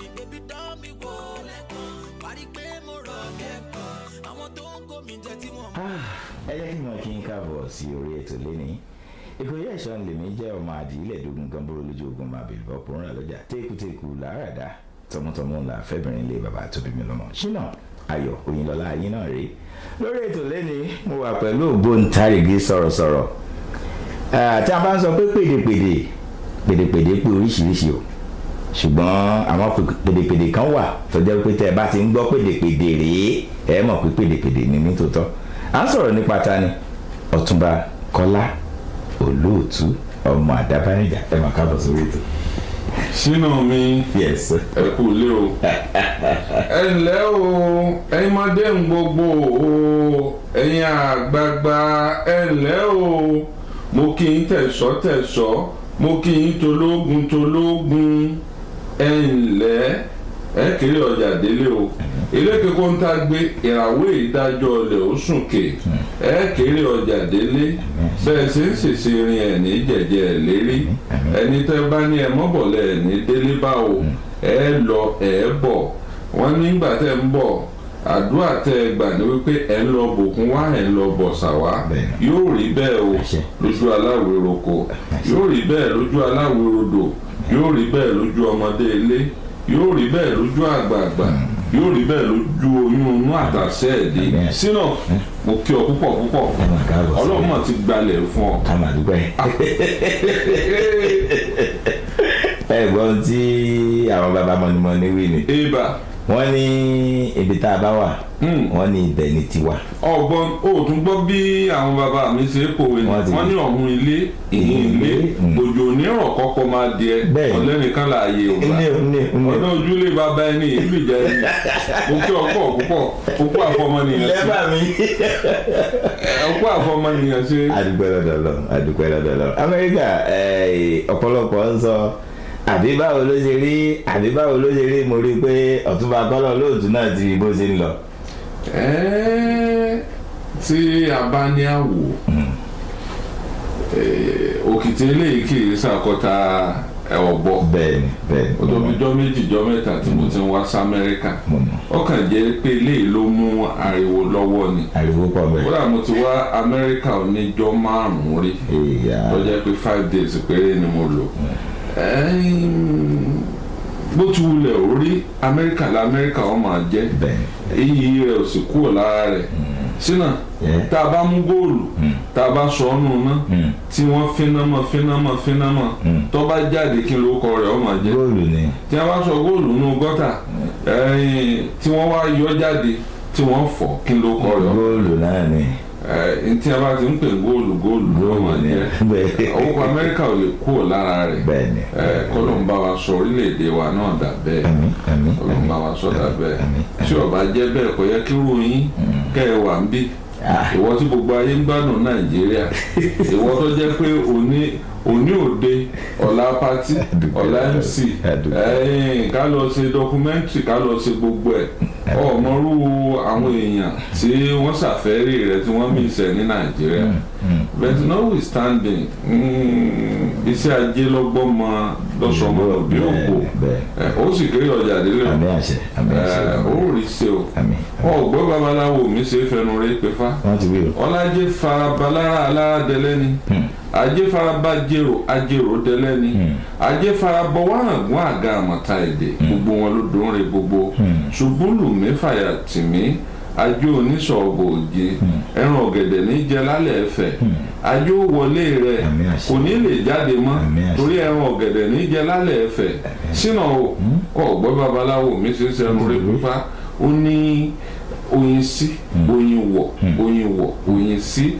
mi baby dán mi wò lẹ́kàn parí pé mo rọ̀ kẹ́kọ̀ọ́ àwọn tó ń kó mi jẹ tí mo. ẹ jẹ́ kí n mọ̀ kí n káàbọ̀ sí orí ètò lénìí ìkòyí ẹ̀ṣọ́ lèmi jẹ́ ọmọ àdìílẹ̀ dógún kan bóró lójú ogun máa bèrè bọ́pọ̀ ńlá lọ́jà tékùtékù làáràdá tọmọtọmọ ńlá fẹ́bìnrin lé bàbá tó bí mi lọ́mọ ṣínà ayọ̀ òyìnlọ́lá ayé náà rèé lórí ètò lénìí mo wà pẹ̀lú ògbóǹtarìgì sọ̀rọ̀sọ̀rọ̀ tí a bá ń sọ pé pèdèpèdè pé oríṣiríṣi o ṣùgbọ́n àwọn pèdèpèdè kan wà tó jẹ́ pé tẹ́ ẹ bá ti ń gbọ́ pèdèpèdè rèé ẹ mọ̀ pé pèdèpèdè ni ní tòótọ́ à ń sọ̀rọ̀ nípa ta ni Ọ̀túnba Kọ́lá Olóòtú ọmọ Àdábánijà ẹ máa káàbọ̀ sórí ètò. Ṣínà mi ẹ kú lé o ẹ ǹlẹ́ o ẹ̀yin ọmọdé ń gbogbo o ẹ̀yin àgbààgbà ẹ ǹlẹ́ o mo kí yín tẹ̀sọ́ mo kí yín tológun ẹ ǹlẹ́ ẹ kéré ọjà délé o ilé kíkó ń tá gbé ìràwé ìdájọ́ ọlẹ̀ ó sùnkè ẹ kéré ọjà délé bẹ́ẹ̀ ṣe ń ṣèṣe rin ẹ̀ ní jẹ̀jẹ̀ lérí ẹni tẹ́ bá ní ẹ mọ́bọ̀lẹ̀ ẹ̀ ní délé bá o ẹ lọ ẹ bọ̀ wọ́n nígbà tẹ́ ń bọ̀ àdúrà tẹ́ ẹ gbà ní wípé ẹ ń lọ bòkun wá ẹ ń lọ bọ̀sà wá yóò rí bẹ́ẹ̀ o lójú aláwọ̀ eroko yóò rí bẹ́ẹ̀ lójú aláwọ̀ erodò yóò rí bẹ́ẹ̀ lójú ọmọdé ilé yóò rí bẹ́ẹ̀ lójú àgbààgbà yóò rí bẹ́ẹ̀ lójú oyún inú àtàṣe ẹ̀dẹ́ sínú mo kí ọ púpọ̀ Ọlọ́run mà ti gbalẹ̀ fún ọ. ẹ̀gbọ́n tí àwọn bàbá mọ̀nìmọ̀nì wí ni wọ́n ní ibi tá a bá wà wọ́n ní ibẹ̀ ní tiwa. ọgbọ́n o tún gbọ́ bí àwọn bàbá mi ṣe kòwé wọ́n ní ọ̀hún ilé ìhìn ilé òjò onírọ̀ kọ́kọ́ máa di ẹ ọ̀lẹ́nìkan láàyè ògbà ọ̀dọ́ ojúlé bàbá ẹni ìlú ìjà ẹni mo kí ọ̀pọ̀ púpọ̀ àfọmọnìyàn ṣe lẹ́bàá mi ọ̀pọ̀ àfọmọnìyàn ṣe. adúpẹ́ lọ́dọ̀ Amẹ́ríkà ọ̀pọ̀lọpọ̀ ń sọ àbí báwo ló ṣe rí mo rí i pé Ọ̀túnba Kọ́lá Olóòtú náà ti bó ṣe ń lọ. tí a bá ní àwò òkìtì eléyìí kì í ṣàkọta ọ̀bọ bẹ́ẹ̀ni ọjọ́ méjì jọ́ mẹ́ta tí mo ti ń wá sí Amẹ́ríkà ó kàn jẹ́ pé eléyìí ló mú ariwo lọ́wọ́ ni ariwo pọ̀ bẹ́ẹ̀. kódà mo ti wá Amẹ́ríkà oníjọ́ 5 rí tó jẹ́ pé 5 days péré ni mo lò. Bó ti wulẹ̀ orí lamẹ́ríkà wọn máa jẹ́ iyì rẹ̀ ò sì kúrò lára rẹ̀ sínú tá a bá mú góòlù tá a bá sọ ọ́ nù ná tí wọ́n fínámọ̀ tó bá jáde kí ló kọ rẹ̀ ọ́ máa jẹ́ góòlù ni tí a bá sọ góòlù nù gọ́tà tí wọ́n wá yọ jáde tí wọ́n fọ̀ kí ló kọ rẹ̀ ọ́ góòlù náà ni tí a bá ti ń pè góòlù ló máa jẹ́ owó Amẹ́ríkà ò lè kúrò lára rẹ̀ kọ́lọ̀ ń bá wa sọ orílẹ̀-èdè wa náà dà bẹ́ẹ̀ kọ́lọ̀ ń bá wa sọ dà bẹ́ẹ̀ tí ó bá jẹ́ bẹ́ẹ̀ kò yẹ kí ròyìn kẹ́ ẹ wà ń bí ìwọ tí gbogbo ayé ń gbádùn Nàìjíríà ìwọ tó jẹ́ pé òní òde ọ̀la pátí ọ̀la MC ká lọ ṣe dọkumẹ́ntì ká lọ ṣe gbogbo ẹ̀ ọmọrú àwọn èèyàn tí wọ́n ṣàfẹ́rí rẹ̀ tí wọ́n mí ìṣẹ̀ ní Nàìjíríà but notwithstanding iṣẹ́ ajé lọ́gbọ́n mọ lọ́sọ̀mọ́ òbí òkú ó sì kéré ọjà délé ó rí ṣe o ọgbọ́n babaláwo mi ṣe fẹnu rẹ pé fá ọlájẹ farabalára aládẹlẹ́ni ajé faraba ajérò dẹlẹ́ni ajé farabọ wàhàngún àga àmọ̀ta èdè gbogbo wọn ló dùn rè gbogbo ṣùgbọ́n lùmí fàyà tìmí ajé oníṣọ̀ọ̀bù òjé ẹran ọ̀gẹ̀dẹ̀ ní jẹ lálẹ́ ẹ̀fẹ̀ ajé ó wọlé rẹ̀ kò ní lè jáde mọ́ torí ẹran ọ̀gẹ̀dẹ̀ ní jẹ lálẹ́ ẹ̀fẹ̀ sínú ọ̀gbọ́n babaláwo mi ṣe ń sẹ́nu rẹ̀ pípa ó ní oyin sí oyin wọ̀ oyin sí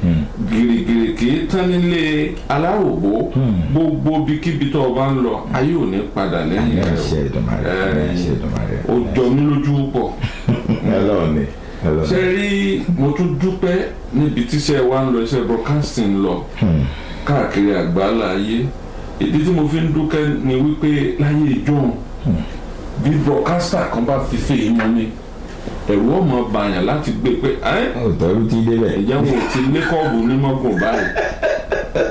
gìrìgìrì kì í tán nílé aláròbó gbogbo bíkíbi tó o bá ń lọ ayé ò ní padà lẹ́yìn rẹ̀ ó jọ mí lójú pọ̀. ṣe rí mo tún dúpẹ́ níbi tíṣẹ́ wa ń lọ iṣẹ́ broadcasting lọ káàkiri àgbáńlá ayé ìdí tí mo fi ń dúpẹ́ ni wípé láyé ìjọ́un bí broadcaster kan bá fi fèé mọ́ ni ẹ̀rù ọmọ bàyàn láti gbé pé ọ̀tọ̀rú ti débẹ̀ ìjẹ́ wọn ò ti lẹ́kọ̀ọ́bù ní mọ́gùn báyìí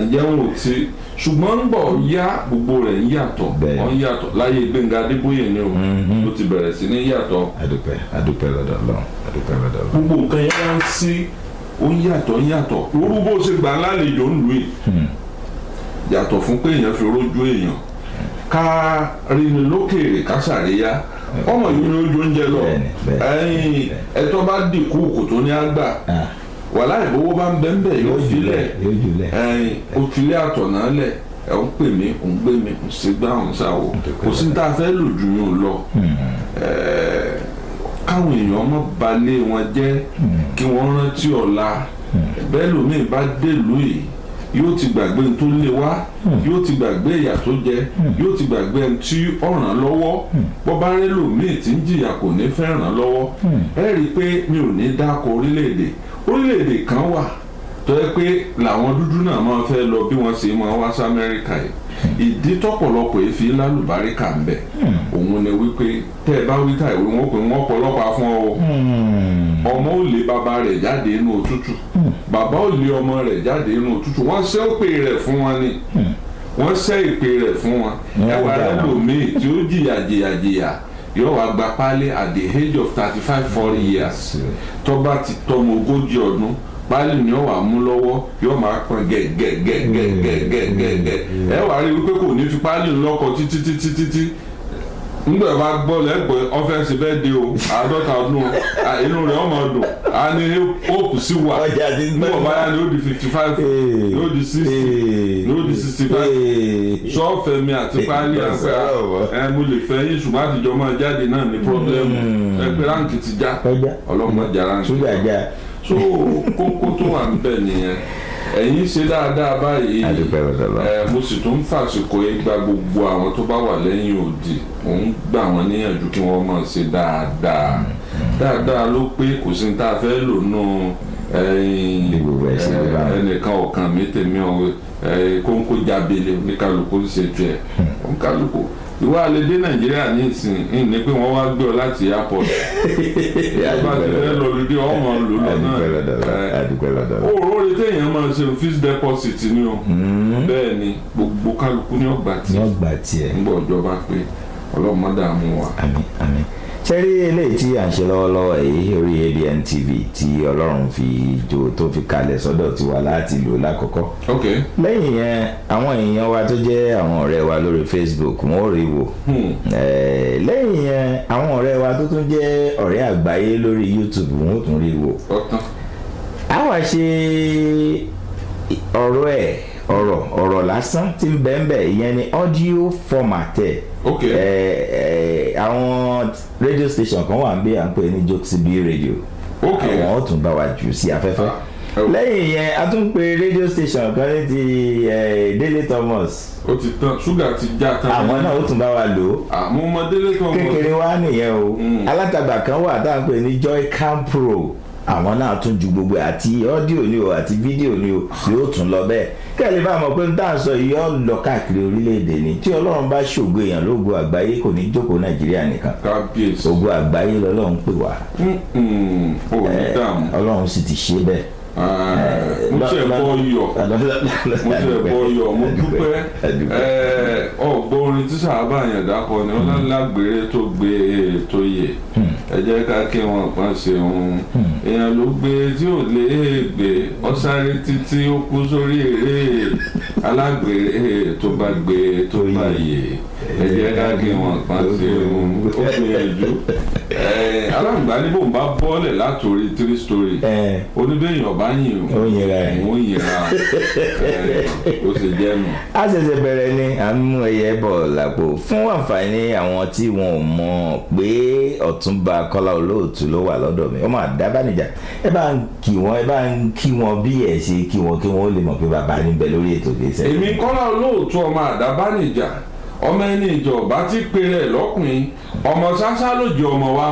ìjẹ́ wọn ò ti ṣùgbọ́n ń bọ̀ yá gbogbo rẹ̀ ń yàtọ̀ wọ́n yàtọ̀ láyé Gbẹ́ngà Adébóyè ni o bẹ̀rẹ̀ sí ní yàtọ̀. adúpẹ́ lọ́dọ̀ Ọlọ́run. gbogbo nǹkan yẹn wá ń sí ó ń yàtọ̀ orú bó ṣe gbà lálejò ń lù yìí yàtọ̀ fún pé èèyàn fi rójú èèyàn ká rini lókèèrè ká ṣàríyá ọmọ yìí ni ojú oúnjẹ lọ ẹ̀tọ́ bá dìkú kò tó ní àgbà wàhálà ìbówó bá ń bẹ́ńbẹ́ yóò filẹ̀ òfìlẹ̀ àtọ̀nà lẹ̀ ẹ̀ ń pè mí ń gbé mi ń ṣe gbá ń ṣàwò kò sí ní tá a fẹ́ lò jù yín lọ káwọn èèyàn mọ́ balẹ̀ wọn jẹ́ kí wọ́n rántí ọ̀la bẹ́ẹ̀ lómi bá dèlú yìí yóò ti gbàgbé tó lé wá yóò ti gbàgbé ìyà tó jẹ yóò ti gbàgbé tí ó ràn lọ́wọ́ bọ́ bá rí lòmíì tí ń jìyà kò ní fẹ́ ràn lọ́wọ́ ẹ rí i pé mi ò ní dáko orílẹ̀-èdè kan wà tó yẹ pé làwọn dúdú náà máa fẹ́ lọ bí wọ́n ṣe máa wá sí Amẹ́ríkà yìí ìdí tọ́pọ̀lọpọ̀ èéfì lálùbáríkà ń bẹ òun ni wípé tẹ́ ẹ bá wí ta ìwé wọn pé wọ́n pọlọ́pàá fún ọ ọmọ ò lé bàbá rẹ̀ jáde inú òtútù bàbá ò lé ọmọ rẹ̀ jáde inú òtútù wọ́n ṣẹ́ òpè rẹ̀ fún wọn ni wọ́n ṣẹ́ ìpè rẹ̀ fún wọn ẹwà ẹlòmíì tí ó jìyà yóò wá gba pálí at the age of 35-40 years tó bá ti tọmọ 40 ọdún pálí ni ó wà mú lọ́wọ́ yóò máa pọn gẹ̀gẹ̀gẹ̀gẹ̀gẹ̀gẹ̀ ẹ wà rí wípé kò ní fi pálí lọ́kọ títí nígbà bá gbọ́ lẹ́gbẹ̀ẹ́ ọ́fẹ́sì bẹ́ẹ̀ de o 50 ọdún inú rẹ̀ ọmọ ọdún a ní hope sí wa nígbà báyà ni ó di 55 yóò di 60 yóò di 65 sọ́ọ̀fẹ́ mi àti pálí àgbẹ̀ mo lè fẹ́ yín ṣùgbọ́n àtijọ́ máa jáde náà ní pọ́blẹ́mù ẹgbẹ́ ráǹkì ti já ọlọ́mọ jà ráǹkì so kókó tó wà níbẹ̀ nìyẹn ẹ̀yin ṣe dáadáa báyìí mo sì tún fàṣìkò gba gbogbo àwọn tó bá wà lẹ́yìn òdì mò ń gbà wọ́n níyànjú kí wọ́n máa ṣe dáadáa ló pé kò sí ní tá a fẹ́ lò nù ẹnìkan ọ̀kan mi tèmi kóńkó jábele oníkálukú ṣe tiẹ̀ oníkálukú ìwọ àlejò Nàìjíríà ní ìsìn ní pé wọ́n wá gbé ọ láti airport bá ti fẹ́ lọ lóde ọmọ lòlọ náà òòrùn téèyàn máa ṣe fixed deposit ni o bẹ́ẹ̀ ni gbogbo kálukú ní ọgbà tiẹ̀ ń bọ̀ ìjọba pé ọlọ́mọdé àmú wa. àmín sẹ́rí eléyìí tí à ń ṣe lọ́wọ́lọ́wọ́ yìí orí Abntv tí Ọlọ́run fi tó fi kalẹ̀ sọ́dọ̀ tiwa láti lò lákọ̀ọ́kọ́. lẹ́yìn yẹn àwọn èèyàn wa tó jẹ́ àwọn ọ̀rẹ́ wa lórí Facebook wọ́n rí wò. lẹ́yìn yẹn àwọn ọ̀rẹ́ wa tó tún jẹ́ ọ̀rẹ́ àgbáyé lórí YouTube wọ́n tún rí wò. a wá ṣe ọ̀rọ̀ lásán tí ń bẹ́ẹ̀ ìyẹn ni audio format àwọn radio station kan wà ń bí à ń pè ní Jokesibi radio àwọn ó tún bá wa jù sí afẹ́fẹ́ lẹ́yìn yẹn a tún pè radio station kan ní ti Délé Thomas ó ti tán ṣúgà ti já tán àwọn náà ó tún bá wa lò ó àmọ́ ọmọ Délé Thomas kékeré wa nìyẹn o alátagbà kan wà tá à ń pè ní Joy Cam Pro àwọn náà tún ju gbogbo àti ọ́díò ni o àti fídíò ni o yóò tún lọ bẹ́ẹ̀ kẹ́lẹ́ bá mọ̀ pé n tá à ń sọ yìí ọ́ lọ káàkiri orílẹ̀-èdè ni tí Ọlọ́run bá ṣògo èèyàn lógo àgbáyé kò ní jókòó Nàìjíríà nìkan ògo àgbáyé lọ́lọ́run pè wá Ọlọ́run sì ti ṣe bẹ́ẹ̀. mo ṣe bọ́ yọ mo dúpẹ́ ọgbọ́n orin tí sábà yẹn dákọ ni wọ́n lágbèrè tó gbé tó yẹ ẹ jẹ́ ká kí wọn kan ṣe òun èèyàn ló gbé tí ò lè gbé ọ sáré títí ó kú sórí eré alágbèrè tó bá gbé tó bá yẹ ẹ jẹ́ ká kí wọn kan ṣe òun ó gbìyànjú alágbà ní bò ń bá bọ́ọ̀lẹ̀ látòrí 3 story oníbẹ̀yìn ọ̀bá yìn ó yẹra ó sì jẹ́ nù. a ṣẹ̀ṣẹ̀ bẹ̀rẹ̀ ni à ń mú ẹyẹ bọ̀ lápò fún àǹfààní àwọn tí wọn ò mọ̀ pé Ọ̀túnba Kọ́lá Olóòtú ló wà lọ́dọ̀ mi ọmọ Àdábánijà ẹ bá ń kí wọn bí ẹ ṣe kí wọn ó lè mọ̀ pé bàbá níbẹ̀ lórí ètò ìgbésẹ̀. èmi Kọ́lá Olóòtú ọmọ Àdábánijà ọmọ ẹni ìjọba tí péré ẹ lọkùnrin ọmọ ṣáṣá lójú ọmọ wa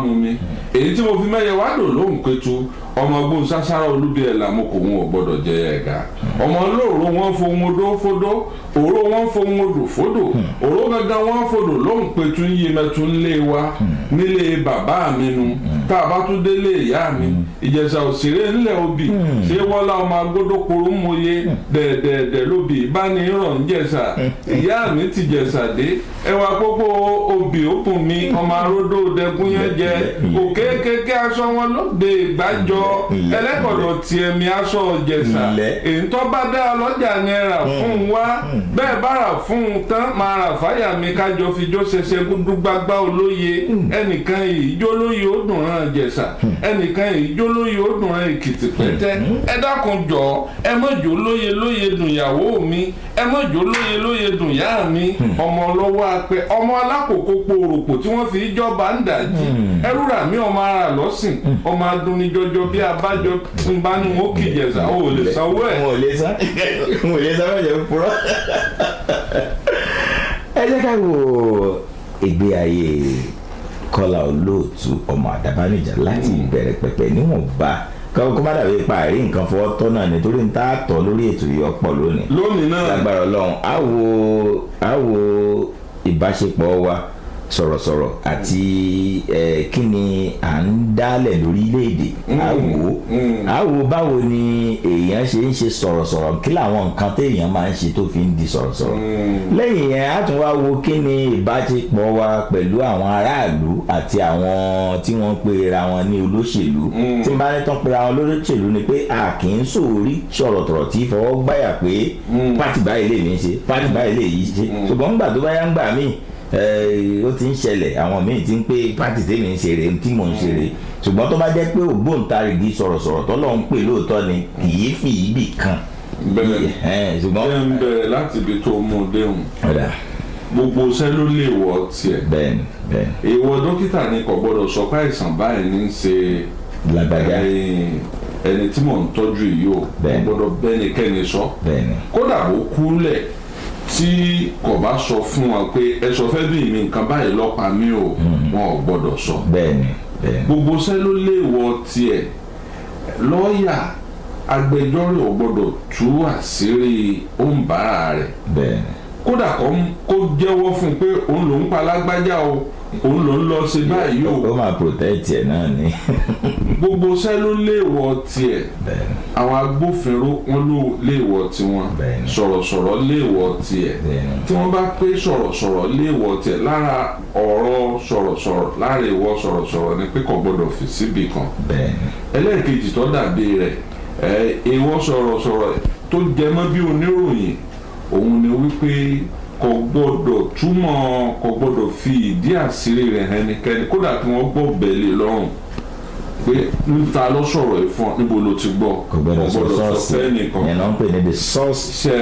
mú mi èyí tí mo fi mẹyẹ wá lò lóhùn pẹ̀tù ọmọ gbóhùn ṣáṣára olúbi ẹ̀ làmúkò wọn ò gbọ́dọ̀ jẹ ẹ̀gá ọmọ olóòrò wọn fohùn odó fódó òró wọn fohùn odò fódò òró gangan wọn fódò lóhùn pé tún yé mẹtún lé wa nílé bàbá mi nu tá a bá tún délé ìyá mi Ìjẹ̀ṣà òṣèré ńlẹ̀ obì ṣé wọ́lá ọmọ agbódókòrò ń mọye dẹ̀ẹ̀dẹ̀ẹ̀dẹ̀ lóbì ìbánirọ̀ ń Jẹ̀ṣà ìyá mi ti Jẹ̀ṣà dé ẹwà pópó obì òkun mi ọmọ aródó dẹkùn yẹn jẹ òkè kékeré aṣọ wọn lóde ìgbàjọ ẹlẹ́kọ̀dọ̀ tiẹ̀ mi aṣọ Ìjẹ̀ṣà èyí tó bá dá ọlọ́jà ni ẹ rà fún wa bẹ́ẹ̀ bá rà fún un tán máa rà fáyà mi kájọ fijó ṣẹṣẹ dúgbàgbà olóye ẹnìkan ìjó lóye ó dùn rán Ìjẹ̀ṣà ẹnìkan ìjó lóye ó dùn rán Èkìtì pẹ́tẹ́ ẹ dákun jọ ẹ mọ̀jó lóye dùn ìyàwó mi ẹ mọ̀jó lóye dùn ìyá mi ọmọ ọlọ́wọ́ apẹ ọmọ alákòókò pòròpò tí wọ́n fi jọba ń dàjí ẹrú rà mí ọmọ ara lọ́sìn ọmọ adúnijọjọ bí abájọ ń bá ní wọn kì í Ìjẹ̀ṣà ó lè sanwó ẹ̀. wọn ò lè san wọ́n purọ́. ẹ jẹ́ ká wo ìgbé ayé Kọ́lá Olóòtú ọmọ Àdàbánijà láti ìbẹ̀rẹ̀ pẹ̀pẹ̀ níwọ̀nba kó má dàbí parí nǹkan fọwọ́ tọ́ náà nítorí ń tá a tọ́ lórí ètò yìí ọ̀pọ̀ lónìí náà lágbára Ọlọ́run á wo ìbáṣepọ̀ wa sọ̀rọ̀sọ̀rọ̀ àti kí ni à ń dálẹ̀ lórílẹ̀‐èdè á wò báwo ni èèyàn ṣe ń ṣe sọ̀rọ̀sọ̀rọ̀ kí làwọn nǹkan téèyàn máa ń ṣe tó fi ń di sọ̀rọ̀sọ̀rọ̀ lẹ́yìn yẹn á tún wá wo kí ni ìbáṣepọ̀ wa pẹ̀lú àwọn aráàlú àti àwọn tí wọ́n pera wọn ní olóṣèlú tí n bá ní tán pera wọn lólóṣèlú ni pé a kì í sòórí sọ̀rọ̀tọ̀rọ̀ tí fọwọ́ gbáyà pé pátì báyìí lè ní ṣe pátì báyìí lè yí ṣe ṣùgbọ́n nígbà tó bá yá ń gbà míì ó ti ń ṣẹlẹ̀ àwọn míì ti ń pé pátì tèmi ń ṣeré tí mò ń ṣeré ṣùgbọ́n tó bá jẹ́ pé ògbóǹtarìgì sọ̀rọ̀sọ̀rọ̀ tó lọ́n ń pè lóòótọ́ ni kì í fi ibì kan. bẹ́ẹ̀ ṣùgbọ́n ṣé ń bẹ̀rẹ̀ láti ibi tó mú un déhùn gbogbo iṣẹ́ ló lè wọ tiẹ̀. bẹ́ẹ̀ni. èèwọ̀ dókítà ni kò gbọ́dọ̀ sọ pé àìsàn báyìí ní í ṣe lágbájá ẹni tí mò ń tọ́jú yìí o kò gbọ́dọ̀ bẹ́nikẹ́ni sọ kódà bó kúlẹ̀ tí kò bá sọ fún wọn pé ẹ sọ fẹ́ bí mi nǹkan báyìí lọ́pàá mi ò wọn ò gbọ́dọ̀ sọ. bẹ́ẹ̀ni. gbogbo iṣẹ́ ló lè wọ tiẹ̀ lọ́ọ̀yà agbẹjọ́rò ò gbọ́dọ̀ tú àṣírí òǹbàrà rẹ̀. bẹ́ẹ̀ni. kódà kó jẹ́wọ́ fún un pé òun ló ń pa lágbájá o òun ló ń lọ sí báyìí o. ó máa protect ẹ̀ náà ni. gbogbo iṣẹ́ ló lè wọ tiẹ̀. àwọn agbófinró wọn ló lè wọ tiwọn. sọ̀rọ̀sọ̀rọ̀ lè wọ tiẹ̀. tí wọ́n bá pé sọ̀rọ̀sọ̀rọ̀ lè wọ tiẹ̀ lára ọ̀rọ̀ sọ̀rọ̀sọ̀rọ̀ lára ìwọ sọ̀rọ̀sọ̀rọ̀ ni pé kò gbọ́dọ̀ fi síbì kan. ẹlẹ́ẹ̀kejì tó dàbí rẹ̀ ìwọ sọ̀rọ̀sọ̀rọ̀ tó jẹmọ́ bí oníròyìn òun ni wípé kò gbọ́dọ̀ fi ìdí àṣírí rẹ̀ hàn ẹnikẹ́ni kódà kí wọ́n gbọ́ bẹ̀lẹ̀ lọ́rùn pé níta ló sọ̀rọ̀ ẹ̀ fún ọ níbo ló ti gbọ́ kò gbọ́dọ̀ sọ fẹ́ nìkan ìyẹn náà ń pè ní the source. ṣe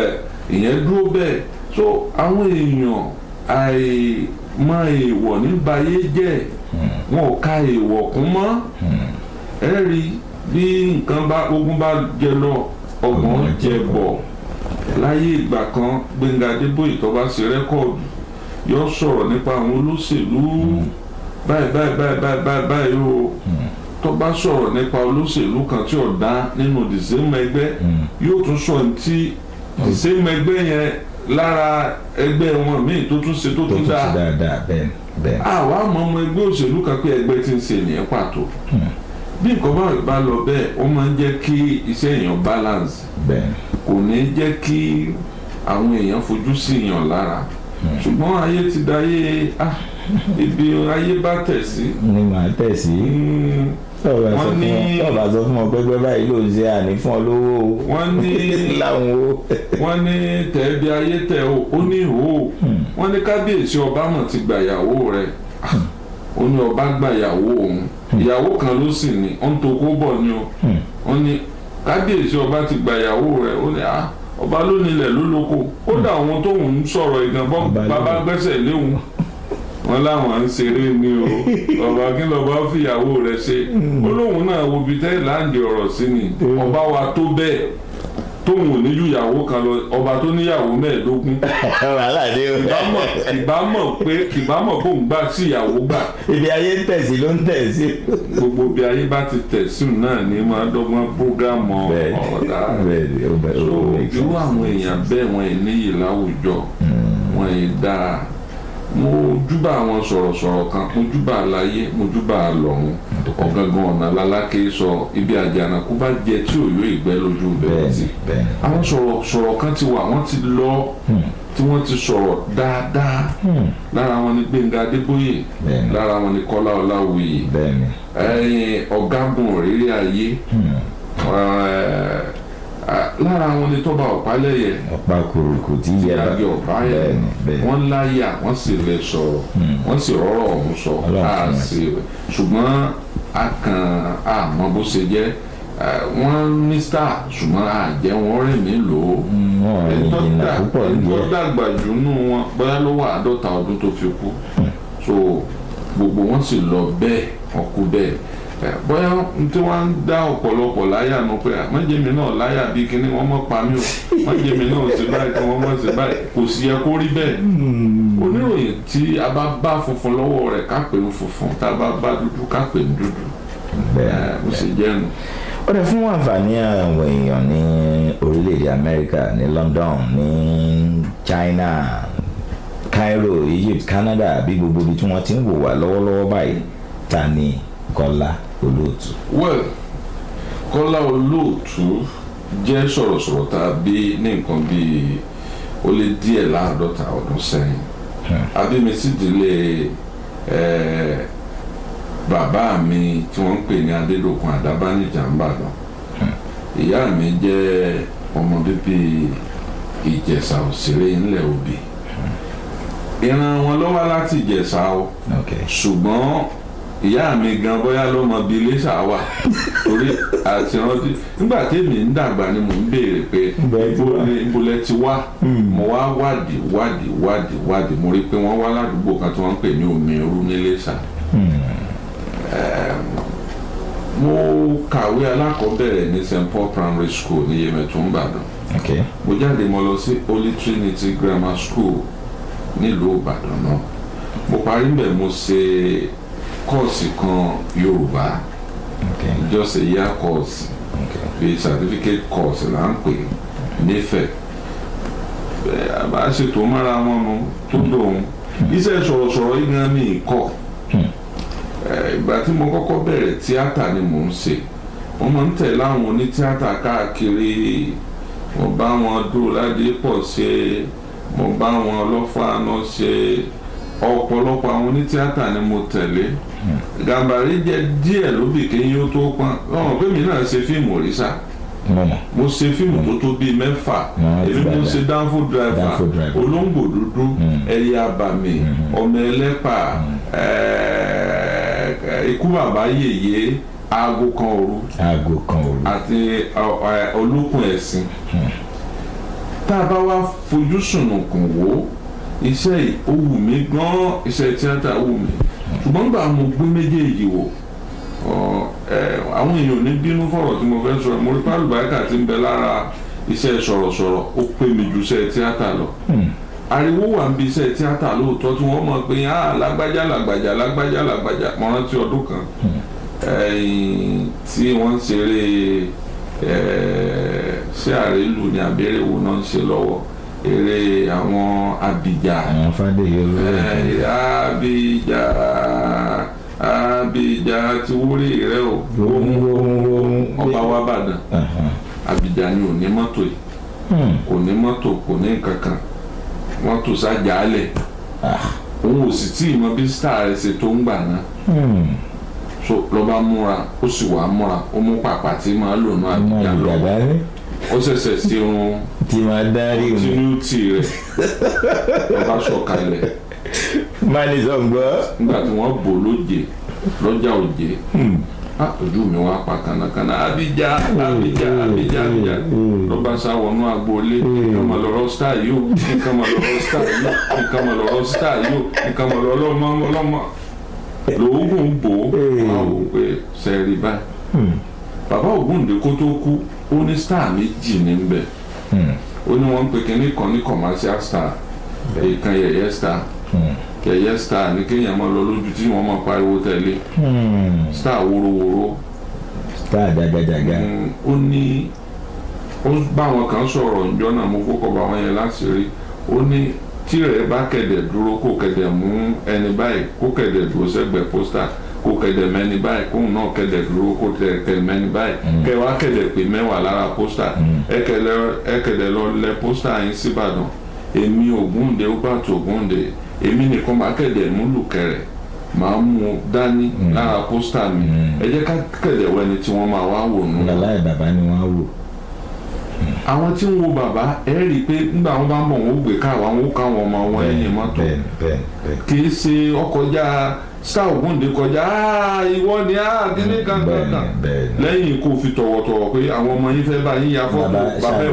ìyẹn dúró bẹ́ẹ̀ so àwọn èèyàn àìmọ̀ èèwọ̀ níbayé jẹ́ wọn ò ka èèwọ̀ kún mọ́ ẹ rí bí nǹkan ogun bá jẹ lọ ọgbọ̀n jẹ bọ̀ láyé ìgbà kan Gbẹ́ngà Adébóyè tó bá ṣe rẹ́kọ̀dù yóò sọ̀rọ̀ nípa àwọn olóṣèlú báyìí o tó bá sọ̀rọ̀ nípa olóṣèlú kan tí ò dá nínú dìsẹ́mù ẹgbẹ́ yóò tún sọ ti dìsẹ́mù ẹgbẹ́ yẹn lára ẹgbẹ́ wọn míì tó tún ṣe tó tún dáa àwa ọmọ ẹgbẹ́ òṣèlú kan pé ẹgbẹ́ ti ń ṣe nìyẹn pàtó bí nǹkan bá lọ bẹ́ẹ̀ ó máa ń jẹ́ kí iṣẹ́ èèyàn balance kò ní jẹ́ kí àwọn èèyàn fojú sí èèyàn lára ṣùgbọ́n ayé ti dayé ibi ayé bá tẹ̀ sí. ni màá tẹ̀ sí. tọ́ba sọ fún ọ pẹ́pẹ́ báyìí ló ń ṣe àní fún ọ lówó o. wọ́n ní tẹ̀ẹ́bí ayé tẹ̀ o ó ní ìhó o wọ́n ní kábíyèsí ọba mọ̀ ti gbàyàwó rẹ̀ ó ní ọba gbàyàwó òun ìyàwó kan ló sì ní ó ń tokó bọ̀ ni o ó ní kábíyèsí ọba ti gbàyàwó rẹ̀ ó ní ọba ló nílẹ̀ ló lóko kódà àwọn tóun ń sọ̀rọ̀ ìgànbọ́ bàbá gbẹ́sẹ̀ léwu wọn láwọn ń ṣeré ni o ọba kí lọba fìyàwó rẹ̀ ṣe ó lóun náà wo bí tẹ́ láǹdì ọ̀rọ̀ sí ni ọba wa tó bẹ́ẹ̀ tóun ò ní ju ìyàwó kan lọ ọba tó níyàwó 15 wàhálà dé o. ìbámọ̀ kó ń gbà sí ìyàwó gbà. ibi ayé ń tẹ̀sí ló ń tẹ̀sí. gbogbo bí ayé bá ti tẹ̀sí náà ni máa dọ́gbọ́n prógámù ọ̀dà so irú àwọn èèyàn bẹ́ẹ̀ wọ́n ì níyì láwùjọ wọ́n ì dáa. mo júbà àwọn sọ̀rọ̀sọ̀rọ̀ kan mo júbà láyé mo júbà lọ́run ọ̀gangan ọ̀nà lálákè sọ ibi àjànàkú bá jẹ tí òyò ìgbẹ́ lójú bẹ̀rẹ̀ sí. àwọn sọ̀rọ̀ kan ti wà wọ́n ti lọ tí wọ́n ti sọ̀rọ̀ dáadáa lára wọn ni Gbẹ́ngà Adébóyè lára wọn ni Kọ́lá Ọláwuyì ọ̀gágun òrírí ayé lára wọn ni Tọ́ba Ọ̀pálẹ̀yẹ ọ̀pá kòròkò tí yẹ bá wọ́n láyà wọ́n sì lè sọ̀rọ̀ wọ́n sì rọ́rọ̀ ọ̀hún sọ ṣùgbọ́n àmọ́ bó ṣe jẹ́ wọ́n ní star ṣùgbọ́n àjẹ́ wọn rìn mí lò ó ẹ̀ńtọ́ dàgbà jù nù wọn bóyá ló wà 50 ọdún tó fi kú so gbogbo wọn sì lọ bẹ́ẹ̀ wọn kú bẹ́ẹ̀ bóyá tí wọ́n ń dá ọ̀pọ̀lọpọ̀ láyà nù pé májèmí náà láyà bíi kíní wọ́n mọ̀ pa mí o májèmí náà ṣe báyìí kí wọ́n mọ̀ ṣe báyìí kò sì yẹ kó rí bẹ́ẹ̀. oníròyìn tí a bá bá funfun lọ́wọ́ rẹ̀ ká pè ní funfun tá a bá bá dúdú ká pè ní dúdú bó ṣe jẹ́ nu. ó dẹ̀ fún àǹfààní àwọn èèyàn ní orílẹ̀-èdè Amẹ́ríkà ní London ní China Cairo Egypt Canada bí gbogbo ibi tí wọ́n ti ń wò wá lọ́wọ́lọ́wọ́ báyìí ta ni Kọ́lá Olóòtú. well Kọ́lá Olóòtú jẹ́ sọ̀rọ̀sọ̀rọ̀ tá a bí ní nǹkan bíi ó lé díẹ̀ láàdọ́ta ọdún sẹ́yìn a bí mi sídìílé bàbá mi tí wọ́n ń pè ní Adédòkun Àdábánijà ńbàdàn ìyá mi jẹ́ ọmọ bíbí Ìjẹ̀ṣà Òṣèré ńlẹ̀ Òbí ìran wọn ló wá láti Ìjẹ̀ṣà o ṣùgbọ́n ìyá mi gan bóyá ló mọ bí ilé ṣàwà torí àti rántí nígbà tèmi ń dàgbà ni mò ń béèrè pé ibo lẹ ti wá mo wá wádìí mo rí i pé wọ́n wá ládùúgbò kan tí wọ́n ń pè ní Omi-Ẹrú níléṣà. mo kàwé alákọ̀ọ́bẹ̀rẹ̀ ní St. Paul Primary School ní Yemẹtu Ìbàdàn mo jáde mo lọ sí Holy Trinity Grammar School nílùú Ìbàdàn náà mo parí ń bẹ̀ mo ṣe kọ́ọ̀sì kan Yorùbá just a year course bí certificate course là ń pè nífẹ̀ẹ́ bá a ṣètò mára wọn nu tó dòun iṣẹ́ sọ̀rọ̀sọ̀rọ̀ yìí gan ní ìkọ́ ìgbà tí mo kọ́kọ́ bẹ̀rẹ̀ tíátà ni mò ń ṣe wọ́n máa ń tẹ̀ láwọn onítíátà káàkiri mo bá wọn Dúró Ládépọ̀ ṣe mo bá wọn Ọlọ́fààná ṣe ọ̀pọ̀lọpọ̀ àwọn onítíátà ni mo tẹ̀lé Gàmbàrí jẹ́ díẹ̀ lóbì kéyìn ó tó pọ́n ọ̀hún pé mi náà ṣe fíìmù òrìṣà mo ṣe fíìmù tó tó bíi 6 èmi mo ṣe Dánfó Driver Olóńgbò Dúdú Ẹyẹ Abàmì Ọmọ Ẹlẹ́pà Ikú Bàbá Yèyé Aago Kan Òru àti Olókùn Ẹ̀sìn tá a bá wá fojú sùnùkùn wò iṣẹ́ yìí ó wù mí gan iṣẹ́ tíátà wù mí ṣùgbọ́n gbà mo gbé méjèèjì wò àwọn èèyàn ní bínú fọ̀rọ̀ tí mo fẹ́ sọ mo rí pálùbáríkà tí ń bẹ lára iṣẹ́ sọ̀rọ̀sọ̀rọ̀ ó pé mi ju iṣẹ́ tíátà lọ ariwo wà ń bí iṣẹ́ tíátà lóòótọ́ tí wọ́n mọ̀ pé lágbájá mo rántí ọdún kan tí wọ́n ń ṣeré ṣé àrélù ní abẹ́rẹ́ wo náà ń ṣe lọ́wọ́ eré àwọn Abidjan Abidjan ti wúrí rẹ o ọba wa bàdàn Abidjan ni ò ní mọ́tò yìí kò ní mọ́tò kò ní nǹkan kan mọ́tò sájàálẹ̀ òun ò sì tí ì mọ bí star rẹ̀ ṣe tó ń gbà náà so lọ́ba múra ó sì wá múra ó mú pàpà tí máa lò ní Abidjan lọ́wọ́ ó ṣẹ̀ṣẹ̀ sí irun tí máa dárí o continuity rẹ̀ ọba sọ̀kalẹ̀ máa ní sọ̀gbọ́ nígbà tí wọ́n bò lóje lọ́jà òjé ojú mi wá pa kànákànná Abidjan lọ́ba sáwọnú agboolé nǹkan mọ̀ lọ́rọ́ star yìí ó nǹkan mọ̀ lọ́rọ́ star yìí ó nǹkan mọ̀ lọ́rọ́ ọlọ́mọ lòógùn bò ó máa wò pé sẹ́ẹ̀rì báyìí bàbá Ògúndé kó tó kú ó ní star méjì níbẹ̀ ó ní wọ́n ń pe kinní kan ní commercial star èèkan yẹ̀yẹ́ star yẹ̀yẹ́ star ní kéèyàn máa lọ lójú tí wọ́n máa pariwo tẹ̀lé star wórówóró star jagajaga ó ní ó bá wọn kan sọ̀rọ̀ ìjọ náà mo kọ́kọ́ bá wọn yẹn láti rí ó ní tí rẹ̀ bá kẹ̀dẹ̀ dúró kó kẹ̀dẹ̀ mú ẹni báyìí kó kẹ̀dẹ̀ dúró sẹ́gbẹ̀ẹ́ pósítà kó kẹ̀dẹ̀ mẹ́ni báyìí kóun náà kẹ̀dẹ̀ dúró kó kẹ̀dẹ̀ mẹ́ni báyìí kẹwàá kẹ̀dẹ̀ pé mẹ́wàá lára pósítà ẹ kẹ̀dẹ̀ lọ lẹ pósítà yín síbàdàn èmi Ògúndé ó bá tó Ògúndé èmi nìkan máa kẹ̀dẹ̀ mú lùkẹ̀rẹ̀ máa mú dání lára pósítà mi ẹ jẹ́ ká kẹ̀dẹ̀ wẹni tí wọ́n máa wá wò nù. làlá ẹ̀ bàbá ni wọ́n á wò. àwọn tí ń wo bàbá ẹ rí i pé nígbà wọn bá ń bọ̀ wọn ó gbé káwọn ó káwọn ọmọ wọn ẹ̀yìn mọ́tò kì í ṣe ọkọjá star Ògúndé kọjá ìwọ ni kíní kankan lẹ́yìn kó fi tọ̀wọ̀tọ̀wọ̀ pé àwọn ọmọ yín fẹ́ bá yín ya fọ́tò bàbá ẹ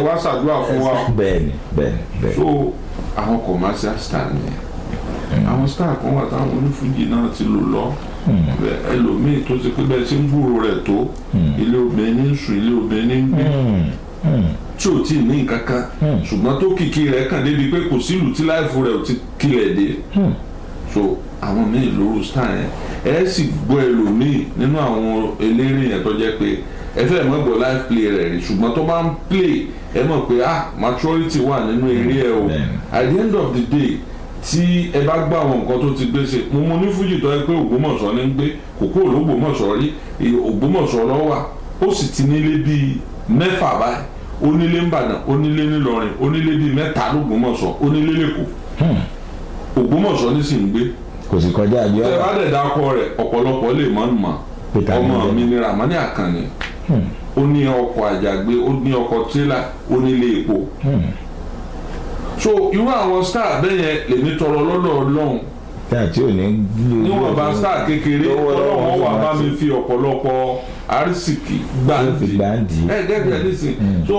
wá ṣàdúrà fún wa. bẹ́ẹ̀ni. so àwọn commercial star ni àwọn star kan wà táwọn onífújì náà ti lò lọ ẹlòmíì tó ti pé bẹ́ẹ̀ ṣe ń gbúrò rẹ̀ tó ilé obìnrin ń sùn ilé obìnrin ń gbé tí ò tí ì ní nǹkan kan ṣùgbọ́n tó kìkì rẹ̀ kàn débi pé kò sílùú tí láìfù rẹ̀ ò ti kílẹ̀ dé so àwọn míì lóru star yẹn ẹ sì gbọ́ ẹlòmíì nínú àwọn eléré yẹn tó jẹ́ pé ẹ fẹ́ mọ̀ gbọ́ live play rẹ̀ rí ṣùgbọ́n tó bá ń play ẹ mọ̀ pé maturity wà nínú eré ẹ o at the end of the day tí ẹ bá gbọ́ àwọn nǹkan tó ti gbé ṣe mo ní fújì tó yẹ pé Ògbómọ̀ṣọ́ ní ń gbé kókó l'Ógbómọ̀ṣọ́ rí Ògbómọ̀ṣọ́ lọ wà ó sì ti nílé bíi 6 báyìí onílé ńbàdàn onílé ńìlọrin onílé bíi 3 l'Ógbómọ̀ṣọ́ onílé lẹ́kọ̀ọ́ Ògbómọ̀ṣọ́ ní sì ń gbé kò sì kọjá àjọ ẹ bá dẹ̀ dákọ rẹ̀ ọ̀pọ̀lọpọ̀ lè mọ̀ ọmọ mi ní Ramani Àkànní ó ní ọkọ̀ àjàgbé ó ní ọkọ̀ tírélà ó nílé epo so irú àwọn star bẹ́ẹ̀ yẹn lèmi tọrọ lọ́dọ̀ Ọlọ́run tí ò ní níwọ̀n bá star kékeré Ọlọ́run wà bá mi fi ọ̀pọ̀lọpọ̀ arísìkì gbàǹdì gẹ́gẹ́ nísìn so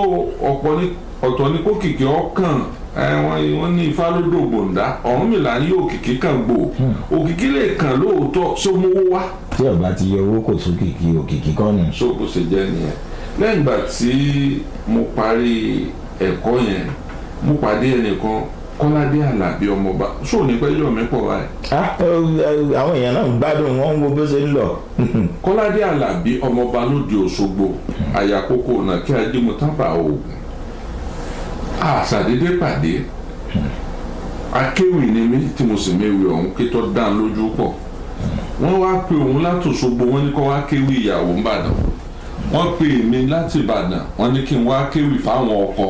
ọ̀tọ̀ ní kókìkí ọkàn wọ́n ní ifá ló dògbòǹdá Ọ̀rúnmìlà ní òkìkí kan gbò òkìkí lè kàn lóòótọ́ ṣó mówó wá. tí ọba ti yọ owó kò sókìkí òkìkí kọ́nù. so kò ṣe jẹ́ nìyẹn lẹ́yìn ìgbà tí mo parí ẹ̀kọ́ yẹn mo pàdé ẹnìkan Kọ́ládé Àlàbí ọmọọba ṣó ní pẹ́jọ́ mi pọ̀ báyìí. àwọn èèyàn náà ń gbádùn wọn ń wo bó ṣe ń lọ. Kọ́ládé Àlàbí ọmọọba lóde Òṣogbo àyàkókò náà kí ajé mo tábà Ògùn àṣàdédé pàdé akéwì ni mí tí mo sì méwì ọ̀hún kí tó dá lójú pọ̀ wọ́n wá pe òun láti Òṣogbo wọ́n ní kó wá kéwì ìyàwó ńbàdàn wọ́n pe èmi láti Ìbàdàn wọ́n ní kí n wá kéwì fáwọn ọkọ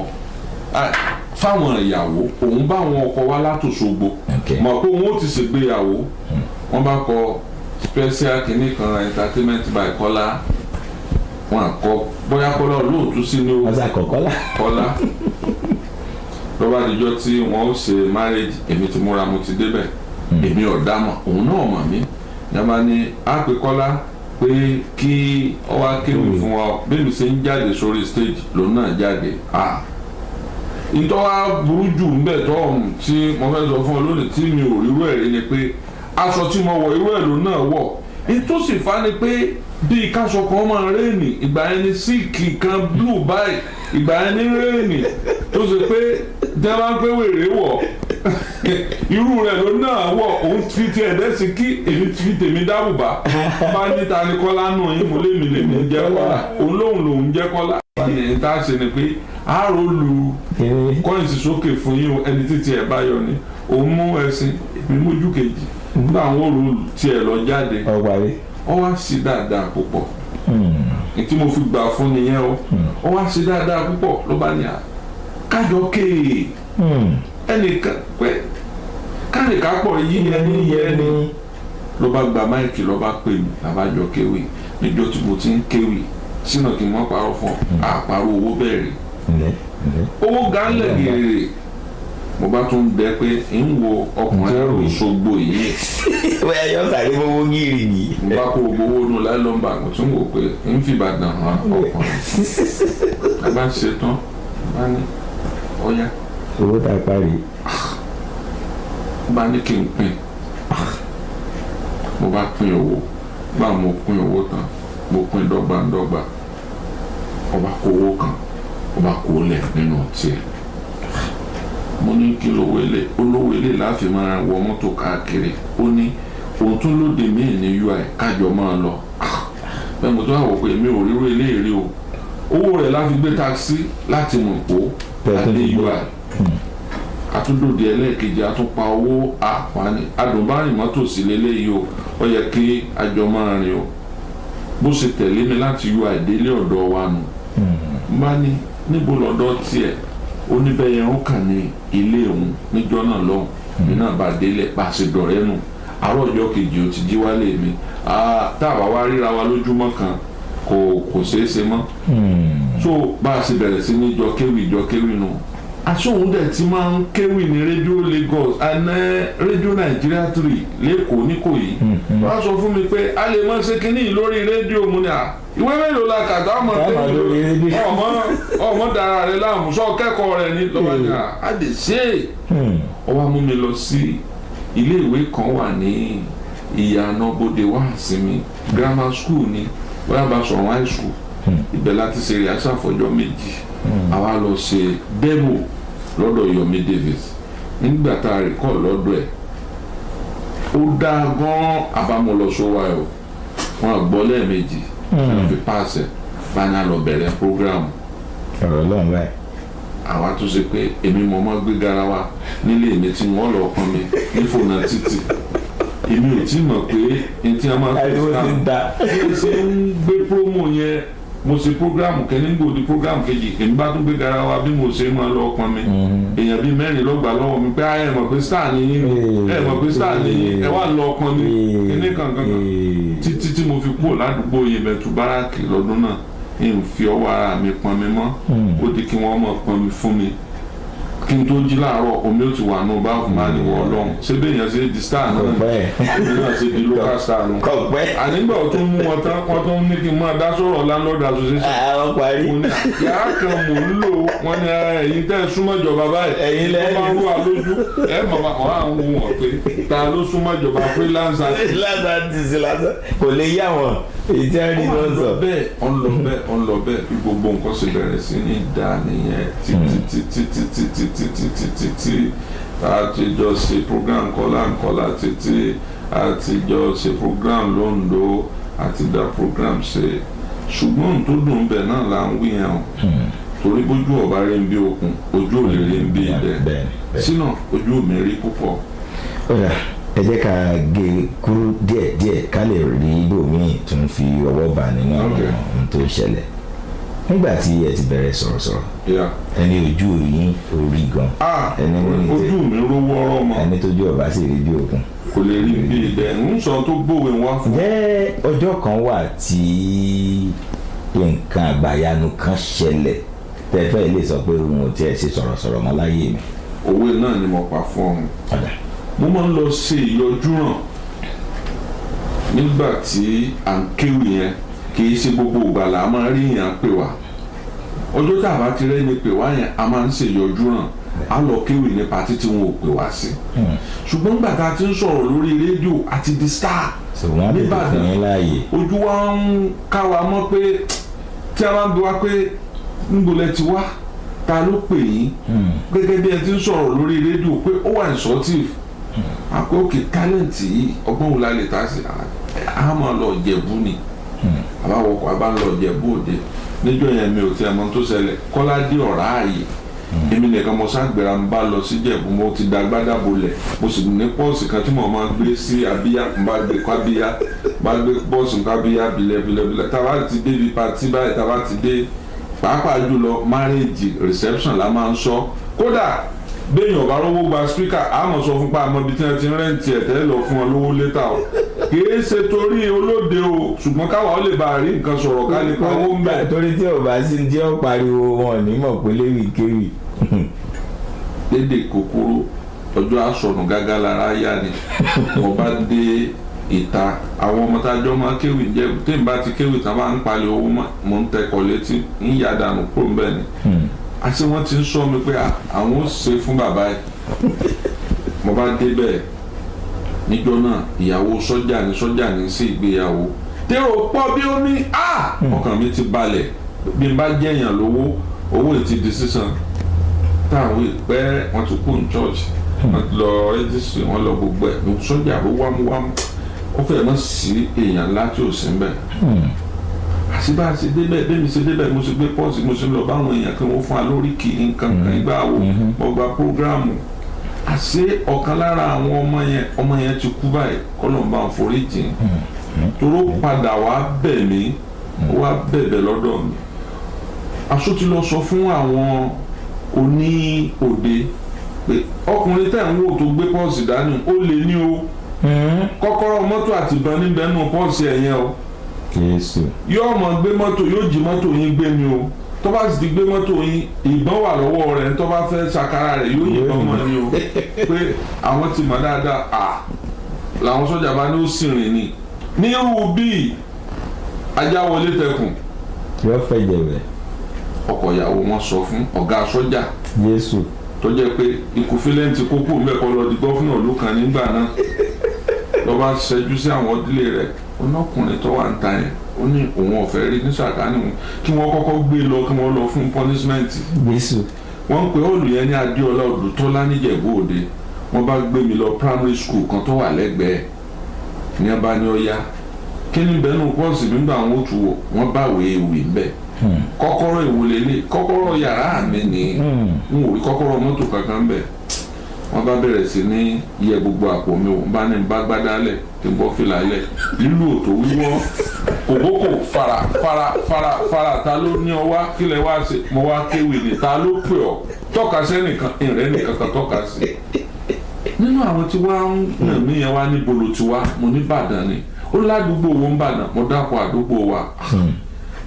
fáwọn ìyàwó òun bá àwọn ọkọ wá láti Òṣogbo mọ̀ pé òun ó ti ṣègbéyàwó wọ́n bá kọ special kìíní kan entertainment by Kọ́lá wọn àkọ bóyá Kọ́lá olóòtú sí ní Kọ́lá lọ́ba àdìjọ́ tí wọ́n ó ṣe marriage èmi ti múra mo ti débẹ̀ èmi ọ̀dà mọ̀ òun náà mọ̀ mí yàrá ni á pe Kọ́lá pé kí ọ wá kéwì fún wa bẹ́ẹ̀ mi ṣe ń jáde sórí stage lòun náà jáde ìtọ́wá burú jù ń bẹ̀ tọ́ ọ̀hún tí mo fẹ́ sọ fún ọ lónìí tí mi ò rí irú ẹ̀ rí ni pé aṣọ tí mo wọ̀ irú ẹ̀ ló náà wọ̀ ìtòsí fa ni pé bí káṣọ kan máa rẹ́ẹ̀nì ìgbà yẹn ni síìkì kan blue báyìí ìgbà yẹn ni rẹ́ẹ̀nì tó ṣe pé jẹ́wọ́n pé wèrè wọ̀ irú rẹ̀ ló náà wọ̀ òun fi tiẹ̀ dẹ́sí kí èmi fi tèmi dábùbá bá níta ni Kọ́lá nù yín mo lèmi jẹ́ Kọ́lá òun lòun jẹ́ Kọ́lá ní tá a ṣe ni pé àárò lu kọ́ìnsì sókè fún yín ẹni títí ẹ̀ bá yọ ni òun mú ẹṣin èmi mójú kejì nígbà àwọn òru tiẹ̀ lọ jáde ọ wá sí dáadáa púpọ̀ tí mo fi gbà fún nìyẹn o ọ wá sí dáadáa púpọ̀ ló bá ní kájọ kéè ẹnìkan pé kánìkà pọ̀ yí ẹni ló bá gba máìkì ló bá pè mí làbájọ kéwì níjọ́ tí mo ti ń kéwì sínú kí n mọ́ parọ́ fún àparò owó bẹ̀rẹ̀ owó gánlẹ̀ gèrè mo bá tún bẹ pé ń wo ọkùnrin Òṣogbo yìí bóyá yọ sáré fowó gírì ni mo bá kó gbowó nù láìlọ́mbà mo tún wò pé ń fi Ìbàdàn hàn ọkùnrin a bá ṣe tán bá ní ọ̀yá owó tá a parí bá ní kí n pín mo bá pín owó bá mo pín owó tán mo pín dọ́gbandọ́gba ọba kó owó kan ọba kó lẹ̀ nínú tiẹ̀ mo ní kí olówó ilé láàfin máa wọ mọ́tò káàkiri ó ní òun tún lóde míì ní UI kájọ máa lọ bẹ́ẹ̀ mo tún àwọ̀ pé mi ò ríro eléèrè o owó rẹ̀ láfi gbé taxi láti mọ̀ pó adé UI àtúndòdì ẹlẹ́ẹ̀kejì àtúnpa owó àpáni adùnbárìn mọ́tò sí lélẹ́yìí o ó yẹ kí àjọ máa rìn o bó ṣe tẹ̀lé mi láti UI délé ọ̀dọ̀ wa nù bá ní níbo lọ́dọ̀ tiẹ̀ oníbẹ̀yẹn ó kàn ní ilé òun níjọ́ náà lọ́hùn mi náà bá délé bá ṣe dọ̀rẹ́ nù àárọ̀ ọjọ́ kejì ó ti jí wálé mi táwa wá ríra wa lójúmọ́ kan kò ṣeé ṣe mọ́ so bá a ṣe bẹ̀rẹ̀ sí ní jọ kéwì nù aṣóhun dẹ̀ ti máa ń kéwì ní rédíò Lagos àná rédíò Nàìjíríà 3 lẹ́kọ̀ọ́ níkòyí wọ́n á sọ fún mi pé a lè máa ṣe kínní lórí rédíò mu ni ìwé mélòó la kàtà ọmọ tẹ́lẹ̀ ọmọ dára rẹ láàmú sọ kẹ́kọ̀ọ́ rẹ ní lọ́wọ́ ni a lè ṣe é ọwọ́ mú mi lọ sí ilé ìwé kan wà ní ìyànà bòde wá sinmi grammar school ni bóyá bá sọ̀rọ̀ high school ibẹ̀ láti ṣe rí aṣáfọ̀jọ́ méjì àwa lọ ṣe demo lọ́dọ̀ Yomi Davis nígbà tá a rìkọ́ lọ́dọ̀ ẹ̀ ó dáa gan-an abámọ́lọ́sọ́wá ẹ̀ o wọn gbọ́ lẹ́ẹ̀mejì wọn fi pàṣẹ báyà lọ bẹ̀rẹ̀ programu ọ̀rọ̀ lọ́n báyìí àwa tó ṣe pé èmi mọ̀ máa gbé garawa nílé mi tí wọ́n lọ pọn mi nífònà títì èmi ò tí mọ̀ pé etí a máa ṣe ń gbé promo yẹn mo ṣe programu kẹ́ni gbòdì programu kejì èmi bá tún gbé garawa bí mo ṣe máa lọ pọn mi èèyàn bíi mẹ́rin lọ́gbà lọ́wọ́ mi pé ẹ mọ̀ pé star ni yín ẹ mọ̀ pé star ni yín ẹ wà lọ pọn mi kíní kankan títí tí mo fi kúrò ládùúgbò Yemẹtu báràkì lọ́dún náà n fi ọwọ́ ara mi pọn mi mọ́ ó di kí wọ́n mọ̀ pọn mi fún mi kí n tó jí láàárọ̀ omi ó ti wà nù báwo máa ní wọ Ọlọ́run ṣé bẹ́ẹ̀ yẹn ṣe di star náà omi náà ṣe di local star nù. ànígbà tó ń mú wọn tán wọn tó ń ní kí n máa dá sọ̀rọ̀ landlord association. yàrá kan mò ń lò wọn ni ẹ̀yin tẹ́ ẹ súnmọ́ ìjọba báyìí ẹ̀yin lẹ́yìn tó máa ń wà lójú ẹ̀ màmá wọn à ń wù wọ́n pé ta ló súnmọ́ ìjọba freelancer. kò lè yá wọn èyí tí a rí lọ sọ. ọ̀n lọ bẹ́ẹ̀ bí gbogbo nǹkan ṣe bẹ̀rẹ̀ sí ní dá nìyẹn títí àtijọ́ ṣe program kọ́lá títí àtijọ́ ṣe program lóńdó àti dá program ṣe ṣùgbọ́n tó dùn bẹ́ẹ̀ náà là ń wí yẹn o torí bójú ọba rí ń bí okùn ojú ò lè rí ń bí idẹ sínú ojú mi rí púpọ̀. ọ̀rẹ́ ẹ jẹ́ ká gé kúrú díẹ̀díẹ̀ ká lè rí ibòmíì tó ń fi ọwọ́ bà nínú àwọn ohun tó ń ṣẹlẹ̀ nígbà tí ẹ ti bẹ̀rẹ̀ sọ̀rọ̀sọ̀rọ̀ ẹni ojú yín orí gan ẹni ojú mi rówó ọ̀rọ̀ mọ́ ẹni tójú ọba sì rí bí òkun kò lè rí bí idẹ ń sọ tó gbòwe wá fún. jẹ́ ọjọ́ kan wà tí nǹkan àgbàyanu kan ṣẹlẹ̀ tẹ́fẹ́ lè sọ pé òun ò tiẹ̀ ṣe sọ̀rọ̀sọ̀rọ̀ mọ́ láyé mi. òwe náà ni mo pa fún ọ mo máa ń lọ ṣe ìyọjúràn nígbà tí à ń kéwì yẹn kì í ṣe gbogbo ìgbà là á máa rí yẹn pè wá ọjọ́ tá a bá ti rẹ́ni pè wá yẹn a máa ń ṣe ìyọjúràn á lọ kéwì ní patí tí wọn ò pè wá sí ṣùgbọ́n nígbà tá a ti ń sọ̀rọ̀ lórí rédíò àti di star níbàdàn ojú wa ń ká wa mọ́ pé tí a máa ń bi wá pé níbo lẹ ti wá ta ló pè yín gẹ́gẹ́ bí ẹ ti ń sọ̀rọ̀ lórí rédíò pé ó wà insultive àpò òkè tálẹ̀ǹtì yìí ọgbọ́n wò la lè ta sí a máa lọ Jẹ̀bú ni àbáwọkọ̀ àbá ń lọ Jẹ̀bú Òde níjọ́ yẹn mi ò tiẹ̀ mọ̀ tó ṣẹlẹ̀ Kọ́ládé ọ̀rá ààyè èmi nìkan mo ságbéra ń bá lọ sí Jẹ̀bú mo ti da gbádà bolẹ̀ mo sì ní pọ́ọ̀sì kan tí mo máa gbé sí abíyá n bá gbé kábíyá bá gbé pọ́ọ̀sì kábíyá bilẹ̀bilẹ̀bilẹ̀ tá a bá ti dé ibi patí báyìí tá a bá ti dé pàápàá jùlọ marriage reception la máa ń sọ kódà béèyàn ọba rówó gba spíkà àmọ́ sọ fún pa àmọ́ ibi tí wọ́n ti rẹ́ǹtì ẹ̀ tẹ́lẹ̀ lọ fún wọn lówó létà o kìí ṣe torí olóde o ṣùgbọ́n káwa ó lè bá a rí nǹkan sọ̀rọ̀ ká lè pa owó ń bẹ̀. torí tí ò bá sí jẹ́ ó pariwo wọn ní mọ̀ pé léwì kéwì. lédè kòkòrò ọjọ́ àsọnù gágá lára yá ni wọ́n bá dé ìta àwọn ọmọ tájọ́ máa kéwì jẹ́ tí n bá ti kéwì tán bá ń palẹ̀ owó mọ̀ ń tẹkọ̀ létí ń yà dànù kúrò ń bẹ̀ ni àti wọ́n ti ń sọ mi pé àwọn ó ṣe fún bàbá ẹ̀ mo bá débẹ̀ níjọ́ náà ìyàwó sọ́jà ní sí ìgbéyàwó tèrò pọ̀ bí omi ọkàn mi ti balẹ̀ bí n bá jẹ́yàn lówó owó ti di sísan táwọn ìpẹ́ wọn ti kú ní church wọn lọ rẹ́jísì wọn lọ gbogbo ẹ̀ sọ́jà ló wámúwámú ó fẹ́ mọ́ sí èèyàn láti òsì ń bẹ̀ àṣìbá ṣe débẹ̀ bẹ́ẹ̀mi ṣe débẹ̀ mo ṣe gbé pọ́ọ̀sì mo ṣe lọ báwọn èèyàn kan wọ́n fún wa lórí kì í nǹkan kan ìgbà wo mo gba prógráàmù àṣé ọ̀kan lára àwọn ọmọ yẹn ti kú báyìí kọ́lọ́mbà foríjì toró padà wá bẹ̀ mí wá bẹ̀bẹ̀ lọ́dọ̀ mi aṣọ ti lọ sọ fún àwọn oní òde pé ọkùnrin tẹ̀ ń wò tó gbé pọ́ọ̀sì dání ó lè ní o kọ́kọ́rọ́ mọ́tò àti ìbọn níbẹ̀ nù pọ́ọ̀sì ẹ̀yẹn o yóò mọ̀ gbé mọ́tò yóò jí mọ́tò yín gbé ni o tó bá sì ti gbé mọ́tò yín ìbọn wà lọ́wọ́ rẹ̀ tó bá fẹ́ ṣàkárà rẹ̀ yóò yìnbọn mọ́ ni o pé àwọn ti mọ̀ dáadáa làwọn sọ́jà bá ní ó sì rìn ni ní irú bíi ajá wọlé tẹkùn yóò fẹ́ jẹ̀rẹ̀ ọkọ ìyàwó wọn sọ fún ọ̀gá sọ́jà Jésù tó jẹ́ pé ikú fílẹ́ǹtì kókó mẹ́kọ̀ọ́ lọ di gọ́fúnà ìlú kan nígbà náà lọ́ bá ṣẹ́jú sí àwọn ìdílé rẹ̀ ọlọ́kùnrin tó wà ń ta yẹn ó ní òun ọ̀fẹ́ rí ní sàkání wọn kí wọ́n kọ́kọ́ gbé lọ kí wọ́n lọ fún punishment. Jésù wọ́n ń pe họ́ọ̀lù yẹn ní Adéọlá Odùtọ́lá níjẹ̀bú Òde wọ́n bá gbé mi lọ primary school kan tó wà lẹ́gbẹ̀ẹ́ ní abá ní ọ̀yá kí ni bẹ́ẹ̀ nù pọ́ọ̀sì nígbà wọn ó tu wò wọ́n bá wèé wì ń bẹ̀ kọ́kọ́rọ́ ìwòlélẹ̀ kọ́kọ́rọ́ yàrá mi ni n ò rí kọ́kọ́rọ́ mọ́tò kankan bẹ̀ wọ́n bá bẹ̀rẹ̀ sí ní yẹ gbogbo àpò mi wọ́n bá ní bá gbádálẹ̀ tí n bọ́ fìlà lẹ̀ lílù òtò wíwọ́ kòbókò fara ta ló ní ọwá kílẹ̀ wá sí mo wá kéwì ní ta ló pè ọ́ tọ́ka sẹ́nìkan ìrẹ́ nìkan kan tọ́ka sí. nínú àwọn tí wàá ń nà mí yẹn wá ní bolo tiwa mo ní Ìbàdàn ni ó ládùúgbò wo ń Ìbàdàn mo dákọ̀ àdúgbò wa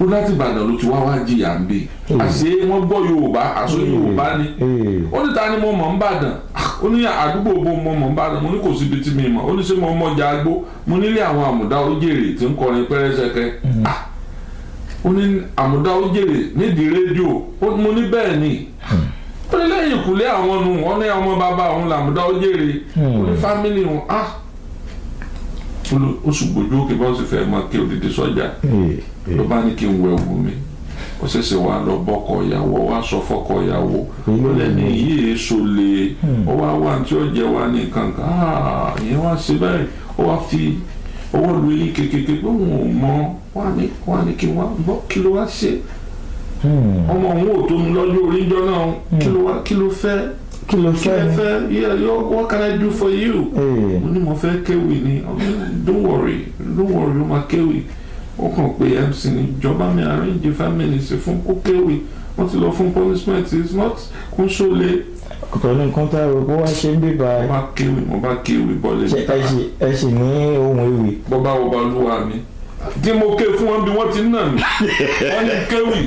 ó láti Ìbàdàn ló ti wá jìyà ń bì àṣé wọ́n gbọ́ Yorùbá àṣọ Yorùbá ni ó ní ta ni mo mọ̀ ń Ìbàdàn ó ní àdúgbò bo mo mọ̀ ń Ìbàdàn mo ní kò síbi tí mi mọ̀ ó ní ṣé mo mọ̀ Jàgbó mo nílé àwọn Àmùdá Òjèrè tí ń kọrin pẹ́rẹ́sẹ́kẹ́ ó ní Àmùdá Òjèrè nídìí rédíò mo ní bẹ́ẹ̀ ni ó ní lẹ́yìn ìkùlé àwọn nu wọn ní ọmọ bàbá òun làmùdá Òjèrè ó ní fámìlì wọn ó ṣùgbọ́jú òkè bá ó sì fẹ́ máa ké òdìdí sọ́jà ló bá ní kí n wẹ̀ wù mí ó ṣẹ̀ṣẹ̀ wà lọ bọ́kọ ìyàwó wá sọ fọ́kọ ìyàwó ó lẹ́ni yìí èso lè ó wá wà tí ó jẹ́ wá ní kankan ìyẹn wá sí báyìí ó wá fi owó lu eyín kékeré pé òun ò mọ wá ní kí wọ́n gbọ́ kí ló wá ṣe ọmọ òun ò tó mu lọ́jọ́ orí jọ náà kí ló fẹ́ what can I do for you mo ní mo fẹ́ kéwì ni don't worry ó máa kéwì ó kàn pé MC ní ìjọba mi arrange family sí fún kó kéwì wọ́n ti lọ fún punishment is not kó ṣọlẹ̀. ọ̀tọ̀ ní nǹkan tá a rò pé wá ṣe ń bíbá mo bá kéwì bọ́lẹ̀ níta. ẹ sì ní ohun ewì. bọ́bá olúwa mi tí mo ké fún wọn bí wọ́n ti nà mí wọ́n ní kéwì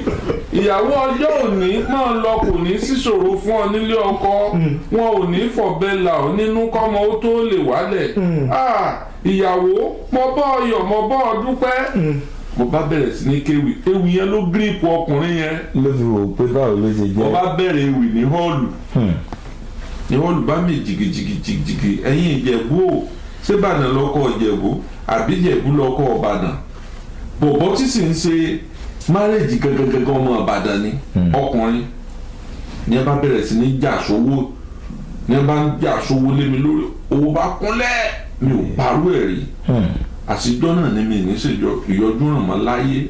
ìyàwó ọjọ́ òní máa lọ kò ní síṣòro fún ọ nílé ọkọ wọn ò ní fọ̀bẹ là ọ nínú kọ́mọ ó tó lè wálẹ̀ ìyàwó mo bọ́ ọyọ̀ mo bọ́ ọ dúpẹ́ mo bá bẹ̀rẹ̀ sí ní kéwì ewì yẹn ló gírípù ọkùnrin yẹn ló fi wò pé báwo ló ṣe jẹ́. mo bá bẹ̀rẹ̀ ewì ní họ́ọ̀lù bá mi jìgìjìgì ẹ̀yin Ìjẹ̀bú o ṣé Ìbàdàn lọ́kọ̀ Ìjẹ̀bú àbí Ìjẹ̀bú lọ́kọ̀ Ìbàdàn bọ̀bọ̀ tí sì ń ṣe márèjì gangan ọmọ Ìbàdàn ni ọkùnrin ní ẹ bá bẹ̀rẹ̀ sí ní jà sówó ní ẹ bá ń jà sówó lé mi lórí owó bá kúnlẹ̀ mi ò parú ẹ̀ rí àtijọ́ náà ni mi ní ṣèjọ ìyọjú ràn mọ́ láyé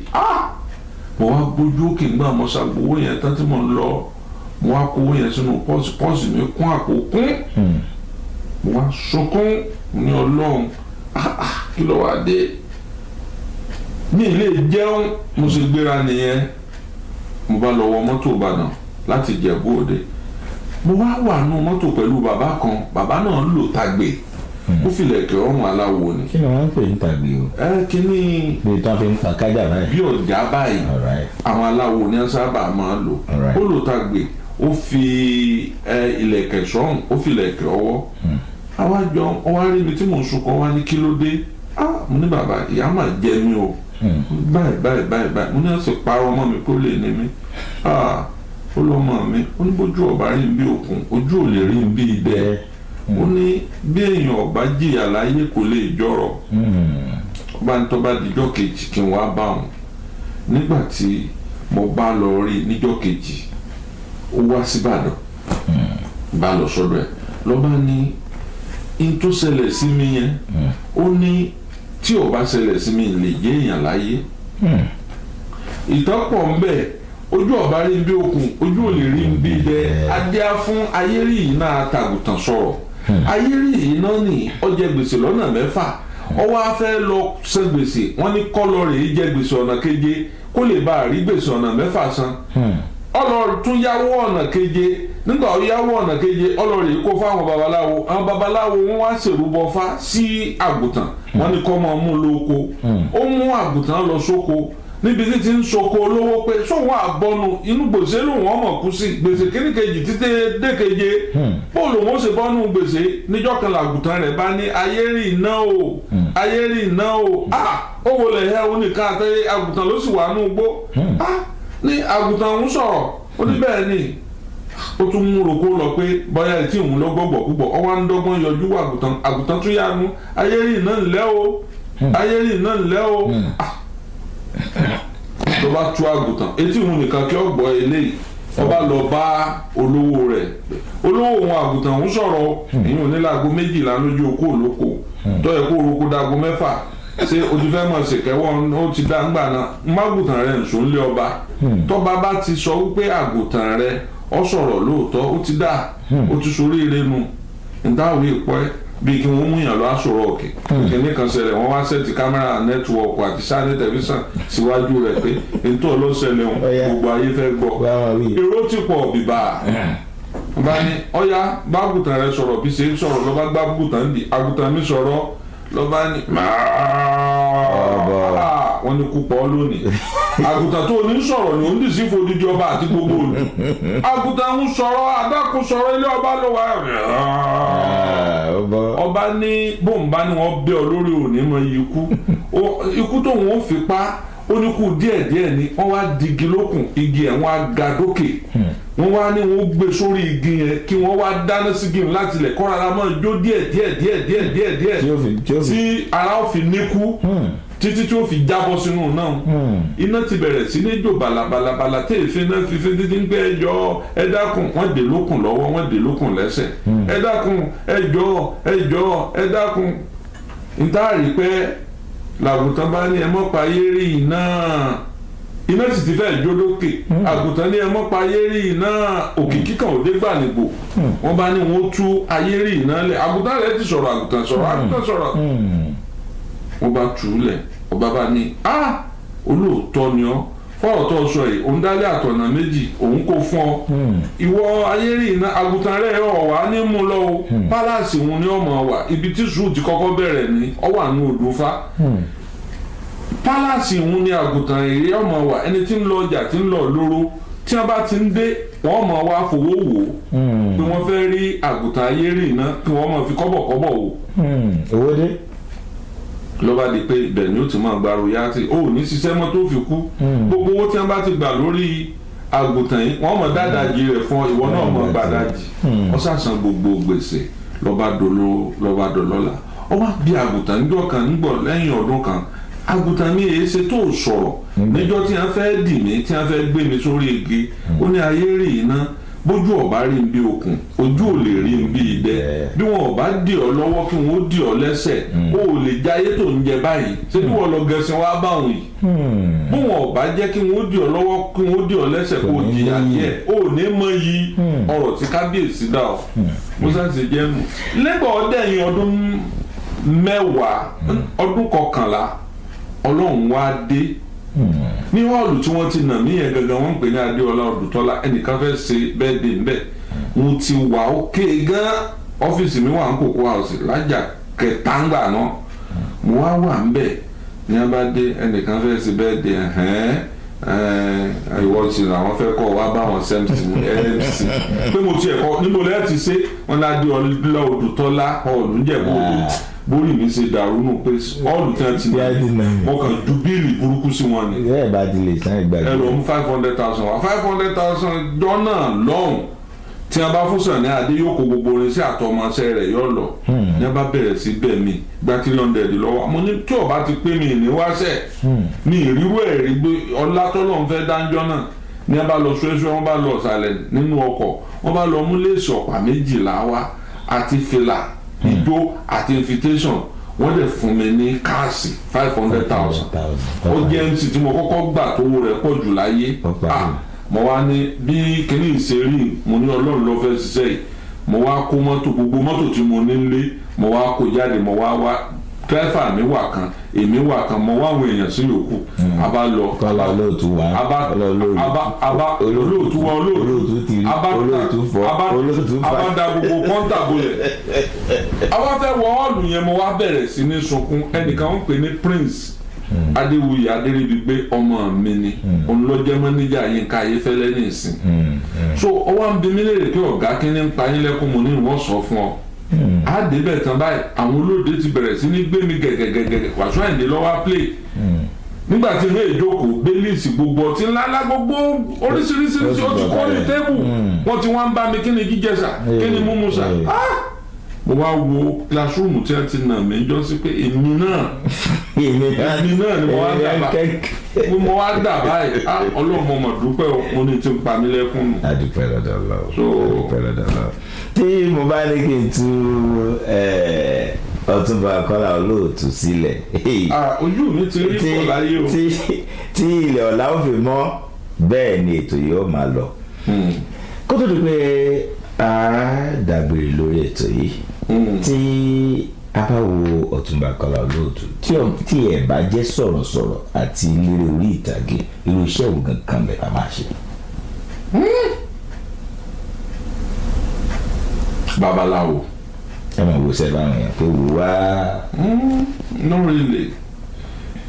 mo wá gbójú òkè ńgbà mo ṣàgbówó yẹn tán tí mo ń lọ mo wá kówó yẹn sínú pọ́ọ̀sì mi kún àpò kún mo wá sunkún ní Ọlọ́run kí ló wá dé ní ilé jẹun mo ṣe gbéra nìyẹn mo bá lọ wọ mọ́tò Ìbàdàn láti Ìjẹ̀bú Òde mo wá wà nù mọ́tò pẹ̀lú bàbá kan bàbá náà lò tàgbè ó filẹ̀ kẹ́ ọ̀run aláwo ni. kí ni wọ́n ń pè ní tàgbè o. kí ni. bí tán fi ń pa kájà báyìí. bí ọ̀já báyìí àwọn aláwo ni wọ́n sábà máa lò ó lò tàgbè ó fi ìlẹ̀kẹ̀ sọ́run ó fi ìlẹ̀kẹ̀ ọwọ́ àwájọ ọwá rí mi tí mò ń sunkún wá ní kí ló dé mo ní bàbá ìyá mà jẹ mí o báyìí mo ní ọ̀sẹ̀ parọ́ mọ́ mi kó lè ní mi ó lọ́mọ mi ó ní bójú ọ̀bá rí bí òkun ojú ò lè rí bí idẹ ó ní bí èèyàn ọ̀bá jìyà láyé kò lè jọrọ̀ bá ń tọ́ bá dijọ́ kejì kí n wá bá wọn. Nígbà tí mo bá lọ rí níjọ́ kejì ó wá síbàdàn bá lọ sọ́dọ̀ ẹ̀ lọ́ba ní in tó ṣẹlẹ̀ sí mi yẹn ó ní tí ò bá ṣẹlẹ̀ sí mi lè jẹ́ èèyàn láyé. Ìtọ́pọ̀ ń bẹ̀ ojú ọ̀bá rí bí okùn ojú ò lè rí bí bẹ adíá fún ayérí yìí náà tàgùtàn sọ̀rọ̀. Ayérí yìí náà ní ó jẹ gbèsè lọ́nà 6 ó wá fẹ́ lọ san gbèsè wọ́n ní kọ́lọ́rì yìí jẹ gbèsè ọ̀nà 7 kó lè bá rí gbèsè ọ̀nà 6 san. Ọlọ́run tún yáwó ọ̀nà 7 nígbà ó yáwó ọ̀nà 7 ọlọ́run kó fáwọn babaláwo àwọn babaláwo wọn wá ṣèrúbọ fá sí àgùntàn wọ́n ní kó máa mú lóko ó mú àgùntàn lọ sóko níbi tí ti ń soko olówó pé sóhun àbọnu inú gbèsè lòun ọmọ kú sí gbèsè kíníkejì títí dékeje bóòlù wọn ṣe bọ́nú gbèsè níjọ́ kan làgùntàn rẹ̀ bá ní ayérí iná o ayérí iná o ó wọlé ẹ oníkan àtẹ àgùntàn ló sì wà nù gbó ní àgùntàn ń sọ̀rọ̀ ó ní bẹ́ẹ̀ ni ó tún mú roko lọ pé bóyá tí òun lọ gbọ́gbọ̀ púpọ̀ ọwọ́ ń dọ́gbọ́n yọjú àgùntàn tún yá nu ayérí iná ńlẹ́ o ayérí iná ńlẹ́ o tó bá tú àgùntàn etí òun nìkan kí ọ gbọ́ eléyìí ó bá lọ bá olówó rẹ̀ olówó òun àgùntàn ń sọ̀rọ̀ ìyún oníláago 12 lójú okó olóko tó yẹ kó orúkọ dago 6 ṣé o ti fẹ́ mọ̀ ṣèkẹ́wọ́ ó ti dá ńgbà náà mágùntàn rẹ̀ nsọ ńlé ọba tọ́ba bá ti sọ wípé àgùntàn rẹ̀ ọ sọ̀rọ̀ lóòótọ́ ó ti dá ó ti soríire nu ìdáwó ìpọ́ ẹ́ bí kí wọ́n mú yàn lọ aṣọ̀rọ̀ òkè kìnní kan ṣẹlẹ̀ wọ́n wá sẹ́ẹ̀tì kámẹ́rà nẹ́tíwọ̀kù àti sáà tẹlifíṣàn síwájú rẹ̀ pé ètò ọlọ́sẹ̀lẹ̀ gbogbo ayé fẹ́ gbọ́ èrò ti pọ̀ bìbà bá ní ọ̀yá bágùtàn rẹ̀ sọ̀rọ̀ bí ṣe ń sọ̀rọ̀ lọ́ba gbá àgùtàn mi sọ̀rọ̀ lọ́ba ní wọ́n ní kú pọ̀ lónìí àgùtàn tó ní sọ̀rọ̀ ni ó ń dì sí fòdìdí ọba àti gbogbo olù àgùtàn ń sọ̀rọ̀ adákùn sọ̀rọ̀ ilé ọba ló wà ọba ní bóńbá ni wọ́n bẹ́ ọ lórí òní mọ ikú tó wọ́n fi pa ó ní kú díẹ̀díẹ̀ ni wọ́n wá digi lókun igi ẹ̀ wọ́n á ga dókè wọ́n wá ní wọ́n gbé sórí igi yẹn kí wọ́n wá dáná sí igi láti lẹ̀ kọ́ra ara máa jó díẹ̀ tí ara ó fi níkú títí tí ó fi jábọ́ sínú náà iná ti bẹ̀rẹ̀ sí ní jò balabalabala tí èéfín náà fi fi títí ń gbé ẹjọ́ ẹ dákun wọ́n dè lókun lọ́wọ́ wọ́n dè lókun lẹ́sẹ̀ ẹ dákun ẹjọ́ ẹ dákun ntaari pé làgùntàn bá ní ẹ mọ́ pa ayérí iná sì ti fẹ́ jó lókè àgùntàn ní ẹ mọ́ pa ayérí iná òkìkí kan ò dé gbàlejò wọ́n bá ní wọ́n tú ayérí iná lẹ̀ àgùntàn rẹ̀ ti sọ̀rọ̀ àgùntàn sọ̀rọ̀ wọ́n bá tù ú lẹ̀ ọba bá ní olóòótọ́ ni ọ́ fọ́ọ̀rọ̀ tó sọ yìí òun dálé àtọ̀nà méjì òun kò fún ọ ìwọ ayérí iná àgùntàn rẹ̀ wà ní mú lọ o pálásì òun ni ọmọ wà ibi tí sùúrù ti kọ́kọ́ bẹ̀rẹ̀ ni ọ wà ní odòfá pálásì òun ni àgùntàn èrè ọmọ wà ẹni tí ń lọ ọjà tí ń lọ lóró tí wọ́n bá ti ń dé wọ́n mọ̀ wá fowó wò ó pé wọ́n fẹ́ rí àgùntàn ayérí iná kí wọ́n mọ̀ fi kọ́bọ̀kọ́bọ̀ wò. owó dé ló bá di pé ibẹ̀ ni ó ti máa gba royalty ó ní ṣiṣẹ́ mọ́ tó fi kú gbogbo owó tí wọ́n bá ti gbà lórí àgùntàn yìí wọ́n mọ̀ dáadájì rẹ̀ fún ìwọ náà mọ̀ gbàdájì wọ́n ṣàṣàn gbogbo gbèsè lọ́ba dọlọ́lá ó wá bí àgùntàn níjọ́ kan nígbọ̀ lẹ́yìn ọdún kan àgùntàn mi èyí ṣe tó sọ̀rọ̀ níjọ́ tí wọ́n fẹ́ dì mí tí wọ́n fẹ́ gbé mi sórí igi ó ní ayé rí iná bójú ọba rí bí okùn ojú ò lè rí bí idẹ bí wọn ọba dì ọ lọ́wọ́ kí wọn ó dì ọ lẹ́sẹ̀ ó lè jáyé tó ń jẹ báyìí ṣé bí wọn lọ gẹṣin wá báwọn yìí bí wọn ọba jẹ́ kí wọn ó dì ọ lọ́wọ́ kí wọn ó dì ọ lẹ́sẹ̀ kó o jìyà díẹ̀ ó ní mọ yí ọ̀rọ̀ tí kábíyèsí dá ọ musa ti jẹ nù lẹ́gbọ̀n ọdẹ́yìn ọdún 10 ọdún 11 ọlọ́run wá dé ní họ́ọ̀lù tí wọ́n ti nà mí yẹn gangan wọ́n ń pè ní adéọlá ọdùtọ́lá ẹnìkan fẹ́ ṣe bẹ́ẹ̀ dé ńbẹ̀ mo ti wà ókè gan ọ́fíìsì mi wà ń kókó house lájà kẹtàǹgbà náà mo wà ńbẹ̀ ní a bá dé ẹnìkan fẹ́ ṣe bẹ́ẹ̀ dé ìwọ ti làwọn fẹ́ kọ́ wá bá wọn sẹ́mtì mc pé mo ti ẹ̀kọ́ níbo lẹ́yìn ti ṣe wọn ní adéọlá ọdùtọ́lá họ́ọ̀lù ń jẹ̀bú bórí mi ṣe dàrú nù pé ọ́ọ̀lù tí wọ́n ti ní wọ́n kàn ju bíìlì burúkú sí wọn ni. ẹ bá di lè san ìgbàgbé. ẹ lọ mú 500,000 wá 500,000 jọ́nà lọ́hùn tí wọ́n bá fún Sàní Adé yóò kó gbogbo orin sí àtọmọṣẹ́ rẹ̀ yóò lọ ní wọ́n bá bẹ̀rẹ̀ sí bẹ́ẹ̀ mi gba 300 lọ́wọ́ mo ní tí ọba ti pé mi ní wáṣẹ̀ ní ìrírú ẹ̀rí gbé ọlá tọ́lọ́run fẹ́ dáńjọ́ náà ní wọ́n bá lọ ṣúẹ́ṣúẹ́ wọ́n bá lọ ọ̀sàlẹ̀ nínú ọkọ̀ wọ́n bá lọ mú léèsì ọ̀pá 12 wá àti fìlà ijó àti invitation wọ́n dẹ̀ fún mi ní káàsì 500,000 ó jẹ́ MC tí mo kọ́kọ́ gbà tówó rẹ̀ pọ̀ jù láyé mo wá ní bí kíní ìṣerí mo ní Ọlọ́run ló fẹ́ ṣiṣẹ́ yìí mo wá kó mọ́tò gbogbo mọ́tò tí mo ní lé mo wá kó jáde mo wá dírẹ́fà mi wà kan èmi wà kan mo wá àwọn èèyàn sí yòókù a bá lọ olóòtú wa olóòtú wa olóòtú tìrí olóòtú fọ olóòtú fà a bá da gbogbo kọ́ńtà bolẹ̀ a bá fẹ́ wọ ọ́ọ̀lù yẹn mo wá bẹ̀rẹ̀ sí ní sunkún ẹnìkan ń pè ní Prince Adéwuyì Adéríbigbé ọmọ mi ni òun ló jẹ́ mọ́níjà Yínká Ayéfẹ́lẹ́ ní ìsìn so ọwọ́ ń bi mí léèrè pé ọ̀gá kí ni ń pa yín lẹ́kún mo ní wọ́n sọ fún ọ á débẹ̀ tán báyìí àwọn olóde ti bẹ̀rẹ̀ sí ní gbé mi gẹ̀gẹ̀gẹ̀gẹ̀ Wasiu Ayinde lọ́wọ́ play nígbà tí ilé ìjókòó bélíìsì gbogbo ọtí ńláńlá gbogbo oríṣiríṣi ó ti kọ́ ní tébù wọ́n ti wá ń bá mi kí ni jíjẹ sà kí ni múmu sà mo wá wo classroom tí wọ́n ti nà mí jọ sí pé èmi náà ni mo wá dà báyìí Ọlọ́run mo dúpẹ́ mo ní tí ń pa mí lẹ́kún nù. adúpẹ́ lọ́dọ̀ lọ tí mo bá ní kí n tú Ọ̀túnba Kọ́lá Olóòtú sílẹ̀. ojú mi ti rí fún láyé o. tí ilẹ̀ ọ̀la ó fi mọ́ bẹ́ẹ̀ ni ètò yìí ó máa lọ. kó tó di pé a dàgbére lórí ètò yìí tí a bá wo Ọ̀túnba Kọ́lá Olóòtú tí ẹ̀ bá jẹ́ sọ̀rọ̀sọ̀rọ̀ àti eléré orí ìtàgé irú iṣẹ́ wo gangan bẹ̀ bá máa ṣe. Babaláwo. ẹ máa wo sẹ́ẹ̀ báwọn yẹn pé wò wá. no really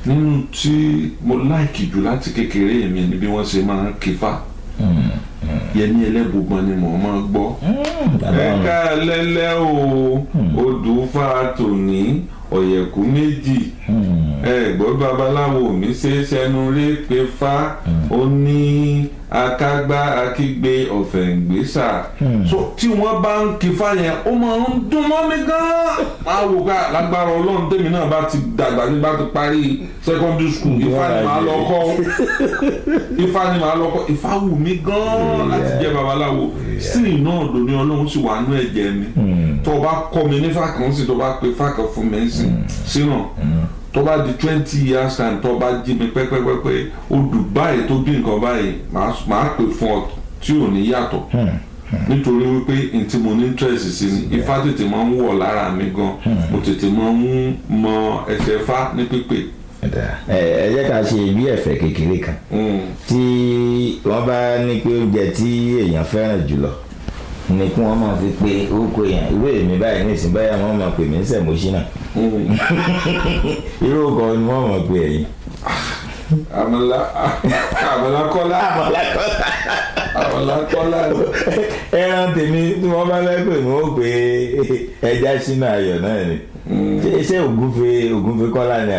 nínú tí mo láìkì jù láti kékeré mi ni bí wọ́n ṣe máa ń kífá Yẹmí Ẹlẹ́bùgbọ́n ni mò ń máa gbọ́ ẹ̀ka lẹ́lẹ́ o odù fa tòní ọ̀yẹ̀kú méjì ẹ̀gbọ́n babaláwo mi ṣe ṣẹnu rí pé fá ó ní akágbá akígbe ọ̀fẹ̀ǹgbésà so tí wọ́n bá ń kífá yẹn ó máa ń dùn mọ́ mi gan-an máa wò ká lágbára Ọlọ́run tèmi náà bá ti dàgbà ní bá ti parí secondary school Ifá ni màá lọ kọ́ Ifá wù mí gan-an láti jẹ́ babaláwo sí náà lóní Ọlọ́run sì wà nú ẹ̀jẹ̀ mi tó o bá kọ́ mi ní fákan sí tó o bá pe fákan fún mi sínú tó bá di 20 years time tó bá jí mi pẹ́pẹ́pẹ́pẹ́ odù báyìí tó bí nǹkan báyìí màá pè fún ọ tí ò ní yàtọ̀ nítorí wípé ntí mo ní interest sí ni Ifá tètè máa ń wọ̀ lára mi gan mo tètè máa ń mọ ẹsẹ̀ Ifá ní pípé. ẹ jẹ́ ká ṣe bí ẹ̀fẹ̀ kékeré kan tí wọ́n bá ní pé oúnjẹ tí èèyàn fẹ́ràn jùlọ ni kí wọ́n máa fi pe orúkọ èèyàn ìwé mi báyìí ní ìsìn báyà wọ́n máa pè mí sẹ̀mó ṣínà irú ọkọ ni wọ́n máa pè ẹ̀yìn. Àmàlà Kọ́lá. ẹran tèmi tí wọ́n bá fẹ́ pè mí ó pé ẹja ṣínà ayọ̀ náà ni ṣé ògúnfe Kọ́lá ni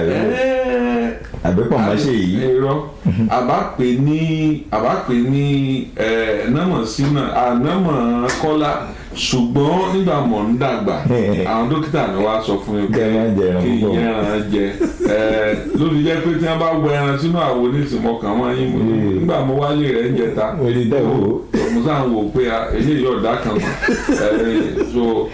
àbẹ́pọ̀ máa ṣe yìí. irọ́ àbá pè ní nọ́mọ̀ sínà nọ́mọ̀ Kọ́lá ṣùgbọ́n nígbà mọ̀ ń dàgbà àwọn dókítà ni wàá sọ fún mi pé kí n yẹran jẹ ló fi jẹ́ pé tí wọ́n bá wọ ẹran sínú àwo nísìmọ̀ kan wọ́n yín mu nígbà mo wálé rẹ̀ ń jẹta mo sáà ń wò pé eléyìí ọ̀dà kan so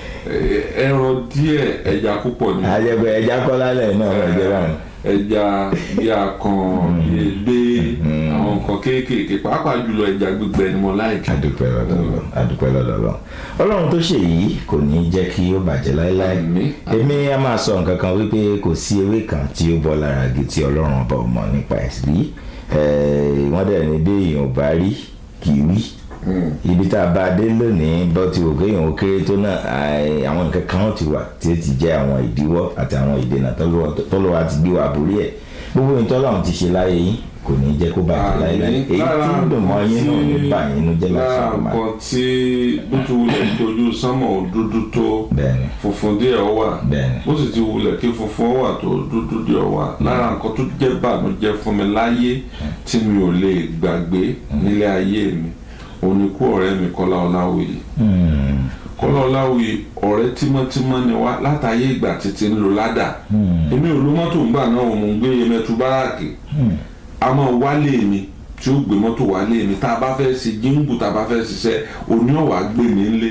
ẹran díẹ̀ ẹja púpọ̀ ni. àjẹpẹ ẹja Kọ́lá lẹ́yìn náà wọ́n jẹ́ báyìí. ẹja bí akàn èdè àwọn nǹkan kéékèèké pàápàá jùlọ ẹja gbígbẹ ni mo láìkí. adúpẹ́ lọ́dọ̀ Ọlọ́run tó ṣe yìí kò ní jẹ́ kí ó bàjẹ́ láéláé èmi a máa sọ nǹkan kan wípé kò sí ewé kan tí ó bọ́ lára igi tí Ọlọ́run ọba ọmọ nípa ẹ̀ rí wọ́n dẹ̀ ní bí èèyàn bá rí kì í wí ibi tá a bá dé lónìí bọ́ ti wò kéèyàn ó kéré tó náà àwọn nǹkan kan ti wà tí ó ti jẹ́ àwọn ìdíwọ́ àti àwọn ìdènà tọ́lọ́wọ́ àti gbé wa borí ẹ̀ gbogbo ìtọ́lọ́run ti ṣe láyé yín kò ní jẹ́ kó bàjẹ́ láéláé èyí tí ń dùn mọ́ yín náà ní bà yín ló jẹ́ láti ṣàkóso. nǹkan tí bótú wulẹ̀ kí ojú sánmọ̀ ò dúdú tó funfun díẹ̀ ó wà ó sì ti wulẹ̀ kí funfun ó wà tó dúdú díẹ̀ ó wà lára nǹkan tó jẹ́ bànújẹ́ fún mi láyé tí mi ò lè gbàgbé nílé ayé mi oníkú ọ̀rẹ́ mi Kọ́lá Ọláwuyì. Kọ́lá Ọláwuyì ọ̀rẹ́ tímọ́tímọ́ ni wá látàyè ìgbà títí ń lo ládà. Èmi ò lo mọ́tò ńgbà náà mo ń gbé Yemẹtu báràkì. A máa wálé mi tí ó gbé mọ́tò wálé mi tá a bá fẹ́ ṣe jíǹbù tá a bá fẹ́ ṣiṣẹ́ oní ọ̀wà gbé mi ńlé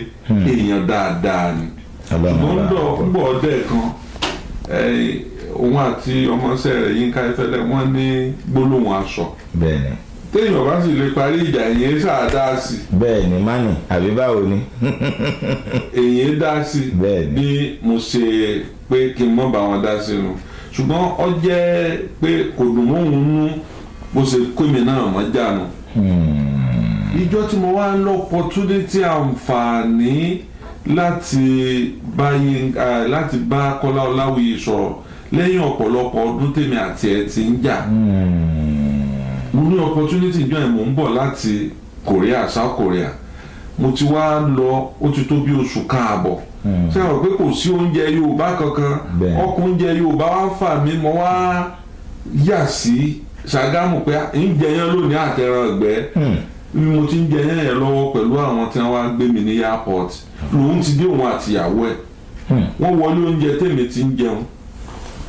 èèyàn dáadáa ni. Ṣùgbọ́n ń bọ̀ ọdẹ kan òun àti ọmọọṣẹ́ rẹ̀ Yínká Ayéfẹ́lẹ́ wọ́n ní gbólóhùn aṣọ. Bẹ́ẹ̀ni. Téèyàn bá sì lè parí ìjà èyí sáà dá sí. Bẹ́ẹ̀ni mánì àbí báwo ni. Èyí dá sí. Bẹ́ẹ̀ni. Bí mo ṣe pé kí n mọ́ bá wọn dá sínú ṣùgbọ́n ó jẹ́ pé kò dùn mọ́ òun nú bó ṣe kó mi náà mọ́ jánu. Ìjọ tí mo wá ń lọ opportunity àǹfààní láti bá Kọ́lá Ọláwuyì sọ̀rọ̀ lẹ́yìn ọ̀pọ̀lọpọ̀ ọdún tèmi àti ẹ̀ ti ń jà. Mo ní opportunity ìjọ ẹ̀ mò ń bọ̀ láti Korea, South Korea. Mo ti wá lọ ó ti tó bí oṣù kan àbọ̀. Ṣé àwọn pé kò sí oúnjẹ Yorùbá kankan ọkùn oúnjẹ Yorùbá wá fà mí mo wá yà sí Ṣàgámù pé ń jẹ yẹn lónìí àtẹran ọ̀gbẹ́. Bí mo ti ń jẹ yẹn lọ́wọ́ pẹ̀lú àwọn tí wọ́n wá gbé mi ní airport lòun ti dé òun àtìyàwó ẹ̀. Wọ́n wọlé oúnjẹ tèmi ti ń jẹun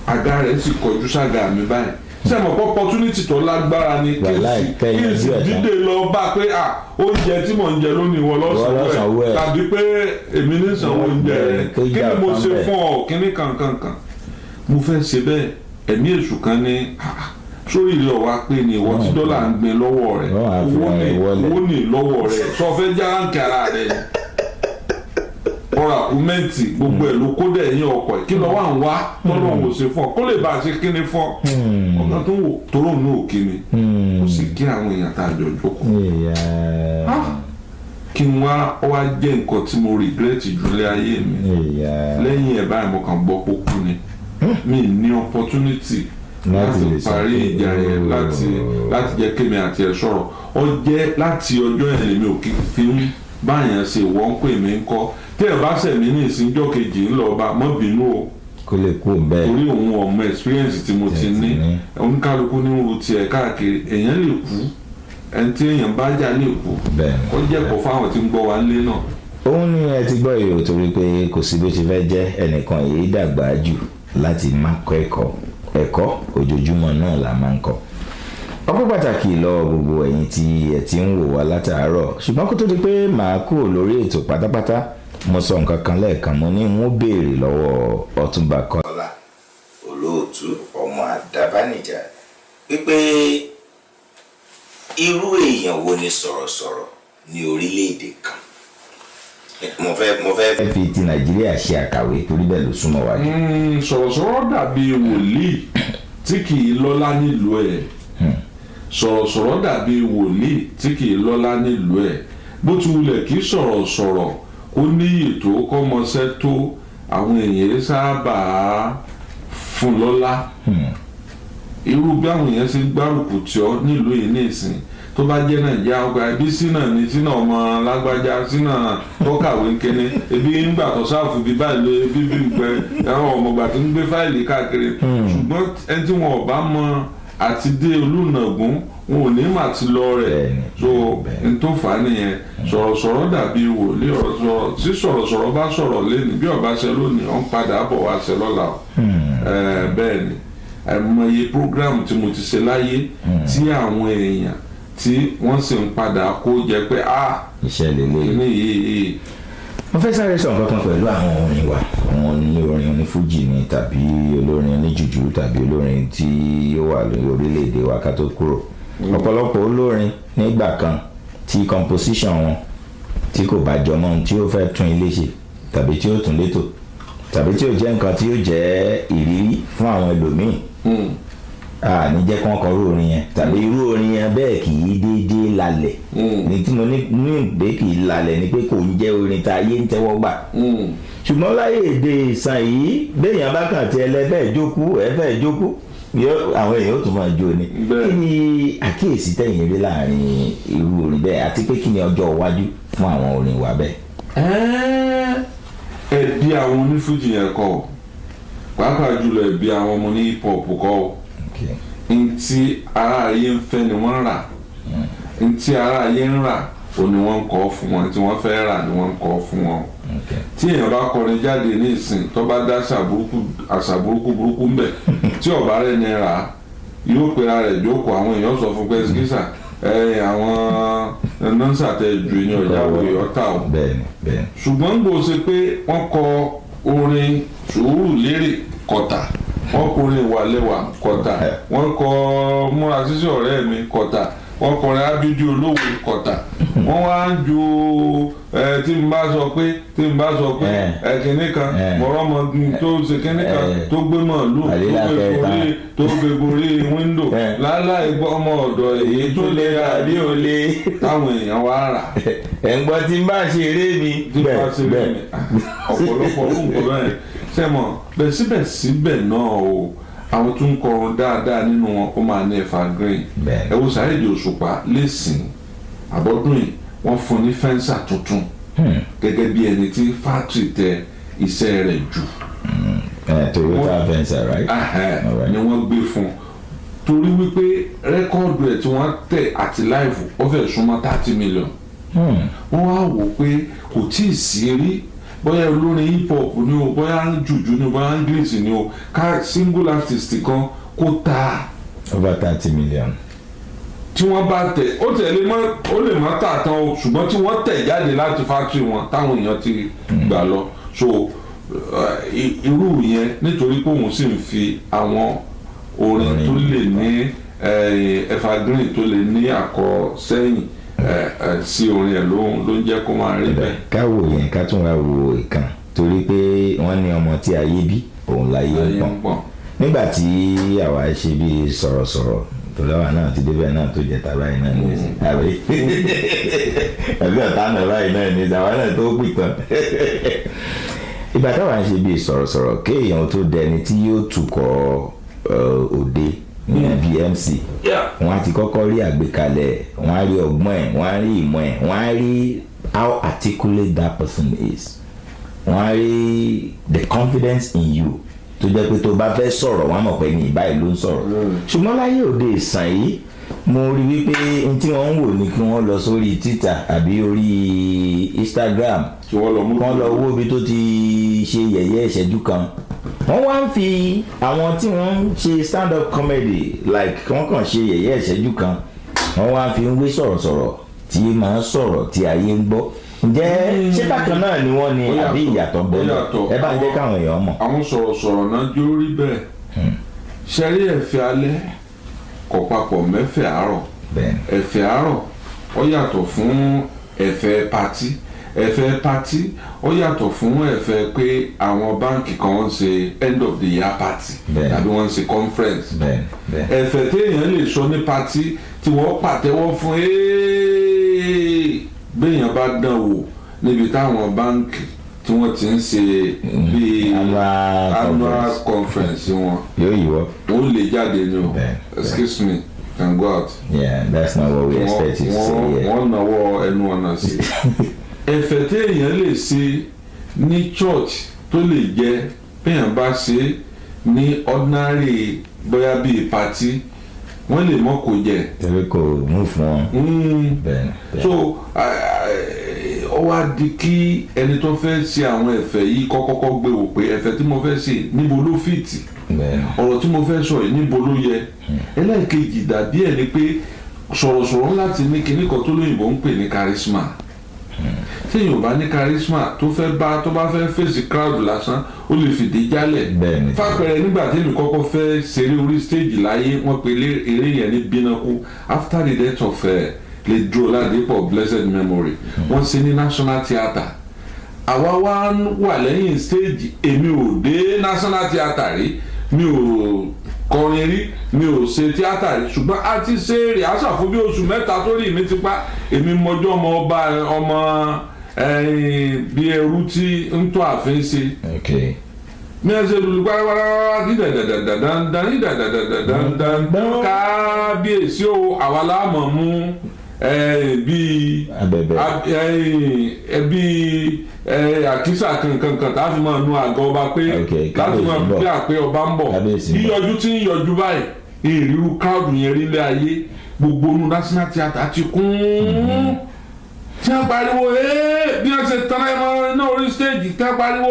àga rẹ̀ sì kọjú sága mi báyìí. Ṣé mo kọ́ opportunity tó lágbára ni kí n sì dídé lọ bá pé oúnjẹ tí mò ń jẹ lónìí wọ lọ́sànwó ẹ̀ tàbí pé èmi ní sanwó oúnjẹ rẹ̀ kí ni mo ṣe fún ọ kíní kankankan. Mo fẹ́ ṣe bẹ́ẹ̀ ẹ̀mí èṣù kan ní sórí ilé ọ̀wá pé ni ìwọ tí dọ́là ń gbin lọ́wọ́ rẹ̀ owó ní lọ́wọ́ rẹ̀ sọ fẹ́ járáǹkì ara rẹ̀ ọ̀rọ̀ àkúmẹ́ǹtì gbogbo ẹ̀ ló kó dẹ̀ yín ọkọ̀ ẹ̀ kí lọ́ wà ń wá tọ́lọ́ wò ṣe fún ọ kó lè bá a ṣe kíni fún ọ ọ̀gá tó wò tóró ní òkè mi ó sì kí àwọn èèyàn tá a jọ jókòó kí n wá jẹ́ nǹkan tí mo regret jùlẹ̀ ayé mi lẹ́yìn ẹ̀ báyìí mo kàn gbọ́ pókú ni mi ní opportunity láti parí ìjà yẹn láti jẹ́ kémi àti ẹ̀ sọ̀rọ̀ ọ jẹ́ láti ọjọ́ yẹn lèmi ò kí fi ń báyàn ṣe wọ́n pè mí ń kọ́ tí ẹ bá ṣẹ̀mí ní ìsìnjọ́ kejì ńlọba mọ́ bínú o kó lè kú bẹ́ẹ̀ torí òun ọmọ experience tí mo ti ní oníkálukú ní ru tiẹ̀ káàkiri èèyàn lè kú ẹni tí èèyàn bá jà lè kú ó jẹ́ kó fáwọn tí ń gbọ́ wa lé náà. òun ni ẹ ti gbọ́ èrò torí pé kò sí bó ti fẹ́ jẹ́ ẹnìkan yìí dàgbà jù láti má kọ́ ẹ̀kọ́ ojoojúmọ́ náà la máa ń kọ́. ọpẹ́ pàtàkì lọ gbogbo ẹ̀yin tí ẹ ti ń wò wá látàárọ̀ ṣùgbọ́n kó tó di pé màá kúrò lórí ètò pátápátá mo sọ nǹkan kan lẹ́ẹ̀kan mo ní wọ́n béèrè lọ́wọ́ Ọ̀túnba Kọ́lá olóòtú ọmọ Àdábánijà wípé irú èèyàn wo ni sọ̀rọ̀sọ̀rọ̀ ní orílẹ̀-èdè kan mo fẹ́ fi ti Nàìjíríà ṣe àkàwé torí bẹ́ẹ̀ ló súnmọ́ wájú. sọ̀rọ̀sọ̀rọ̀ dàbí wòlíì tí kì í lọ́lá nílùú ẹ̀ sọ̀rọ̀sọ̀rọ̀ dàbí wòlíì tí kì í lọ́lá nílùú ẹ̀ bó ti wulẹ̀ kí sọ̀rọ̀sọ̀rọ̀ ó ní ètò kọ́mọṣẹ́ tó àwọn èèyàn sábà fún lọ́lá irú bí àwọn èèyàn ṣe gbárùkù tí ọ nílùú yìí ní ìsìn tó bá jẹ́ Nàìjíríà ọgbà ẹbí sínà ní sínà ọmọ lágbájá sínà tó kàwé kéne ebi ńgbà tó sáàfù bí báyìí lé bíbí pẹ ẹran ọmọgbà tó ń gbé fáìlì káàkiri ṣùgbọ́n ẹni tí wọn ò bá mọ àti dé olùnàgún wọn ò ní mà ti lọ rẹ̀ so n tó fà á nìyẹn sọ̀rọ̀sọ̀rọ̀ dàbí wòlíì ọ̀rọ̀ tí sọ̀rọ̀sọ̀rọ̀ bá sọ̀rọ̀ lẹ́nu bí ọba ṣe lónìí ọ̀n padà bọ̀ wá ṣe lọ́la bẹ́ẹ̀ ni àìmọye program tí mo ti ṣe láyé tí àwọn èèyàn tí wọ́n sì ń padà kó jẹ pé iṣẹ́ lélẹ̀ ní yìí. mo fẹ́ sáré sọ nǹkan kan pẹ̀lú àwọn orin wa àwọn olórin onífújì ni tàbí olórin oníjùjú tàbí olórin tí ó wà lórí orílẹ̀-èdè wa ká tó kúrò ọ̀pọ̀lọpọ̀ olórin nígbà kan tí composition wọn tí kò bá jọmọ́ tí ó fẹ́ tún ilé ṣe tàbí tí ó tún létò tàbí tí ó jẹ́ nǹkan tí ó jẹ́ ìrírí fún àwọn ẹlòmíì ní jẹ́ kán kọ irú orin yẹn tàbí irú orin yẹn bẹ́ẹ̀ kì í déédéé lalẹ̀ ní tí mo ní ìgbé kì í lalẹ̀ ni pé kò ń jẹ́ orin tá ayé ń tẹ́wọ́ gbà ṣùgbọ́n láyé èdè ìsàn yìí béèyàn bá kàn tí ẹlẹ́fẹ̀ẹ́ jókòó ẹ̀fẹ̀ẹ́ jókòó àwọn èèyàn ó tún máa jó ni kí ni àkíyèsí tẹ̀yìn rí láàrin irú orin bẹ́ẹ̀ àti pé kí ni ọjọ́ iwájú fún àwọn orin wa bẹ́ẹ̀. ẹbí àwọn onífújì yẹn kọ́ pàápàá jùlọ ẹbí àwọn ọmọ ní hip hop kọ́ ntí ara ayé ń fẹ́ ni wọ́n rà ntí ara ayé ń rà ó ní wọ́n ń kọ́ fún wọn tí wọ́n fẹ́ rà ni wọ́n ń kọ́ fún wọn. tí èèyàn bá kọrin jáde ní ìsìn tó bá dá àṣà burúkú ń bẹ̀ tí ọ̀bá rẹ̀ ní ra yóò pera rẹ̀ jókòó àwọn èèyàn sọ fún pé skisa àwọn nọ́ńsà tẹ ju èèyàn ìyàwó ìyọ́ta o. ṣùgbọ́n gbòó ṣe pé wọ́n kọ orin sùúrù lérè kọ̀tà wọ́n kọrin ìwàlẹ́wà kọ̀tà wọ́n kọ múra sísè ọ̀rẹ́ mi kọ̀tà wọ́n kọrin abídí olówó kọ̀tà wọ́n wá ń ju tí n bá sọ pé kìnní kan mọ̀rọ́mọdún tó ṣe kìnní kan tó gbé màálù tó gbé gorí wíńdò láláì gbọ́ ọmọ ọ̀dọ̀ èyí tó lè ra àbí òlé táwọn èèyàn wá rà. ẹ̀ǹgbọ́n tí n bá ṣe eré mi. ọ̀pọ̀lọpọ̀ nǹkan bẹ́ẹ̀ sẹ́mọ̀ bẹ́ẹ̀ síbẹ̀síbẹ̀ náà o àwọn tó ń kọrin dáadáa nínú wọn ó máa ní evergreen. ẹ wo Saheed Òṣùpá lẹ́sìn àbọ̀dún yìí wọ́n fún ní fẹ́ǹsà tuntun gẹ́gẹ́ bí ẹni tí fátìrì tẹ iṣẹ́ rẹ̀ jù. Toyota fẹ́ǹsà right. ni wọ́n gbé fún torí wípé rẹ́kọ́ọ̀dù ẹ̀ tí wọ́n tẹ̀ àti láìfù ó fẹ́ súnmọ́ 30 million. wọ́n wá wò pé kò tí ì sí rí bóyá olórin hip hop ni o bóyá jùjú ni o bóyá english ni o ká single artist kan kó ta over 30 million. tí wọ́n bá tẹ̀ ó lè má tà tán o ṣùgbọ́n tí wọ́n tẹ̀ jáde láti factory wọn táwọn èèyàn ti gbà lọ so irú yẹn nítorí pé òun sì ń fi àwọn orin tó lè ní evergreen tó lè ní àkọsẹ́yìn sí orin ẹ̀ ló ń jẹ́ kó máa rí bẹ́ẹ̀. ká wò yẹn ká tún wá wo ìkan torí pé wọ́n ní ọmọ tí ayé bí òun láyé ń pọ̀n nígbà tí àwa ṣe bí sọ̀rọ̀sọ̀rọ̀ torí àwa náà ti débẹ̀ náà tó jẹ́ tàbá yìí náà ní ìsìn àbí ọ̀tá náà báyìí náà ní ìsìn àwa náà tó pì tán. ìgbà táwa ń ṣe bí sọ̀rọ̀sọ̀rọ̀ kéèyàn tó dẹni tí yóò tukọ̀ òde ní BMC wọ́n á ti kọ́kọ́ rí àgbékalẹ̀ wọ́n á rí ọgbọ́n ẹ̀ wọ́n á rí ìmọ̀ ẹ̀ wọ́n á rí how articulate that person is wọ́n á rí the confidence in you tó jẹ́ pé tó bá fẹ́ sọ̀rọ̀ wọ́n á mọ̀ pé ní ìbáyìí ló ń sọ̀rọ̀ ṣùgbọ́n láyé òde ìsàn yìí mo rí wípé n tí wọ́n ń wò ní kí wọ́n lọ sórí Twitter àbí orí Instagram kí wọ́n lọ wo ibi tó ti ṣe yẹ̀yẹ́ ìṣẹ́jú kan wọ́n wá ń fi àwọn tí wọ́n ń ṣe stand up comedy like wọ́n kàn ṣe yẹ̀yẹ́ ìṣẹ́jú kan wọ́n wá ń fi ń wé sọ̀rọ̀sọ̀rọ̀ tí máa ń sọ̀rọ̀ tí ayé ń gbọ́ ǹjẹ́ ṣé bákan náà ni wọ́n ní àbí ìyàtọ̀ bẹ́ẹ̀ ẹ bá ń jẹ́ káwọn èèyàn mọ̀. àwọn sọ̀rọ̀sọ̀rọ̀ náà jó rí bẹ́ẹ̀ ṣẹ́rí ẹ̀fẹ̀ alẹ́ kọ̀ papọ̀ mẹ́fẹ̀ àárọ̀ ẹ̀fẹ̀ àárọ̀ ó yàtọ̀ fún ẹ̀fẹ̀ patí ẹ̀fẹ̀ patí ó yàtọ̀ fún ẹ̀fẹ̀ pé àwọn báǹkì kan wọ́n ṣe end of the year party tàbí wọ́n ṣe conference ẹ̀fẹ̀ téèyàn lè sọ ní patí tí wọ́n pàtẹ́wọ́ fún béèyàn bá dán wò níbi táwọn báǹkì tí wọ́n ti ń ṣe bíi annual conference wọn yóò yíwọ́ wọ́n lè jáde ní o excuse me can go out. Yeah, that's not what we expect you to say. wọ́n náwó ẹnu ọ̀nà sí ẹ̀fẹ̀ téèyàn lè ṣe ní church tó lè jẹ́ béèyàn bá ṣe ní ordinary bóyá bíi party wọ́n lè mọ́ kó jẹ. torí kò mú fún wọn. so ó wá di kí ẹni tó fẹ́ ṣe àwọn ẹ̀fẹ̀ yìí kọ́kọ́kọ́ gbé wò pé ẹ̀fẹ̀ tí mo fẹ́ ṣe níbo ló fìtì ọ̀rọ̀ tí mo fẹ́ sọ yìí níbo ló yẹ ẹlẹ́ẹ̀kejì dàbí ẹ̀ ni pé sọ̀rọ̀sọ̀rọ̀ láti ní kinní kan tó lóyìnbó ń pè ní charisma téèyàn ò bá ní charisma tó bá fẹ́ fèsì crowd lásán ó lè fìdí jálẹ̀ fàpẹẹrẹ nígbà tí èmi kọ́kọ́ fẹ́ ṣeré orí stage láyé wọ́n pe eré yẹn ní Bínákú after the death of lè dúró Ládìpọ̀ blessed memory wọ́n ṣe ní National Theatre àwa wá wà lẹ́yìn stage èmi ò dé National Theatre rí mi ò kọrin rí mi ò ṣe tíátà rí ṣùgbọ́n a ti ṣe rìhásà fún bí oṣù mẹ́ta tó rí mi ti pa èmi mọjọ́ ọmọ bí ẹrú tí ń tó àfin ṣe mi ẹ ṣe lulu gbáragbára dídàdàdàdàdàdàdàdàdàdàdàdà kábíyèsí o àwa láàmọ̀ mú bíi àkísà kankan tá a fi máa nu àgọ́ ọba pé láti máa bí àpé ọba ń bọ̀ yíyọjú tí ń yọjú báyìí ìrírú káàdù yẹn rí lé ayé gbogbo nu National Theatre ti kún tí wọ́n pariwo bí wọ́n ṣe tán ẹ̀ mọ́ ní orí stage tí wọ́n pariwo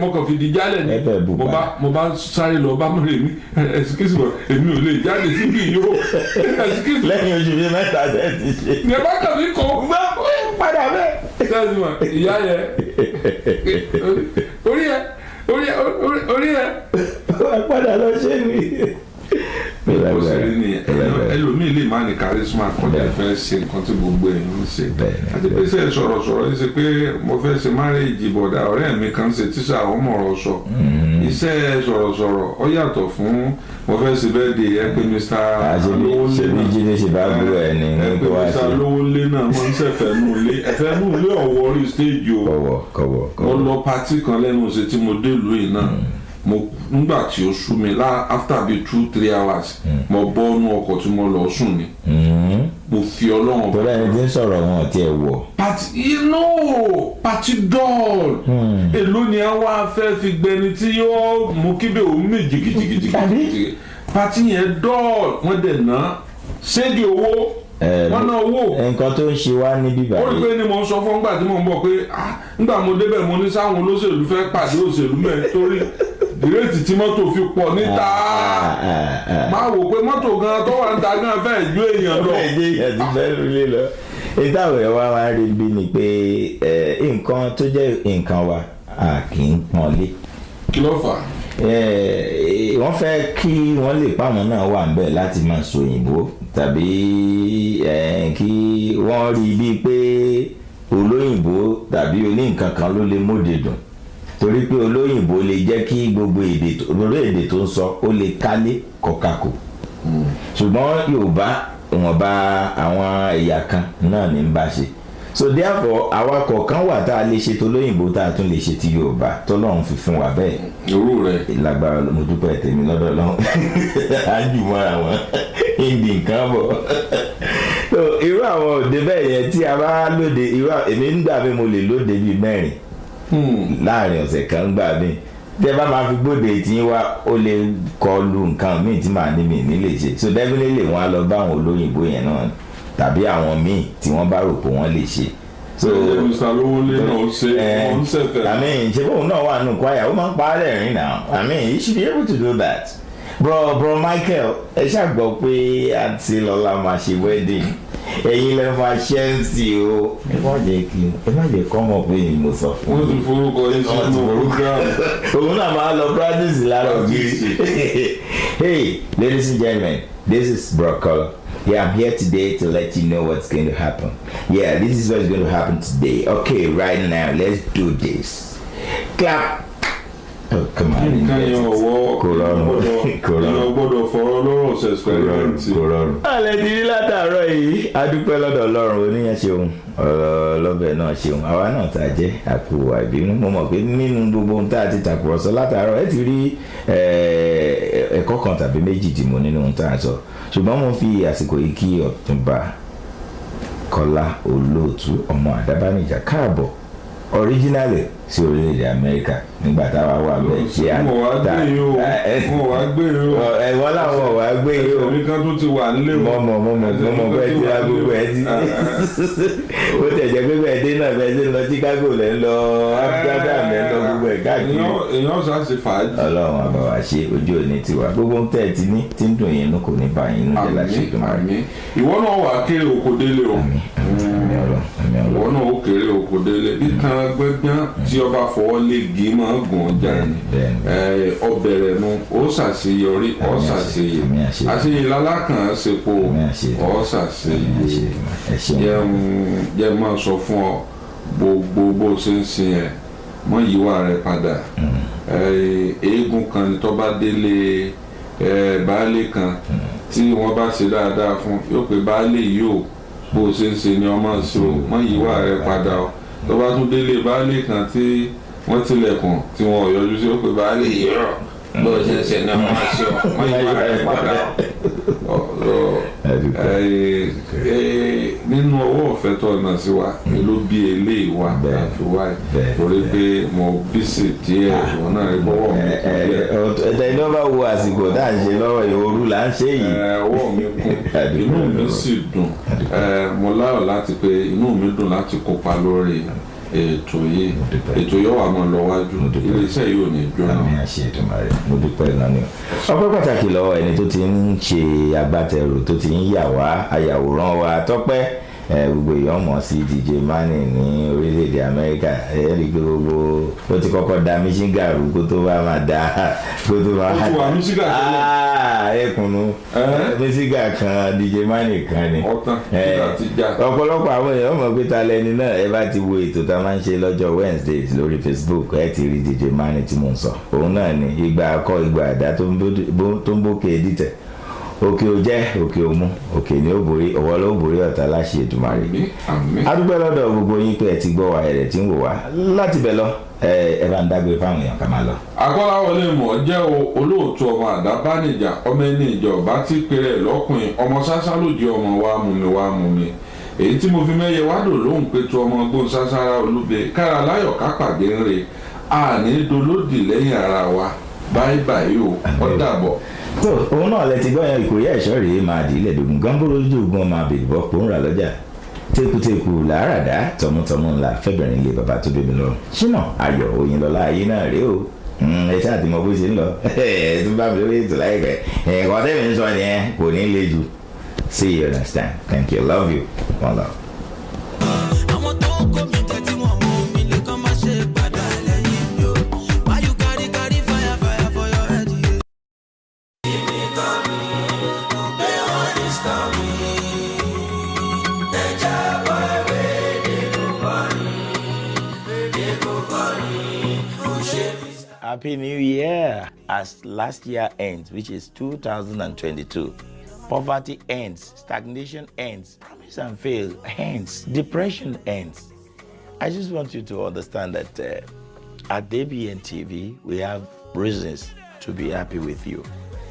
mo kàn fi di jálẹ̀ ni mo bá sáré lọ bá mọ̀ èmi ẹ̀sìkìsì bọ̀ èmi ò lè jáde síbi yìí o ẹ̀sìkìsì. lẹ́yìn oṣù bíi mẹ́ta bẹ́ẹ̀ ti ṣe. ìyẹn bá kàn mí kọ́ gbá padà bẹ́ẹ̀. sẹ́yìn mọ̀ ìyá yẹn orí ẹ. padà lọ ṣe ni. ó sì rí ni ẹlòmíì lè má ní charisma kọjá fẹ́ ṣe nǹkan tí gbogbo èèyàn ń ṣe àti pé ṣe sọ̀rọ̀sọ̀rọ̀ ṣe pé mo fẹ́ ṣe marriage bọ̀dà ọ̀rẹ́ mi kan ṣe tíṣà ọmọ ọ̀rọ̀ sọ iṣẹ́ sọ̀rọ̀sọ̀rọ̀ ó yàtọ̀ fún mo fẹ́ ṣe bẹ́ẹ̀ de ẹ pé Mr. Alówólé náà Mr. Alówólé náà mo ń ṣẹ̀fẹ̀ nù lé ẹ̀fẹ̀ nù lé ọ̀wọ́ orí stage o mo lọ pati kan lẹ́nu ṣe tí mo dé ìlú yìí náà mo nígbà tí ó sú mi after bíi 2-3 hours mo bọ́ ọ́nú ọkọ̀ tí mo lọ sùn ni mo fi Ọlọ́run. torí ẹni tí ń sọ̀rọ̀ wọn ti ẹ̀ wọ̀. pati dọ́ọ̀l èló ni a wá fẹ́ fi gbẹni tí yóò mú kíbẹ̀ òun mí jìgìjìgìjìgì pati yẹn dọ́ọ̀l wọ́n dẹ̀ ná sédi owó wọ́n ná owó. nǹkan tó ń ṣe wá níbí báyìí. ó rí pé ni mo ń sọ fún nígbà tí mo ń bọ̀ pé nígbà mo débẹ̀ mo ní sáwọn olóṣèlú fẹ́ pàdé òṣèlú mẹ́rin torí dìrẹ́tì tí mọ́tò fi pọ̀ níta máa wò pé mọ́tò gan tó wà níta gan fẹ́ ju èèyàn lọ. fẹ́ẹ́ jẹ́ èèyàn ti fẹ́ lulẹ̀ lọ. ìtàwé wa máa rí bí ni pé nǹkan tó jẹ́ nǹkan wa a kì í pọ́n lé. kí ló fà á. wọ́n fẹ́ kí wọ́n lè pàmò náà wà ń bẹ̀ láti máa sọ òyìnbó tàbí kí wọ́n rí bíi pé olóyìnbó tàbí oníǹkan kan ló lè móde dùn torí pé olóyìnbó lè jẹ́ kí gbogbo èdè tó ń sọ ó lè kálé kọ̀kakò ṣùgbọ́n Yorùbá ìwọ̀nba àwọn ẹ̀yà kan náà ní ń bá ṣe so therefore àwa kọ̀ọ̀kan wà tá a lè ṣe tolóyìnbó tá a tún lè ṣe ti Yorùbá tọ́lọ́run fi fún wa bẹ́ẹ̀. irú rẹ̀. lágbára mo dúpẹ́ tèmi lọ́dọ̀ lọ́hùn á jù mọ́ra wọn ìdí nǹkan bọ̀ so irú àwọn òde bẹ́ẹ̀ yẹn tí a bá lóde irú èmi nígbà mi mo lè lóde bíi 4 láàrin ọ̀sẹ̀ kan gbà mí tẹ́ bá máa fi gbóde tí wá ó lè kọlu nǹkan míì tí màá ní mi nílé ṣe so definitely wọ́n á lọ bá àwọn olóyìnbó yẹn náà tàbí àwọn míì tí wọ́n bá rò pé wọ́n lè ṣe. so Mr. Alówólé náà ṣe wọ́n ń ṣẹ̀fẹ̀. àmì ṣe fóun náà wà nù kwaya ó máa ń pa á lẹ́rìn náà àmì you should be able to do that. bro Michael ẹ ṣàgbọ́ pé àǹtí Lọ́lá máa ṣe wedding ẹ̀yin lè máa ṣe ń sí o ẹ má jẹ́ kọ́ mọ̀ pé mo sọ fún wọ́n ti forúkọ yín sínú program. òun náà máa lọ practice lára ògiri. Hey ladies and gentlemen, this is Bro Color. Yeah, I'm here today to let you know what's going to happen. Yeah, this is what's going to happen today. Okay, right now, let's do this. Clap. Oh, come on. Gbọ́dọ̀ fọ̀rọ̀ lọ́rùn ṣẹ̀ṣẹ̀ alẹ́ ti rí látàárọ̀ yìí adúpẹ́ lọ́dọ̀ Ọlọ́run oníyàn ṣeun ọlọ́bẹ̀ náà ṣeun àwa náà tá a jẹ́ àpò àìbínú mo mọ̀ pé nínú gbogbo ohun tá a ti tàkùrọ̀sọ látàárọ̀ ẹ ti rí ẹ̀kọ́ kan tàbí méjì dì mọ́ nínú ohun tá a sọ ṣùgbọ́n mo fi àsìkò yìí kí Ọ̀túnba Kọ́lá Olóòtú ọmọ Àdábánijà káàbọ̀ originally sí orílẹ̀-èdè Amẹ́ríkà nígbà táwa wà bẹ́ẹ̀ ṣe àdá wọ́n wá gbé yìí o ẹ̀wọ́n làwọn wá gbé yìí o èmi kan tó ti wà nílé o mọ̀mọ́ bẹ́ẹ̀ tí a gbogbo ẹ̀ ti ó tẹ̀jẹ̀ pé bẹ́ẹ̀ dé náà bẹ́ẹ̀ dé lọ Chicago lẹ́ ń lọ Amsterdam lẹ́ ń lọ gbogbo ẹ̀ káàkiri èèyàn sá ṣe fàájì. Ọlọ́run àbá wa ṣe ojú òní tiwa gbogbo ń tẹ̀ ti ní tí ń dùn yín kò ní bá yín jẹ́ láṣẹ tó máa rí. ìwọ náà wà kéré oko délé o ìwọ náà ó kéré oko délé bí kan gbẹ́gbẹ́ tí ọba fọwọ́ lé gé máa gùn ọjà ni ọbẹ̀ rẹ̀ nu ó ṣàṣeyọrí ó ṣàṣeyẹ àṣeyẹ lálákàn ṣepo ó ṣàṣeyẹ jẹ́ máa sọ fún ọ gbogbo bó ṣe ń sin ẹ̀ mọ́ yíwá rẹ̀ padà eégún kan ní tó bá délé baálé kan tí wọ́n bá ṣe dáadáa fún yóò pé baálé yìí ó bó ṣe ń ṣe ni ọmọ ṣe o mọ́ yíwá rẹ̀ padà o tó bá tún délé baálé kan tí wọ́n tilẹ̀kùn tí wọ́n ò yọjú sí ó pé baálé yìí rọ̀ bó ṣe ń ṣe ní ọmọ ṣe ọ wọ́n yí wá rẹ̀ padà nínú ọwọ́ ọ̀fẹ́ tó ọ̀nà sí wa ni ló bí eléyìí wa àfi wá torí pé mo bísí díẹ̀ wọn náà rí bọ́wọ́ mi kún díẹ̀. ẹ̀tẹ̀ iná bá wo àsìkò tá à ń ṣe lọ́wọ́ ìhòòrú là ń ṣe yìí. ọwọ́ mi kún inú mi sì dùn mo láyọ̀ láti pé inú mi dùn láti kópa lórí ètò yìí wà mọ́ lọ wájú iléeṣẹ́ yìí ò ní jóná. àmì àṣẹ ìtumọ̀ rẹ̀ mo dúpẹ́ náà ni. ọpẹ́ pàtàkì lọ́wọ́ ẹni tó ti ń ṣe agbátẹrù tó ti ń yà wá ayàwòrán wa Tọ́pẹ́ gbogbo èèyàn mọ̀ sí DJ Mani ní orílẹ̀-èdè Amẹ́ríkà rí i pé gbogbo ó ti kọ́kọ́ da Michigan rú kó tó bá máa da kó tó máa. ó ti wà Michigan ẹkùnú Michigan kan DJ Mani kan ni. ọ̀tán ti já. ọ̀pọ̀lọpọ̀ àwọn èèyàn mọ̀ pé ta lẹni náà ẹ bá ti wo ètò tá a máa ń ṣe lọ́jọ́ Wednesdays lórí Facebook ẹ ti rí DJ Mani tí mo ń sọ òun náà ni ìgbà akọ ìgbà àdá tó ń bókè dìtẹ̀ òkè ò jẹ́ òkè ò mú òkè ni ó borí ọwọ́ ló borí ọ̀tá láṣẹ Èdùmàrè. adúgbò lọ́dọ̀ gbogbo yín pé ẹ ti gbọ́ wa ẹ̀rẹ̀ tí ń wò wá láti bẹ̀ lọ ẹ bá ń dágbé fáwọn èèyàn ká máa lọ. Akọ́láwọlé mọ̀ jẹ́ olóòtú ọmọ àdábánijà ọmọ ẹni ìjọba tí péré lọ́kùnrin ọmọ ṣáṣá lòdì ọmọ wa mú mi èyí tí mo fi mẹ́yẹ wádò lóhùn pé tu ọmọ gbóhùn ṣáṣára olúbe kára láyọ̀ kápàdé ń re àní dolódì lẹ́yìn ara wa báyìí báyìí o ó dàbọ̀. tó òun náà lẹ ti gbọ́ yẹn Ìkòyí ẹ̀ṣọ́ rèé máa dì í lẹ́dọ̀gùn gánbóró ojú ogun ọmọ àbèlùbọ́ pò ń rà lọ́jà tekuteku làáràdá tọmútọmú ńlá fẹ́bẹ̀rin ilé bàbá tó bẹ́mi lọ ṣínà ayọ̀ Òyìnlọ́lá ayé náà rèé o ẹ ṣáà ti mọ bó ṣe ń lọ ẹ tún bá mi lórí ètò láìpẹ́ ẹ̀kọ́ tẹ́mi ń sọ nìyẹn kò ní le jù see you next time thank you love you one love. àwọn tó ń kó mi tẹ́tí wọn mú mi lè kàn má ṣe padà lẹ́yìn mi o why you carry fire for your head yìí. èmi kọ́ mi pé wọ́n ní stop me. ẹja bọ̀ ẹ̀wẹ̀ they go funny ó ṣe mi. Happy New Year as last year ends, which is 2022. Poverty ends, stagnation ends, promise and fail ends, depression ends. I just want you to understand that at Abntv, we have reasons to be happy with you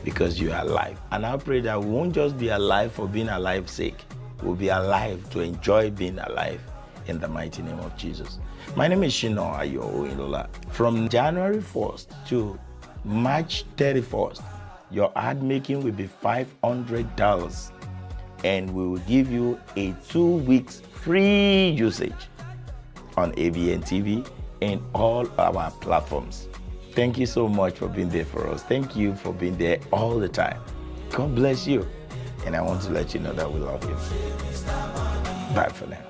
because you are alive. And I pray that we won't just be alive for being alive's sake. We'll be alive to enjoy being alive in the mighty name of Jesus. My name is SHINA OYINLOLA. From January 1st to March 31st, your ad making will be $500 and we will give you a 2 weeks free usage on Abntv and all our platforms. Thank you so much for being there for us. Thank you for being there all the time. God bless you. And I want to let you know that we love you. Bye for now.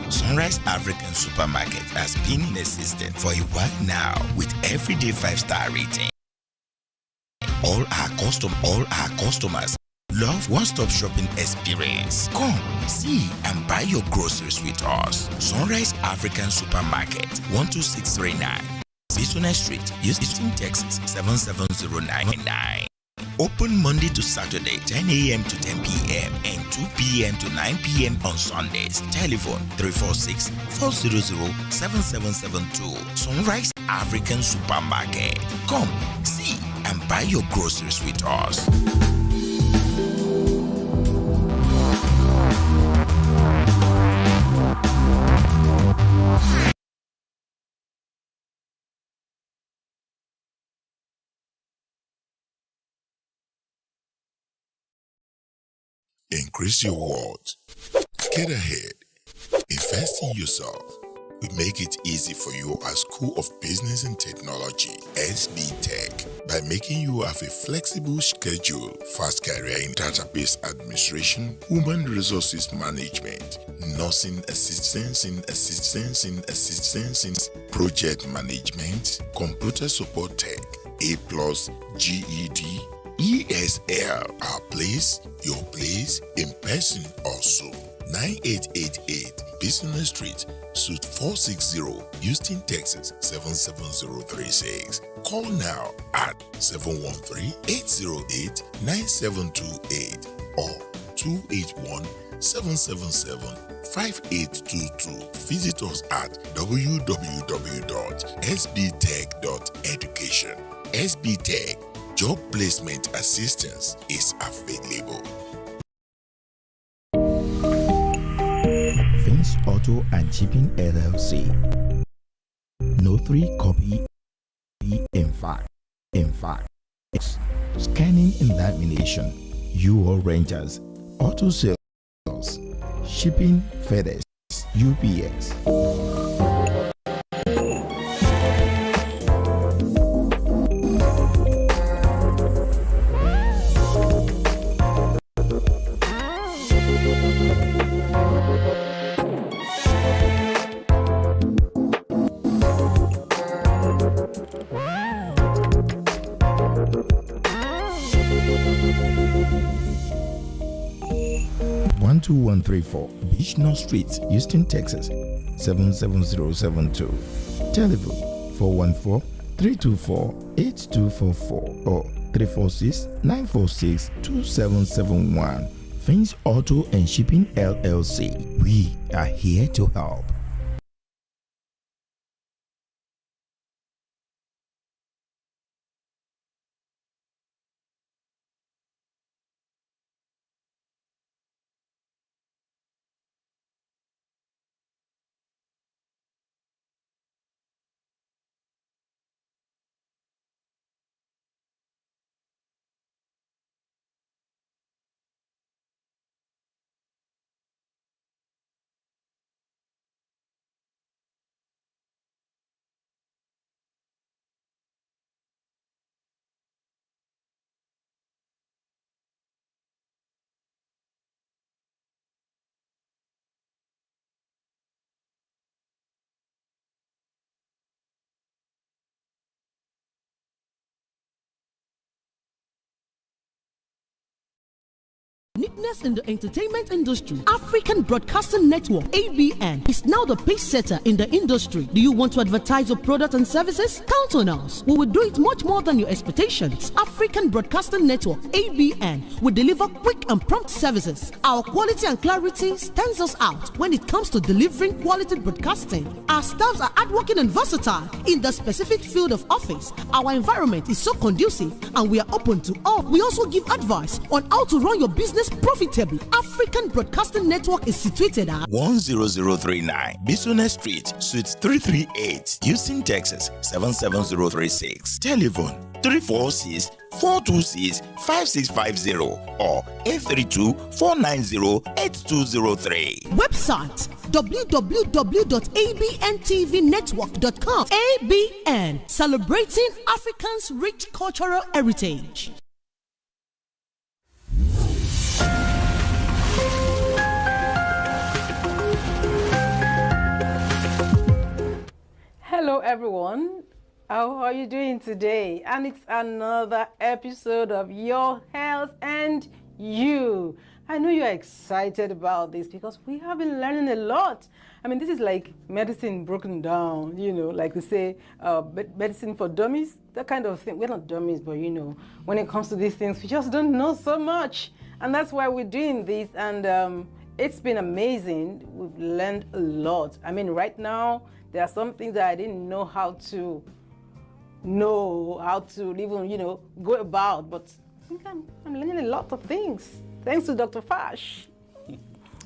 Sunrise African Supermarket has been in existence for a while now with everyday 5-star rating. All our customers love one-stop shopping experience. Come, see and buy your groceries with us. Sunrise African Supermarket, 12639 Business Street, Houston, Texas 77099. Open Monday to Saturday, 10 a.m. to 10 p.m. and 2 p.m. to 9 p.m. on Sundays. Telephone 346-400-7772. Sunrise African Supermarket. Come, see and buy your groceries with us. Increase your world. Get ahead. Invest in yourself. We make it easy for you at School of Business and Technology, SB Tech, by making you have a flexible schedule, fast career in database administration, human resources management, nursing assistance in project management, computer support tech, A+, GED, SL. Our place, your place, in person also. 9888 Business Street, Suite 460, Houston, Texas 77036. Call now at 713-808-9728 or 281-777-5822. Visit us at www.sbtech.education. SB Tech Job Placement Assistance is available. Vince Auto and Shipping LLC. No 3 copy. In fact, scanning and lamination, UO renters, auto sales, shipping, FedEx, UPS. 12134 Beach North Street, Houston, Texas 77072. Telephone 414-324-8244 or 346-946-2771. Fins Auto and Shipping LLC. We are here to help. Uniqueness in the entertainment industry. African Broadcasting Network (ABN) is now the pace setter in the industry. Do you want to advertise your product and services? Count on us. We will do it much more than your expectations. African Broadcasting Network (ABN) will deliver quick and prompt services. Our quality and clarity stands us out when it comes to delivering quality broadcasting. Our staffs are hardworking and versatile in the specific field of office. Our environment is so conducive and we are open to all. We also give advice on how to run your business profitably. African Broadcasting Network is situated at 10039 Business Street, Suite 338, Houston, Texas 77036. Telephone 346-426-5650 or 832-490-8203. Website www.abntvnetwork.com. ABN, celebrating Africans' rich cultural heritage. Hello everyone, how are you doing today? And it's another episode of Your Health and You. I know you're excited about this because we have been learning a lot. I mean, this is like medicine broken down, you know, like we say, medicine for dummies, that kind of thing. We're not dummies, but you know, when it comes to these things, we just don't know so much. And that's why we're doing this. And it's been amazing. We've learned a lot. I mean, right now, there are some things that I didn't know how to even, you know, go about, but I think I'm learning a lot of things. Thanks to Dr. Fash.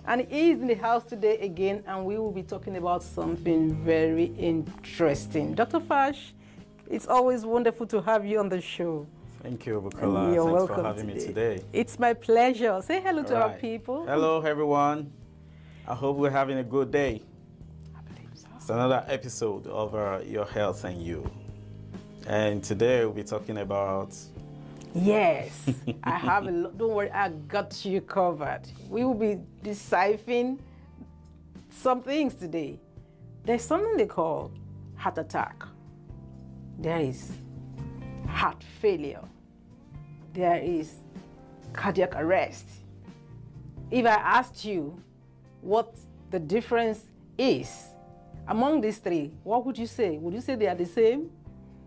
And he is in the house today again, and we will be talking about something very interesting. Dr. Fash, it's always wonderful to have you on the show. Thank you, Bukola. You're Thanks welcome for having me today. It's my pleasure. Say hello to our people. Hello, everyone. I hope we're having a good day. It's another episode of Your Health and You. And today we'll be talking about... Yes, I have a lot. Don't worry, I got you covered. We will be deciphering some things today. There's something they call heart attack. There is heart failure. There is cardiac arrest. If I asked you what the difference is among these three, what would you say? Would you say they are the same?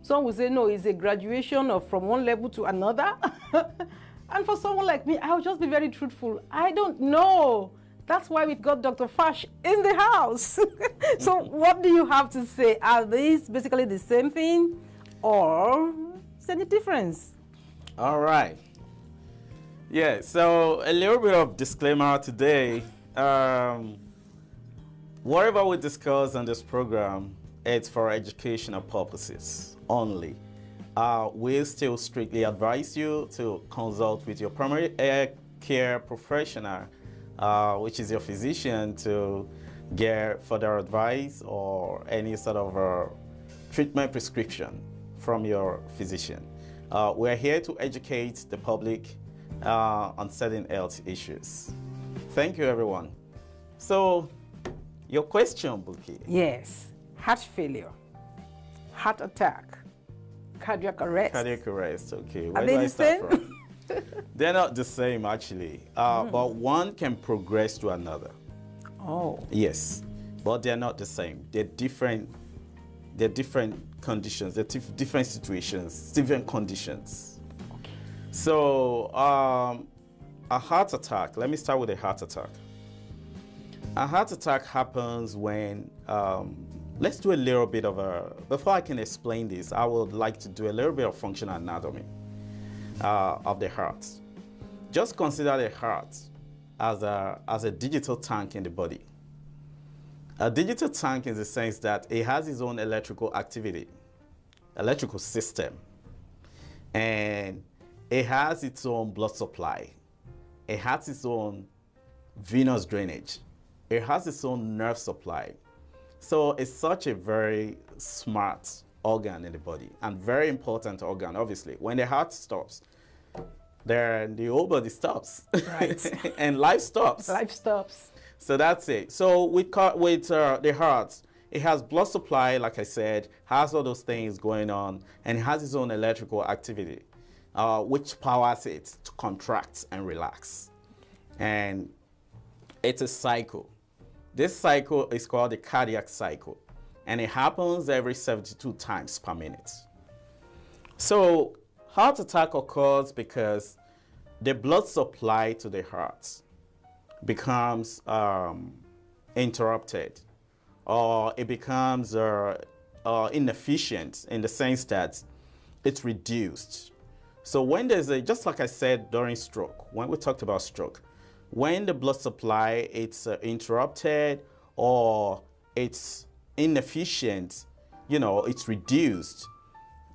Some would say, no, it's a graduation of from one level to another. And for someone like me, I'll just be very truthful. I don't know. That's why we've got Dr. Fash in the house. So what do you have to say? Are these basically the same thing or is there any difference? All right. Yeah, so a little bit of disclaimer today. Whatever we discuss on this program, it's for educational purposes only. We'll still strictly advise you to consult with your primary care professional, which is your physician, to get further advice or any sort of treatment prescription from your physician. We're here to educate the public on certain health issues. Thank you, everyone. So, your question, Buki. Yes, heart failure, heart attack, cardiac arrest. Cardiac arrest, okay. Are they the same? They're not the same, actually, but one can progress to another. Oh. Yes, but they're not the same. They're different conditions, they're different situations, different conditions. Okay. So, a heart attack, let me start with a heart attack. A heart attack happens when, let's do a little bit of before I can explain this, I would like to do a little bit of functional anatomy of the heart. Just consider the heart as a digital tank in the body. A digital tank in the sense that it has its own electrical activity, electrical system, and it has its own blood supply. It has its own venous drainage. It has its own nerve supply. So it's such a very smart organ in the body and very important organ, obviously. When the heart stops, then the whole body stops. Right. And life stops. Life stops. So that's it. So with the heart, it has blood supply, like I said, has all those things going on, and it has its own electrical activity, which powers it to contract and relax. And it's a cycle. This cycle is called the cardiac cycle, and it happens every 72 times per minute. So heart attack occurs because the blood supply to the heart becomes interrupted, or it becomes inefficient in the sense that it's reduced. So when there's just like I said during stroke, when we talked about stroke, when the blood supply it's interrupted or it's inefficient, it's reduced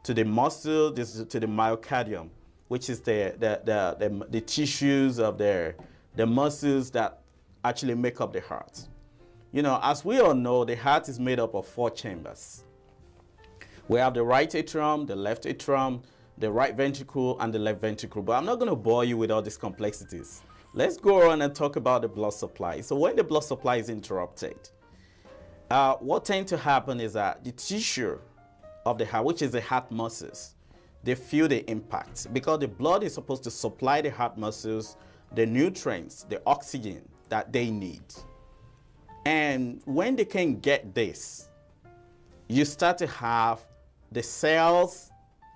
to the muscle, to the myocardium, which is the tissues of the muscles that actually make up the heart. As we all know, the heart is made up of 4 chambers. We have the right atrium, the left atrium, the right ventricle, and the left ventricle. But I'm not going to bore you with all these complexities. Let's go on and talk about the blood supply. So when the blood supply is interrupted, what tends to happen is that the tissue of the heart, which is the heart muscles, they feel the impact because the blood is supposed to supply the heart muscles the nutrients, the oxygen that they need. And when they can get this, you start to have the cells,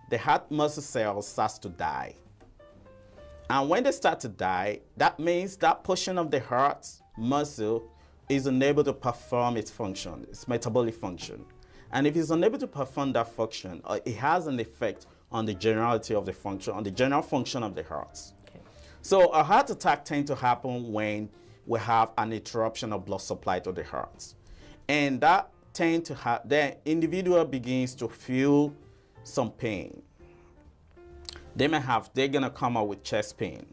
the heart muscle cells starts to die. And when they start to die, that means that portion of the heart muscle is unable to perform its function, its metabolic function. And if it's unable to perform that function, it has an effect on the generality of the function, on the general function of the heart. Okay. So a heart attack tends to happen when we have an interruption of blood supply to the heart. And that tends to have, the individual begins to feel some pain. They're gonna come out with chest pain.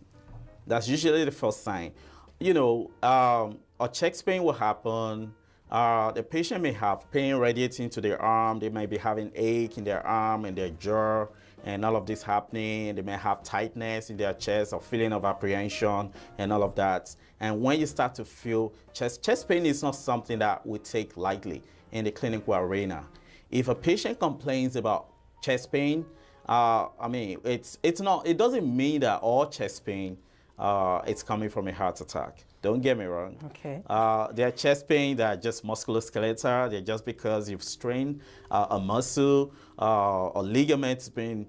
That's usually the first sign. A chest pain will happen. The patient may have pain radiating to their arm. They may be having ache in their arm and their jaw, and all of this happening. They may have tightness in their chest or feeling of apprehension and all of that. And when you start to feel chest pain is not something that we take lightly in the clinical arena. If a patient complains about chest pain, it doesn't mean that all chest pain it's coming from a heart attack. Don't get me wrong. Okay. Their chest pain, they're just musculoskeletal. They're just because you've strained a muscle or ligament it's been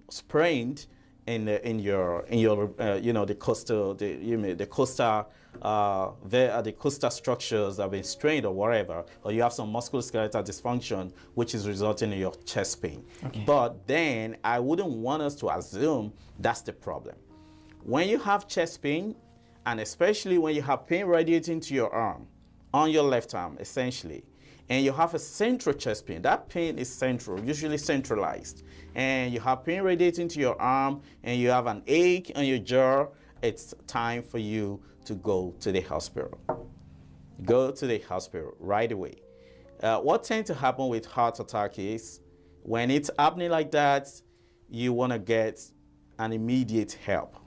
sprained in your the costal structures have been strained or whatever, or you have some musculoskeletal dysfunction which is resulting in your chest pain. Okay. But then I wouldn't want us to assume that's the problem. When you have chest pain, and especially when you have pain radiating to your arm, on your left arm essentially, and you have a central chest pain, that pain is central, usually centralized, and you have pain radiating to your arm, and you have an ache on your jaw, it's time for you to go to the hospital. Go to the hospital right away. What tends to happen with heart attack is, when it's happening like that, you want to get an immediate help,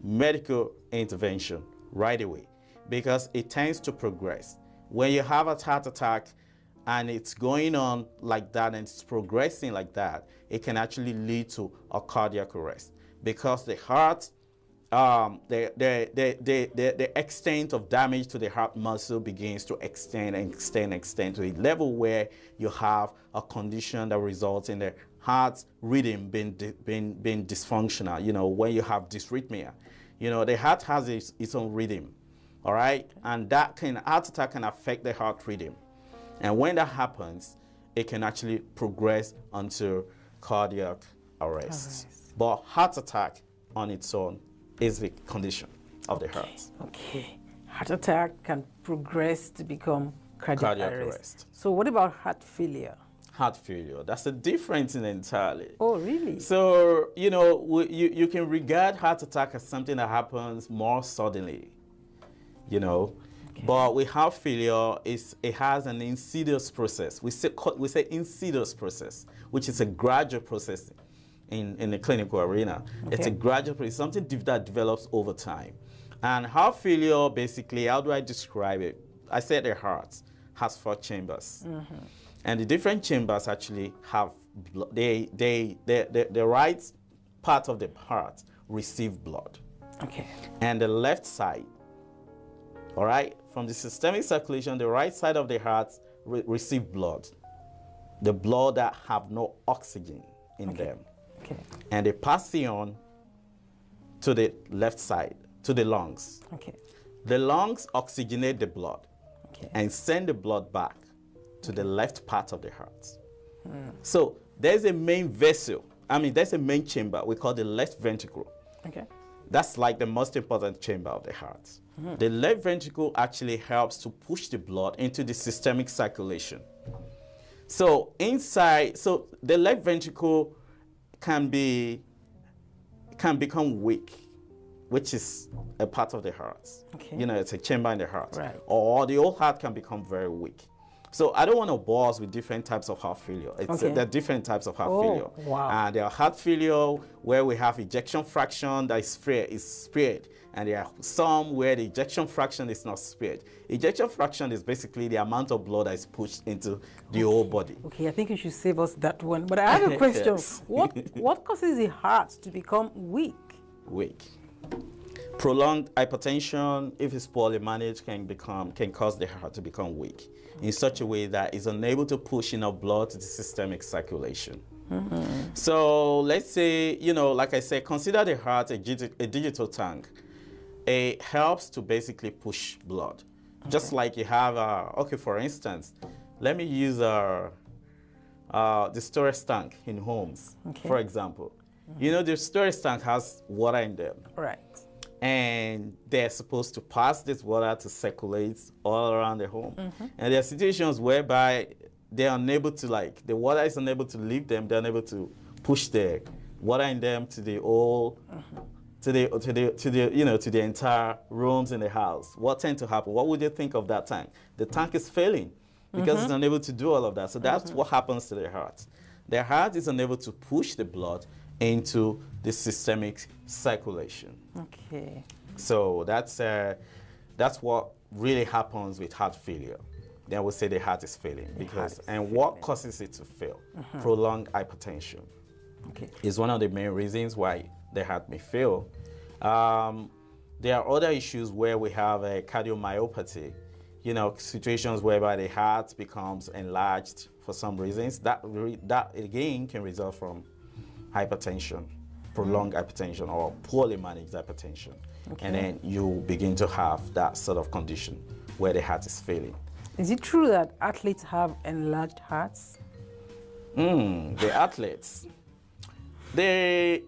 medical intervention right away, because it tends to progress. When you have a heart attack and it's going on like that and it's progressing like that, it can actually lead to a cardiac arrest, because the heart, the extent of damage to the heart muscle begins to extend to a level where you have a condition that results in the heart rhythm being dysfunctional. When you have dysrhythmia, the heart has its own rhythm, all right? And heart attack can affect the heart rhythm. And when that happens, it can actually progress onto cardiac arrest. But heart attack on its own is the condition of the heart. Okay. Heart attack can progress to become cardiac arrest. So what about heart failure? Heart failure, that's a different thing entirely. Oh, really? So, you can regard heart attack as something that happens more suddenly, Okay. But with heart failure, it has an insidious process. We say insidious process, which is a gradual process in the clinical arena. Okay. It's a gradual process, something that develops over time. And heart failure, basically, how do I describe it? I said the heart has 4 chambers. Mm-hmm. And the different chambers actually have, the right part of the heart receive blood. Okay. And the left side, all right, from the systemic circulation, the right side of the heart receive blood. The blood that have no oxygen in them. Okay. And they pass it on to the left side, to the lungs. Okay. The lungs oxygenate the blood and send the blood back to the left part of the heart. So there's a main vessel. There's a main chamber we call the left ventricle. Okay. That's like the most important chamber of the heart. The left ventricle actually helps to push the blood into the systemic circulation. So the left ventricle can become weak, which is a part of the heart. Okay. It's a chamber in the heart. Right. Or the whole heart can become very weak. So I don't want to bore us with different types of heart failure. There are different types of heart failure. Wow. There are heart failure where we have ejection fraction that is spared. And there are some where the ejection fraction is not spared. Ejection fraction is basically the amount of blood that is pushed into the whole body. Okay, I think you should save us that one. But I have a question. Yes. What causes the heart to become weak? Weak. Prolonged hypertension, if it's poorly managed, can cause the heart to become weak in such a way that it's unable to push enough blood to the systemic circulation. Mm-hmm. So let's say, like I said, consider the heart a digital tank. It helps to basically push blood. Okay. Just like you have, for instance, let me use the storage tank in homes, for example. Mm-hmm. The storage tank has water in them. Right. And they're supposed to pass this water to circulate all around the home. Mm-hmm. And there are situations whereby they're unable to, the water is unable to leave them. They're unable to push the water in them to the whole, to the entire rooms in the house. What tends to happen? What would you think of that tank? The tank is failing because it's unable to do all of that. So that's what happens to the heart. The heart is unable to push the blood into the systemic circulation. Okay. So that's what really happens with heart failure. Then we'll say the heart is failing. What causes it to fail? Prolonged hypertension. Okay. Is one of the main reasons why the heart may fail. There are other issues where we have a cardiomyopathy, situations whereby the heart becomes enlarged for some reasons. That again can result from hypertension, prolonged hypertension, or poorly managed hypertension. Okay. And then you begin to have that sort of condition where the heart is failing. Is it true that athletes have enlarged hearts? The athletes, they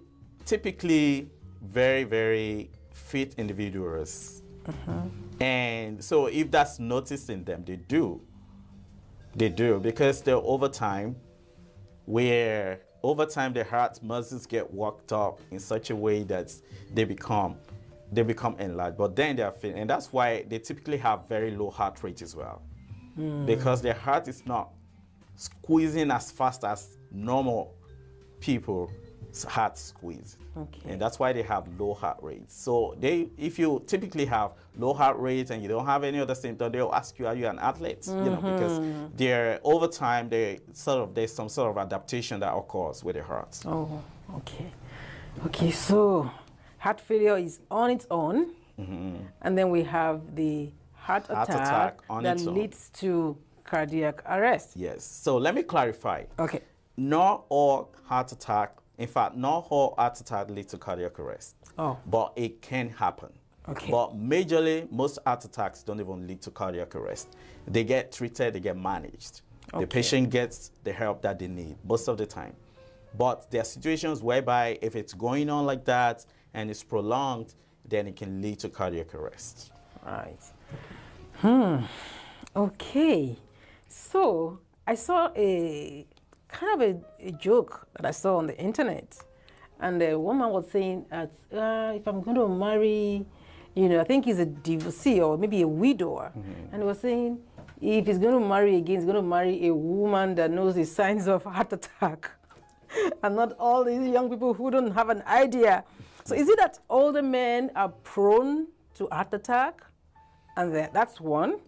typically very, very fit individuals. And so if that's noticed in them, they do, because they're over time the heart muscles get worked up in such a way that they become enlarged, but then they are fit, and that's why they typically have very low heart rate as well, because their heart is not squeezing as fast as normal people's heart squeeze. Okay. And that's why they have low heart rate. So if you typically have low heart rate and you don't have any other symptom, they'll ask you, are you an athlete? Because over time there's some sort of adaptation that occurs with the heart. Oh, okay. Okay, so heart failure is on its own, and then we have the heart attack that leads to cardiac arrest. Yes. So let me clarify. Okay. Not all heart attack, in fact, not all heart attack lead to cardiac arrest. Oh. But it can happen. Okay. But majorly, most heart attacks don't even lead to cardiac arrest. They get treated, they get managed. Okay. The patient gets the help that they need most of the time. But there are situations whereby if it's going on like that and it's prolonged, then it can lead to cardiac arrest. Right. Okay. So I saw a kind of a joke that I saw on the internet, and the woman was saying that if I'm going to marry, I think he's a divorcee or maybe a widower, and he was saying if he's going to marry again, he's going to marry a woman that knows the signs of heart attack, and not all these young people who don't have an idea. So is it that older men are prone to heart attack? And that's one.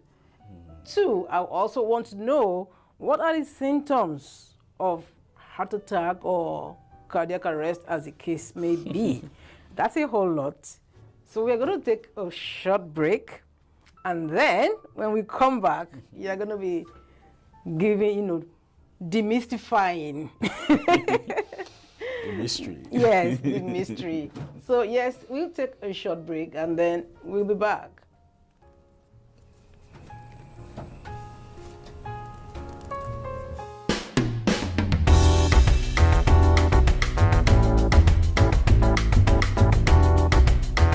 Two, I also want to know, what are the symptoms of heart attack or cardiac arrest, as the case may be? That's a whole lot. So we're going to take a short break, and then when we come back, you're going to be giving, demystifying. The mystery. Yes, the mystery. So yes, we'll take a short break, and then we'll be back.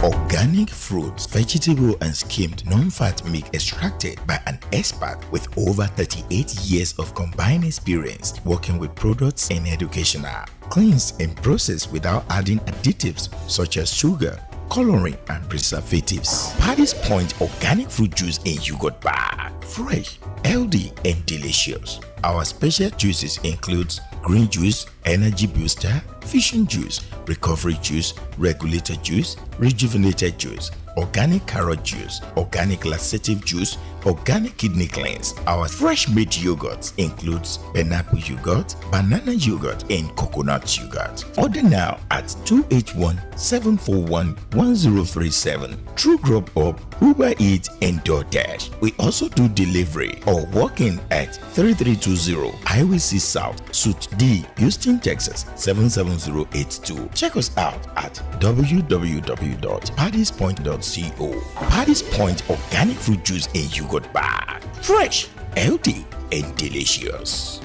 Organic fruits, vegetable and skimmed non-fat milk extracted by an expert with over 38 years of combined experience working with products and educational. Cleansed and processed without adding additives such as sugar, coloring and preservatives. Paddy's Point organic fruit juice and yogurt bar. Fresh, healthy and delicious. Our special juices includes green juice, energy booster, fission juice, recovery juice, regulator juice, rejuvenated juice, organic carrot juice, organic laxative juice, organic kidney cleanse. Our fresh made yogurt includes pineapple yogurt, banana yogurt and coconut yogurt. Order now at 281-741-1037 through Grubhub, Uber Eats and DoorDash. We also do delivery or walk-in at 3320 Highway 6 South, Suite D, Houston, Texas 77082. Check us out at www.paddyspoint.co. Paddy's Point organic fruit juice and yogurt bar. Fresh, healthy and delicious.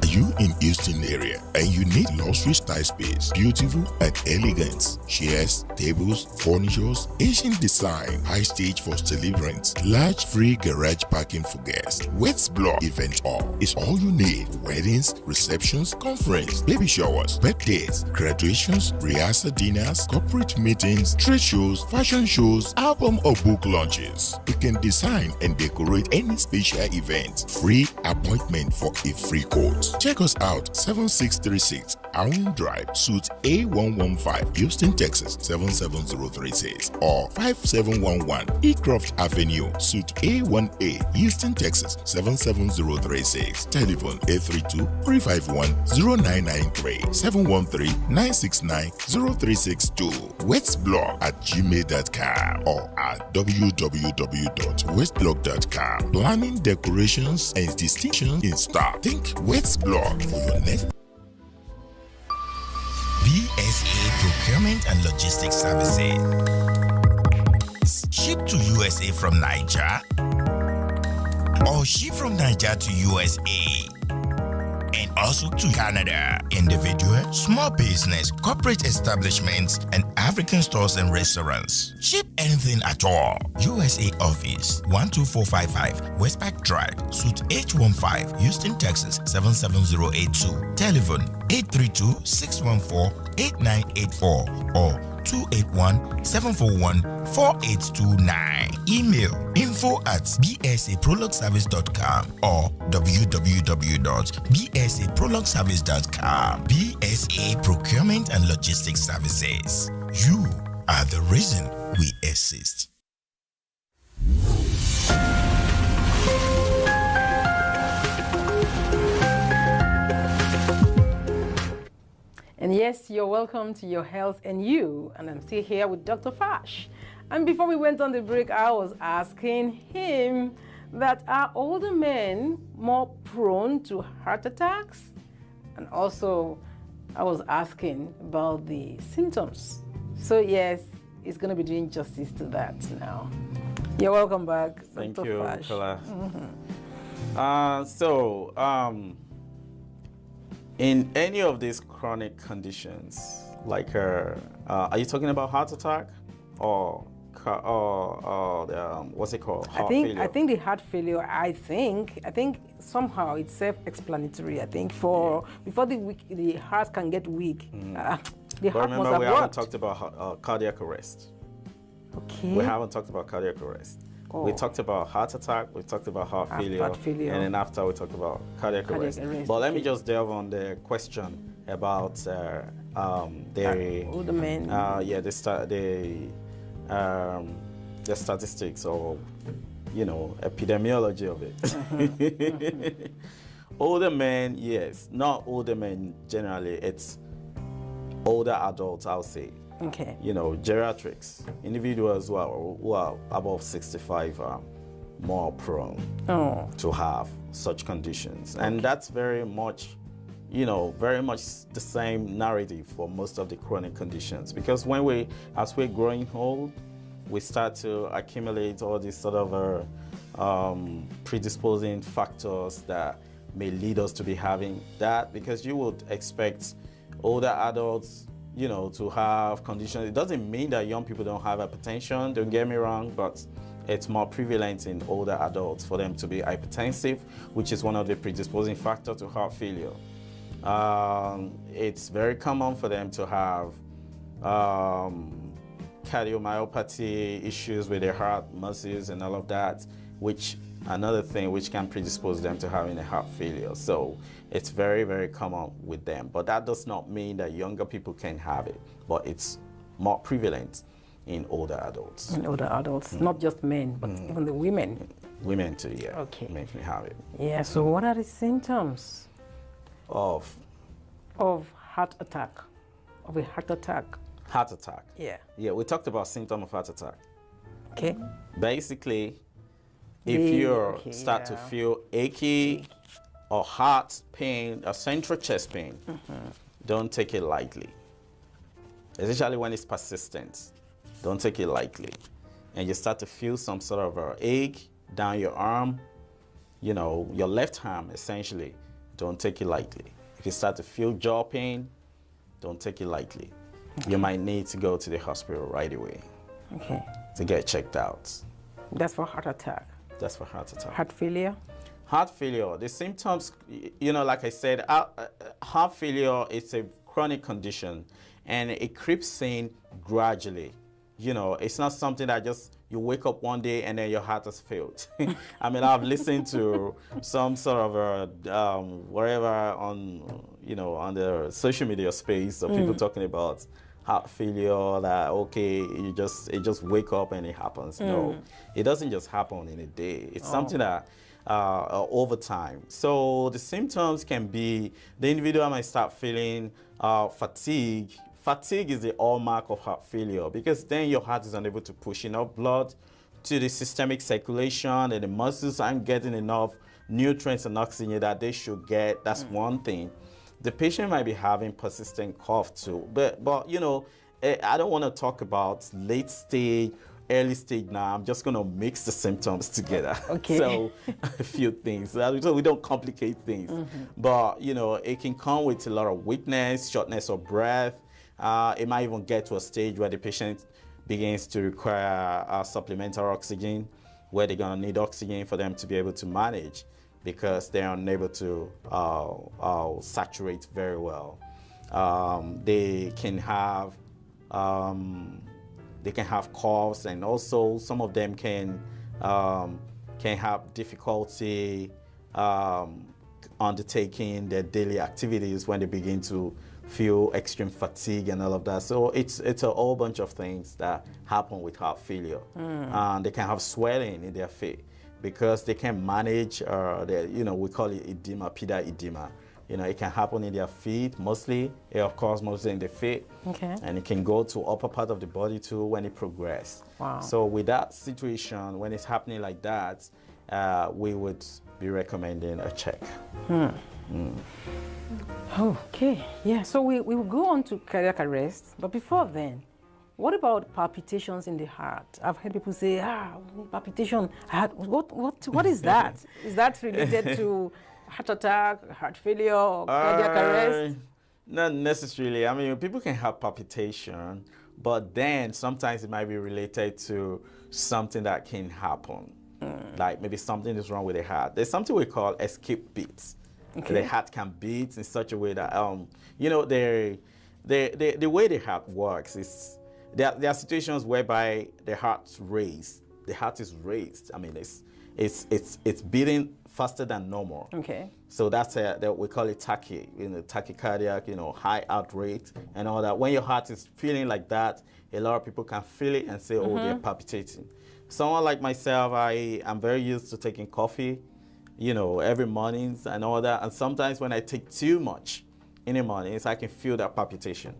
Are you in Houston area and you need luxury style space, beautiful and elegant chairs, tables, furnitures, Asian design, high stage for celebrants, large free garage parking for guests, West Block event hall is all you need. Weddings, receptions, conference, baby showers, birthdays, graduations, rehearsal dinners, corporate meetings, trade shows, fashion shows, album or book launches. You can design and decorate any special event. Free appointment for a free quote. Check us out 7636 Allen Drive, Suite A115, Houston, Texas 77036, or 5711 Ecroft Avenue, Suite A1A, Houston, Texas 77036. Telephone 832-351-0993, 713-969-0362. westblog@gmail.com or at www.westblog.com. Planning, decorations, and distinction in stock. Think Westblog for your next. BSA Procurement and Logistics Services. Ship to USA from Niger or ship from Niger to USA and also to Canada. Individual, small business, corporate establishments, and African stores and restaurants. Ship anything at all. USA Office 12455 Westpac Drive, Suite H15, Houston, Texas 77082. Telephone 832-614-8984 or 281-741-4829. Email info@bsaprologservice.com or www.bsaprologservice.com. BSA Procurement and Logistics Services. You are the reason we exist. And yes, you're welcome to Your Health and You. And I'm still here with Dr. Fash. And before we went on the break, I was asking him that are older men more prone to heart attacks? And also, I was asking about the symptoms. So yes, it's going to be doing justice to that now. You're welcome back, Thank Dr. you, Fash. Kala. In any of these chronic conditions, like are you talking about heart attack or what's it called? Heart failure? I think the heart failure. I think somehow it's self-explanatory. I think before the heart can get weak, the heart must have we worked. haven't talked about cardiac arrest. Okay. We haven't talked about cardiac arrest. Oh. We talked about heart attack, we talked about heart failure, and then after we talked about cardiac arrest. But let me just delve on the question about the older men. The statistics or epidemiology of it. Older men, yes, not older men generally. It's older adults, I'll say. Okay. Geriatrics, individuals who are above 65 are more prone to have such conditions. Okay. And that's very much the same narrative for most of the chronic conditions. Because as we're growing old, we start to accumulate all these sort of predisposing factors that may lead us to be having that, because you would expect older adults to have conditions. It doesn't mean that young people don't have hypertension, don't get me wrong, but it's more prevalent in older adults for them to be hypertensive, which is one of the predisposing factors to heart failure. It's very common for them to have cardiomyopathy, issues with their heart muscles and all of that, which another thing which can predispose them to having a heart failure. So it's very, very common with them. But that does not mean that younger people can have it, but it's more prevalent in older adults. In older adults, not just men, but even the women. Women too, yeah. Okay. Women can have it. Yeah, so what are the symptoms of heart attack, of a heart attack? Heart attack. Yeah. Yeah, we talked about symptom of heart attack. Okay. Basically, if you start to feel achy or heart pain or central chest pain, don't take it lightly. Especially when it's persistent, don't take it lightly. And you start to feel some sort of ache down your arm, your left arm essentially, don't take it lightly. If you start to feel jaw pain, don't take it lightly. You might need to go to the hospital right away to get checked out. That's for heart attack. That's for heart attack. Heart failure? Heart failure, the symptoms, like I said, heart failure is a chronic condition and it creeps in gradually. It's not something that just you wake up one day and then your heart has failed. I mean, I've listened to some sort of wherever on, you know, on the social media space of people talking about heart failure, that okay, it just wake up and it happens. No, it doesn't just happen in a day. It's something that over time. So the symptoms can be, the individual might start feeling fatigue. Fatigue is the hallmark of heart failure, because then your heart is unable to push enough blood to the systemic circulation, and the muscles aren't getting enough nutrients and oxygen that they should get. That's one thing. The patient might be having persistent cough too, but you know, I don't want to talk about late stage, early stage now. I'm just going to mix the symptoms together. Okay. So a few things, so we don't complicate things. But you know, it can come with a lot of weakness, shortness of breath. It might even get to a stage where the patient begins to require supplemental oxygen, where they're going to need oxygen for them to be able to manage, because they're unable to saturate very well. They can have coughs, and also some of them can have difficulty undertaking their daily activities when they begin to feel extreme fatigue and all of that. So it's a whole bunch of things that happen with heart failure. And they can have swelling in their feet, because they can manage you know, we call it edema, pedal edema. You know, it can happen in their feet mostly, of course, mostly in the feet. Okay. And it can go to upper part of the body too when it progresses. Wow. So with that situation, when it's happening like that, we would be recommending a check. Okay, yeah, so we will go on to cardiac arrest, but before then, what about palpitations in the heart? I've heard people say, palpitation, what is that? Is that related to heart attack, heart failure, or cardiac arrest? Not necessarily. I mean, people can have palpitation, but then sometimes it might be related to something that can happen. Like maybe something is wrong with the heart. There's something we call escape beats. Okay. The heart can beat in such a way that, you know, the way the heart works is, there are situations whereby the heart's raised. The heart is raised. I mean, it's beating faster than normal. Okay. So that's we call it tachycardiac, you know, high heart rate and all that. When your heart is feeling like that, a lot of people can feel it and say, oh, they're palpitating. Someone like myself, I am very used to taking coffee, you know, every morning and all that. And sometimes when I take too much in the mornings, I can feel that palpitation.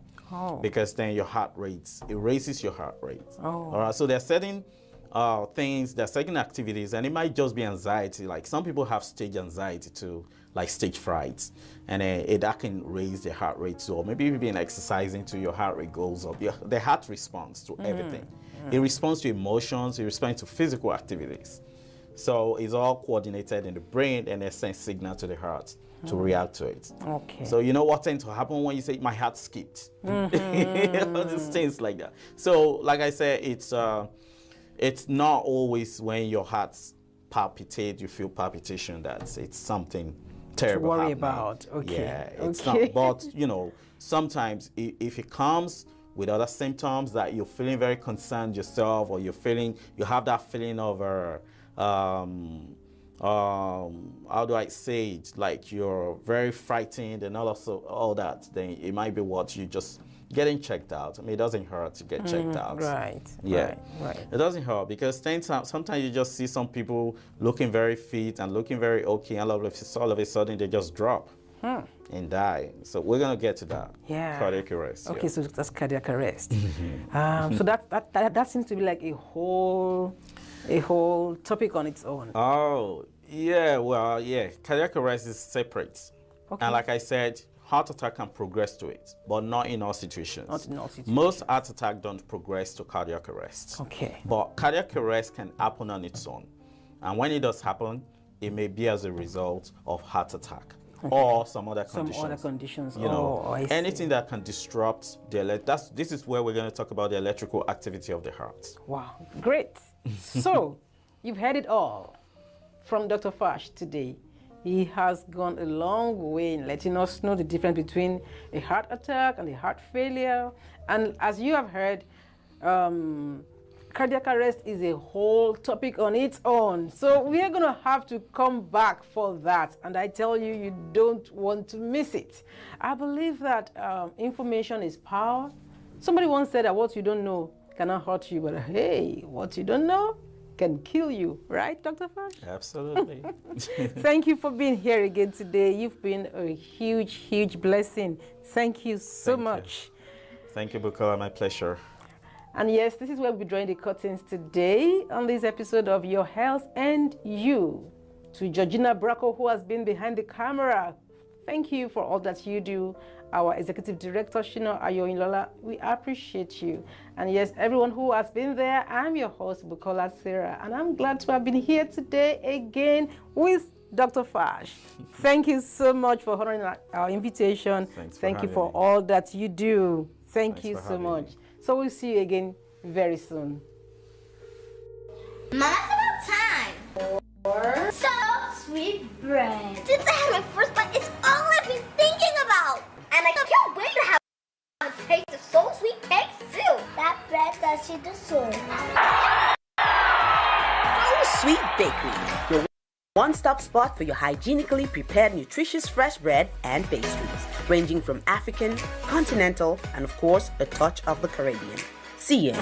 Because then your heart rates, it raises your heart rate. All right, so there are certain things, there are certain activities, and it might just be anxiety. Like some people have stage anxiety too, like stage frights, and that can raise the heart rate too. Or maybe you've been exercising too, your heart rate goes up. The heart responds to everything. It responds to emotions, it responds to physical activities. So it's all coordinated in the brain, and it sends signal to the heart to react to it. Okay. So you know what tends to happen when you say my heart skipped? These things like that. So like I said, it's not always when your heart palpitates, you feel palpitation, that it's something terrible to worry happening. About. Okay. Yeah, it's not. But you know, sometimes if it comes with other symptoms that you're feeling very concerned yourself, or you have that feeling of how do I say it, like you're very frightened and all that, then it might be what you just getting checked out. I mean, it doesn't hurt to get checked out. Right. Yeah. Right. It doesn't hurt, because sometimes you just see some people looking very fit and looking very okay, and all of a sudden they just drop and die. So we're gonna get to that. Yeah. Cardiac arrest. Okay, so that's cardiac arrest. So that seems to be like a whole topic on its own. Oh, yeah, well, yeah. Cardiac arrest is separate. Okay. And like I said, heart attack can progress to it, but not in all situations. Not in all situations. Most heart attack don't progress to cardiac arrest. Okay. But cardiac arrest can happen on its own. And when it does happen, it may be as a result of heart attack. Okay. Or some other conditions. Some other conditions. You know, anything that can disrupt this is where we're going to talk about the electrical activity of the heart. Wow, great. So, you've heard it all from Dr. Fash today. He has gone a long way in letting us know the difference between a heart attack and a heart failure. And as you have heard, cardiac arrest is a whole topic on its own. So we are going to have to come back for that. And I tell you, you don't want to miss it. I believe that information is power. Somebody once said that what you don't know cannot hurt you, but hey, what you don't know can kill you. Right, Dr. Fash? Absolutely. Thank you for being here again today. You've been a huge, huge blessing. Thank you so much. Thank you, Bukola. My pleasure. And yes, this is where we'll be drawing the curtains today on this episode of Your Health and You. To Georgina Bracco, who has been behind the camera, thank you for all that you do. Our Executive Director, SHINA, OYINLOLA, we appreciate you. And yes, everyone who has been there, I'm your host, Bukola Sarah, and I'm glad to have been here today again with Dr. Fash. Thank you so much for honoring our invitation. Thank you for all that you do. Thank you so much. So we'll see you again very soon. Mama, it's about time for so sweet bread. Since I had my first bite, it's all I've been thinking about. And I can't wait to have a taste of so sweet cakes too. That bread that she deserves. So Sweet Bakery, your one-stop spot for your hygienically prepared, nutritious fresh bread and pastries, ranging from African, continental, and of course, a touch of the Caribbean. See,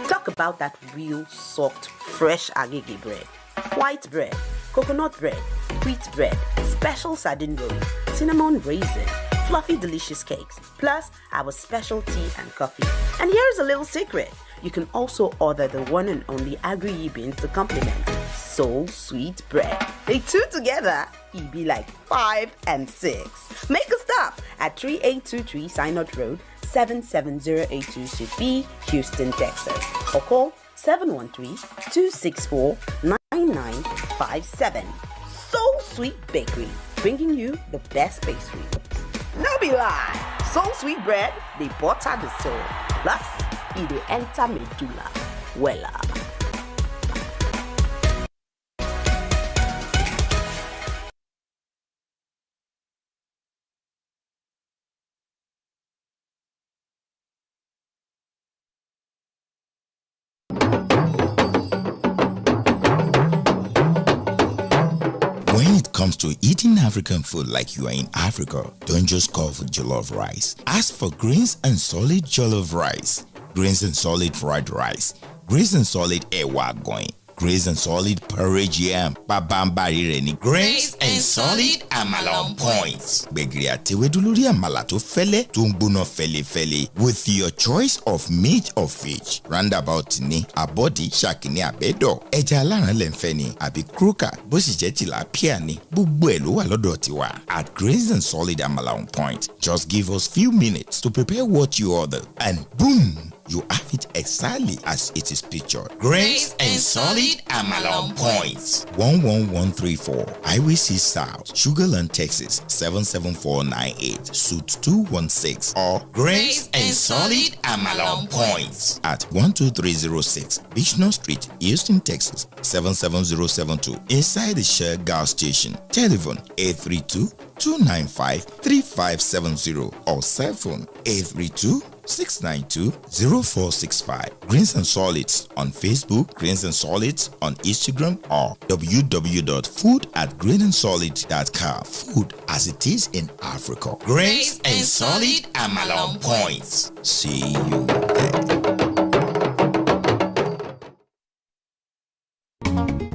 talk about that real, soft, fresh agege bread, white bread, coconut bread, wheat bread, special sardine rolls, cinnamon raisin, fluffy, delicious cakes, plus our special tea and coffee. And here's a little secret. You can also order the one and only agri beans to complement So Sweet Bread. They two together, it be like 5 and 6. Make a stop at 3823 Synod Road, 77082 Suite B, Houston, Texas. Or call 713-264-9957. So Sweet Bakery, bringing you the best pastry. No be lie. So Sweet Bread, they butter the soul. Plus, it dey enter medulla. Wella. When it comes to eating African food like you are in Africa, don't just call for jollof rice. Ask for Grains and Solid jollof rice, Grains and Solid fried rice, Grains and Solid ewa going, Grains and Solid porridge yam, babambari reni, Grains and Solid amala on point. Gbegiri àtewédú lórí àmàlà tó fẹ́lẹ́ tó ń gbóná fẹ́lẹ́fẹ́lẹ́ with your choice of meat or fish. Roundabout ni, abọ́dí, ṣàkíní àbẹ́dọ̀, ẹja aláràn lẹ́nfẹ́ ni, àbí croaker, bó sì jẹ́ tilapia ni, gbogbo ẹ̀ ló wà lọ́dọ̀ tiwa. At Grains and Solid amala on point, just give us few minutes to prepare what you order and boom! You have it exactly as it is pictured. Grains and Solid amala on point. 11134 Highway 6 South, Sugarland, Texas 77498, Suite 216, or Grains and Solid amala on point at 12306 Bichno Street, Houston, Texas 77072, inside the Shell gas station. Telephone 832-295-3570 or cell phone 832-692-0465. Grains and Solids on Facebook, Grains and Solids on Instagram, or www.food@grainandsolid.com. Food as it is in Africa. Grains and Solid amala on point. See you there.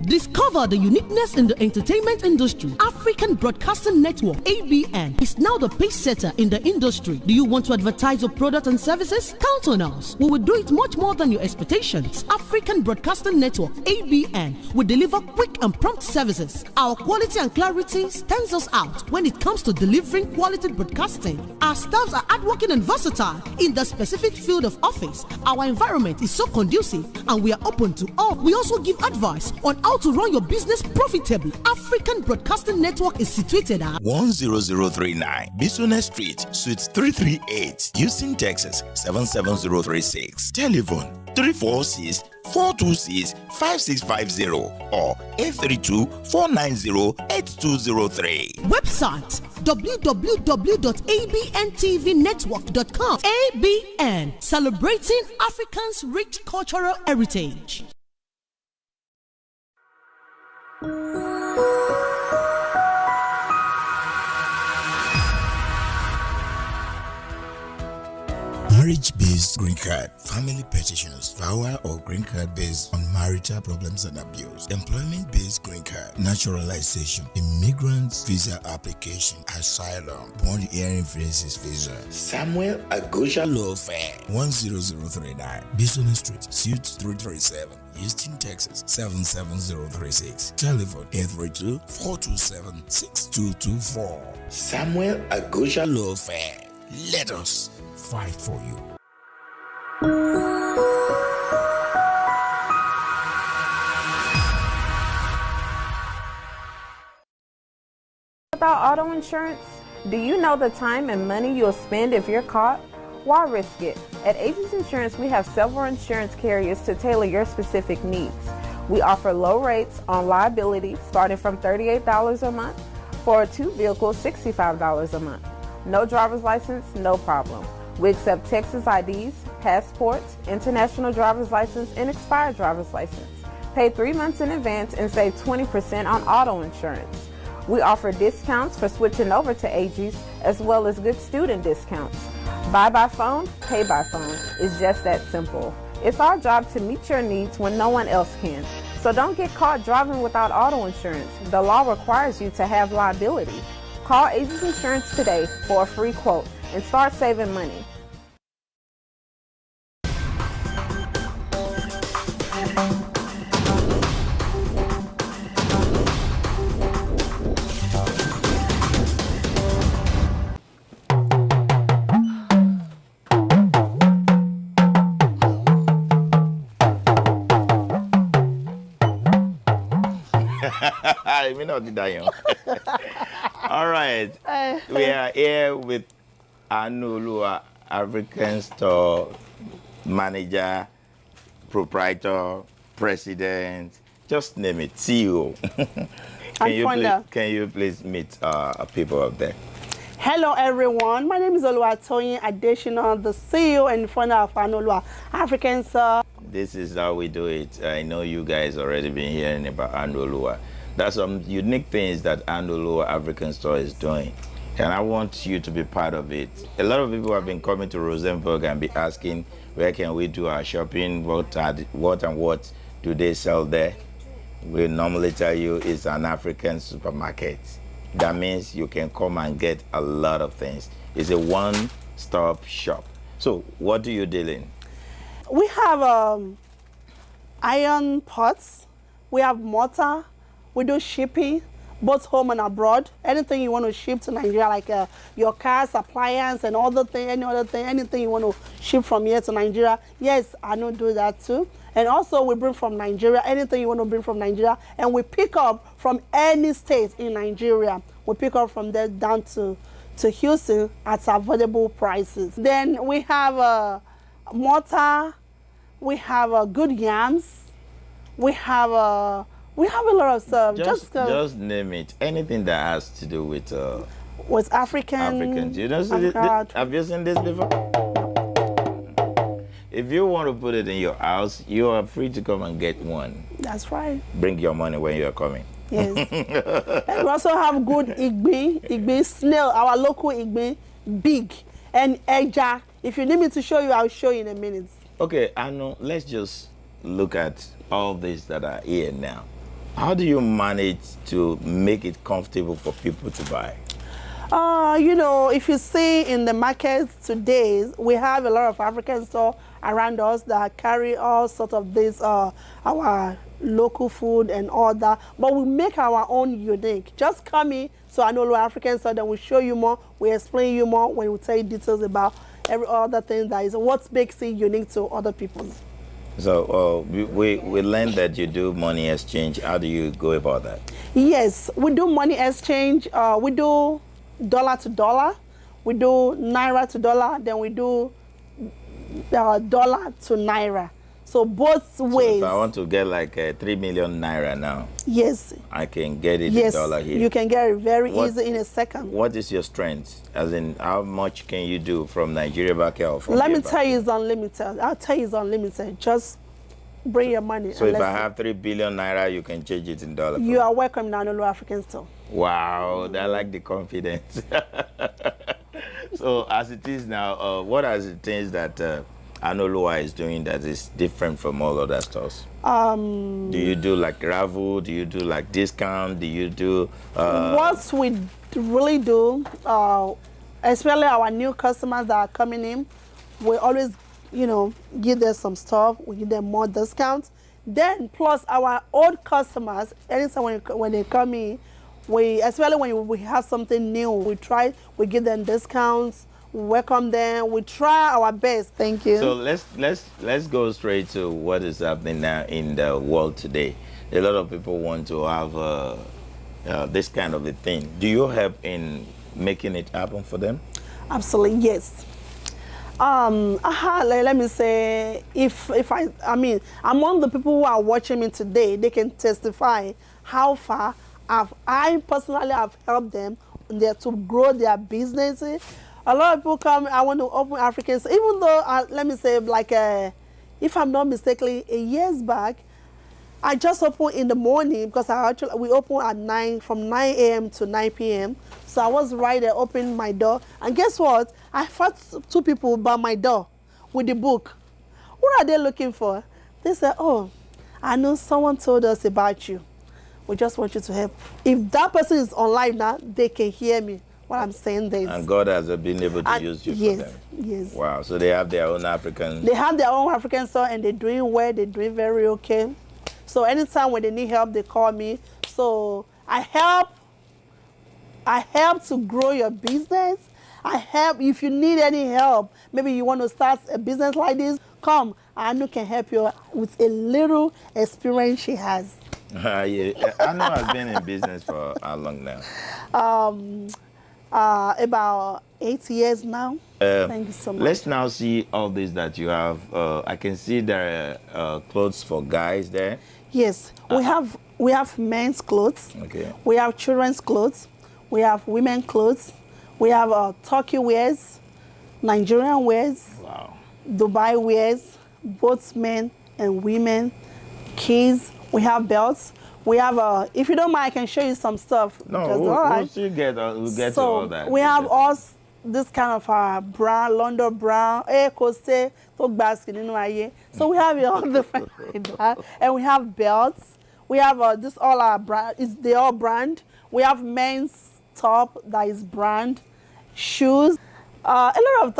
Discover the uniqueness in the entertainment industry. African Broadcasting Network, ABN, is now the pace setter in the industry. Do you want to advertise your product and services? Count on us. We will do it much more than your expectations. African Broadcasting Network, ABN, will deliver quick and prompt services. Our quality and clarity stands us out when it comes to delivering quality broadcasting. Our staffs are hardworking and versatile in the specific field of office. Our environment is so conducive and we are open to all. We also give advice on how to run your business profitably. African Broadcasting Network is situated at 10039 Bisonet Street, Suite 338, Houston, Texas 77036. Telephone 346-426-5650 or 832-490-8203. Website www.abntvnetwork.com. ABN, celebrating Africans' rich cultural heritage. Marriage-based green card, family petitions, VAWA or green card based on marital problems and abuse, employment-based green card, naturalization, immigrants visa application, asylum, bond hearing visas visa. Samuel Agosha Law Firm 10039, Bison Street, Suite 337, Houston, Texas 77036. Telephone 832-427-6224. Samuel Agosha Law Firm. Let us fight for you. Without auto insurance, do you know the time and money you'll spend if you're caught? Why risk it? At Aegis Insurance, we have several insurance carriers to tailor your specific needs. We offer low rates on liability starting from $38 a month. For a 2 vehicle, $65 a month. No driver's license, no problem. We accept Texas IDs, passports, international driver's license, and expired driver's license. Pay 3 months in advance and save 20% on auto insurance. We offer discounts for switching over to Aegis, as well as good student discounts. Buy by phone, pay by phone. It's just that simple. It's our job to meet your needs when no one else can. So don't get caught driving without auto insurance. The law requires you to have liability. Call Aegis Insurance today for a free quote and start saving money. I may not do that. All right. We are here with OYINLOLA, African store manager, proprietor, president, just name it, CEO. Can you please meet people up there? Hello everyone, my name is Oluwatoyin Adesina, the CEO and founder of OYINLOLA, African store. This is how we do it. I know you guys already been hearing about OYINLOLA. There's some unique things that OYINLOLA African store is doing, and I want you to be part of it. A lot of people have been coming to Rosenberg and be asking, where can we do our shopping? What do they sell there? We normally tell you it's an African supermarket. That means you can come and get a lot of things. It's a one-stop shop. So what do you deal in? We have iron pots, we have mortar, we do shipping, both home and abroad. Anything you want to ship to Nigeria, like your cars, appliance, and anything you want to ship from here to Nigeria, yes, I know do that too. And also we bring from Nigeria, anything you want to bring from Nigeria, and we pick up from any state in Nigeria. We pick up from there down to Houston at affordable prices. Then we have mortar, we have good yams, we have a lot of stuff. Just name it. Anything that has to do with Africans. You know, have you seen this before? If you want to put it in your house, you are free to come and get one. That's right. Bring your money when you are coming. Yes. And we also have good igbe snail, our local igbe, big, and eja. If you need me to show you, I'll show you in a minute. Okay, Anu, let's just look at all these that are here now. How do you manage to make it comfortable for people to buy? You know, if you see in the market today, we have a lot of African stores around us that carry all sorts of this, our local food and all that, but we make our own unique. Just come in to OYINLOLA African store, then we show you more, we explain you more when we tell you details about every other thing that is what makes it unique to other people. So we learned that you do money exchange. How do you go about that? Yes, we do money exchange. We do dollar to dollar, we do naira to dollar, then we do dollar to naira. So both ways. So if I want to get like 3 million naira now, yes, I can get it yes, in dollar here. You can get it very easy in a second. What is your strength? As in, how much can you do from Nigeria back here? Or from Let me tell you, it's unlimited. I'll tell you, it's unlimited. Just bring your money. So if I have 3 billion naira, you can change it in dollar. You are welcome in Anolo African Store. Wow, I like the confidence. So as it is now, what are the things that Anoloa is doing that is different from all other stores? Do you do like raffle? Do you do like discount? Do you do... What we really do, especially our new customers that are coming in, we always, you know, give them some stuff. We give them more discounts. Then plus our old customers, anytime when they come in, especially when we have something new, we give them discounts, we welcome them, we try our best. Thank you. So let's go straight to what is happening now in the world today. A lot of people want to have this kind of a thing. Do you help in making it happen for them? Absolutely, yes. Let me say, I mean, among the people who are watching me today, they can testify how far I personally have helped them to grow their businesses. A lot of people come, I want to open Africans, even though, let me say, like, if I'm not mistaken, a years back, I just opened in the morning because we open at 9, from 9 a.m. to 9 p.m. So I was right there, opening my door. And guess what? I found 2 people by my door with the book. What are they looking for? They said, oh, I know someone told us about you. We just want you to help. If that person is online now, they can hear me what I'm saying there. And God has been able to use you for them. Yes. Wow. So they have their own African... They have their own African store and they're doing well. They're doing very okay. So anytime when they need help, they call me. So I help to grow your business. I help if you need any help. Maybe you want to start a business like this, come. Anu can help you with a little experience she has. Yeah. Anu has been in business for how long now? About 8 years now. Thank you so much. Let's now see all this that you have. I can see there are clothes for guys there. Yes, we have men's clothes. Okay. We have children's clothes. We have women's clothes. We have Turkey wears, Nigerian wears, wow, Dubai wears, both men and women, kids. We have belts. We have, if you don't mind, I can show you some stuff. No, we'll still get, we'll get to all that. We have all this kind of brown, London brown, so we have all different like that. And we have belts. We have this all our brand, they all brand. We have men's top that is brand, shoes, a lot of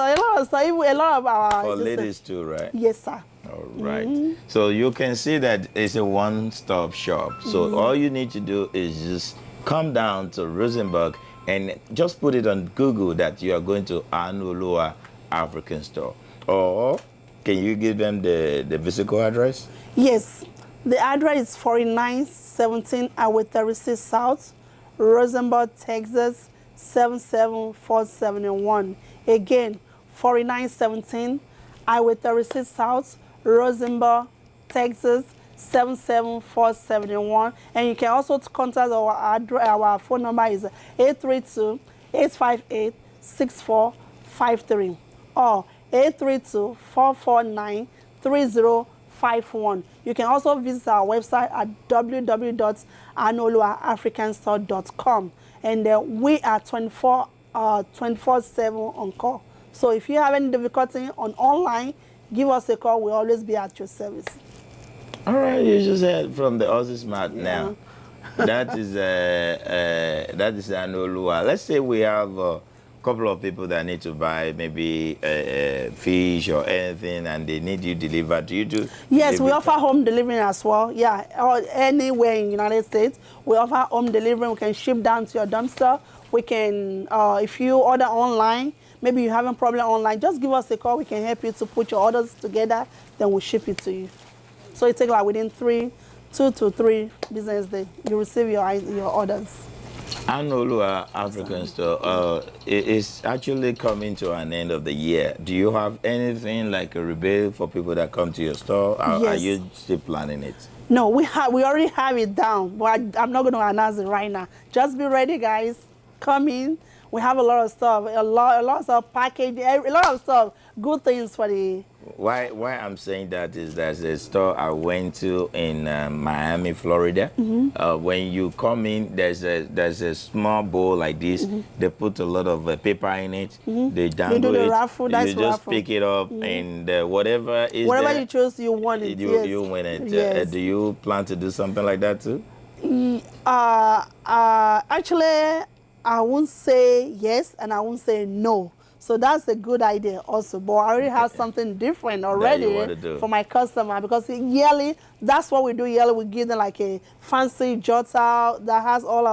our... For ladies too, right? Yes, sir. All right. So you can see that it's a one-stop shop. So all you need to do is just come down to Rosenberg and just put it on Google that you are going to Anoloa African Store. Or can you give them the physical address? Yes. The address is 4917 Highway 36 South, Rosenberg, Texas, 77471. Again, 4917 Highway 36 South, Rosenberg, Texas, 77471. And you can also contact our phone number is 832-858-6453 or 832-449-3051. You can also visit our website at www.anoloaafricanstore.com. And we are 24/7 on call. So if you have any difficulty on online, give us a call. We'll always be at your service. All right, you just heard from the Aussie Smart now. That is Anoloa. Let's say we have a couple of people that need to buy maybe fish or anything, and they need you delivered. Do you do? Yes, we offer home delivery as well. Yeah, or anywhere in the United States, we offer home delivery. We can ship down to your dumpster. We can, if you order online, maybe you have a problem online, just give us a call. We can help you to put your orders together, then we'll ship it to you. So it takes like within 2 to 3 business days, you receive your orders. OYINLOLA African store is actually coming to an end of the year. Do you have anything like a rebate for people that come to your store? Yes. Are you still planning it? No, we already have it down, but I'm not going to announce it right now. Just be ready, guys. Come in. We have a lot of stuff, a lot of stuff packaged, a lot of stuff, good things for the. Why I'm saying that is there's a store I went to in Miami, Florida. When you come in, there's a small bowl like this. They put a lot of paper in it. They dangle do the it. raffle, you just pick it up, and whatever is whatever there, you choose, you want it. you win it. Yes. Do you plan to do something like that too? Actually, I won't say yes and I won't say no. So that's a good idea also. But I already have something different already for my customer, because yearly, that's what we do yearly. We give them like a fancy jotter that has all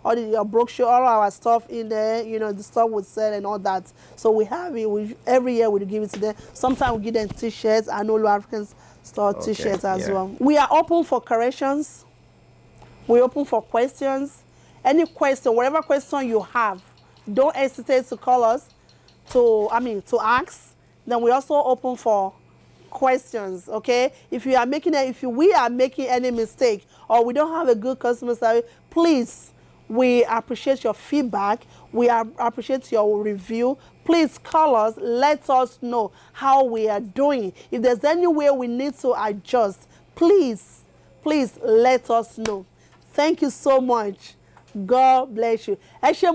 the brochure, all our stuff in there, you know, the stuff we sell and all that. So we have it. Every year we give it to them. Sometimes we give them t-shirts. I know African store t-shirts as well. We are open for corrections. We're open for questions. Any question, whatever question you have, don't hesitate to call us, to ask. Then we also open for questions, okay? If we are making any mistake or we don't have a good customer service, please, we appreciate your feedback. We appreciate your review. Please call us. Let us know how we are doing. If there's any way we need to adjust, please let us know. Thank you so much. God bless you. I'm so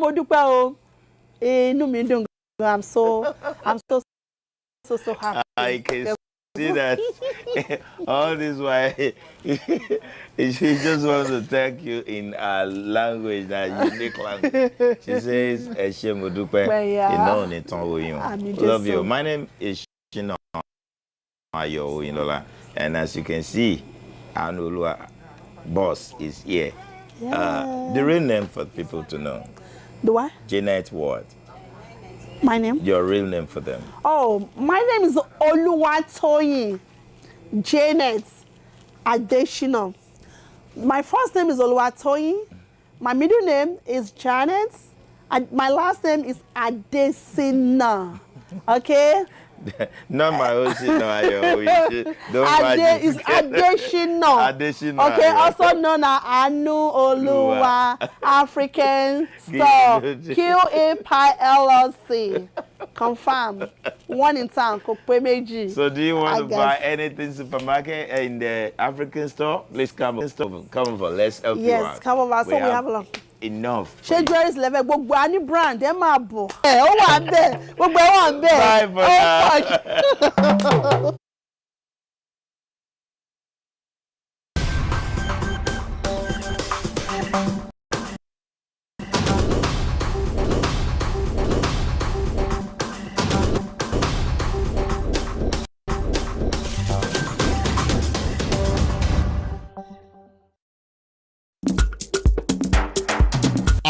happy. I can see that. All this while she just wants to thank you in a language, that unique language. She says, love you. My name is SHINA OYINLOLA, and as you can see, OYINLOLA boss is here. The real name for people to know. The what? Janet what? My name? Your real name for them. Oh, my name is Oluwatoyin Janet Adeshina. My first name is Oluwatoyin. My middle name is Janet. My last name is Adesina. Okay? Not my own shit, no, Is Adeshina. Adeshina. Okay, also known as Anu Oluwa African Store. QAPI LLC. Confirm. One in town. So do you want to buy anything supermarket in the African store? Please come over. Let's help you out. Yes, come over. So we have a lot. Enough. Ṣé Joyce level gbogbo ani brand ẹ máa bọ̀. Ó wà ńbẹ̀. Gbogbo ẹ wà ńbẹ̀. Bye for now.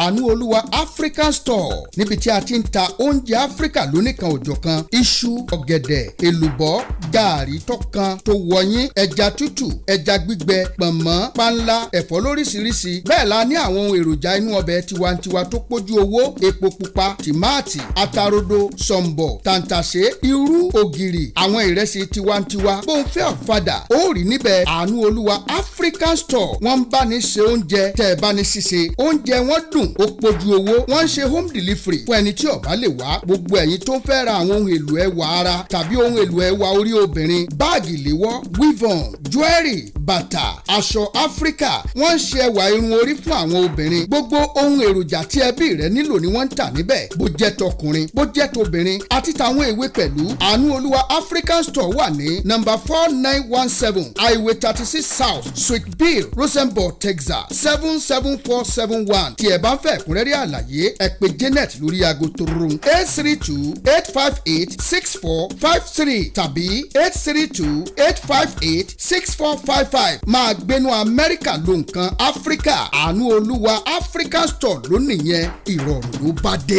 OYINLOLA African Store, níbi tí a ti ń ta oúnjẹ Áfíríkà lóníkan òjọ̀kan, iṣu, ọ̀gẹ̀dẹ̀, èlùbọ́, gààrí tọ́kan tó wọ̀nyí, ẹja tútù, ẹja gbígbẹ, pọ̀nmọ́, panla, ẹ̀fọ́ lóríṣiríṣi. Bẹ́ẹ̀ la ní àwọn ohun èròjà inú ọbẹ̀ tiwantiwa tó pójú owó, epo pupa, tìmáàtì, atarodo, sọ̀m̀bọ̀, tàǹtàṣé, irú, ògìrì, àwọn ìrẹsì tiwantiwa. Bó ń fẹ́ ọ̀fadà, ó rí níbẹ̀. OYINLOLA African Store. Wọ́n ń bá ní ṣe oúnjẹ, tẹ́ ẹ bá ní ṣíṣe. Oúnjẹ wọn dùn, ó pójú owó. Wọ́n ń ṣe home delivery fún ẹni tí ó bá lè wá. Gbogbo ẹ̀yin tó ń fẹ́ ra àwọn ohun èlò ẹwà ara tàbí ohun èlò ẹwà orí obìnrin, báàgì ìléwọ́, weave-on, jewelry, bàtà, aṣọ Áfíríkà. Wọ́n ń ṣe ẹwà irun orí fún àwọn obìnrin. Gbogbo ohun èròjà tí ẹbí rẹ nílò ni wọ́n ń tà níbẹ̀. Bó jẹ́ tọkùnrin, bó jẹ́ tobìnrin, àti tàwọn èwe pẹ̀lú. OYINLOLA African Store wà ní number 4917 Highway 36 South, Suite B, Rosenborg, Texas 77471. Tí ẹ bá ń fẹ́ ẹ̀kúnrẹ́rẹ́ àlàyé, ẹ pè Janet lórí aago tó rún 832-858-6453 tàbí 832-858-6455. Máa gbénú Amẹ́ríkà ló nǹkan Áfíríkà. OYINLOLA African Store ló nìyẹn, ìrọ̀rùn ló bá dé.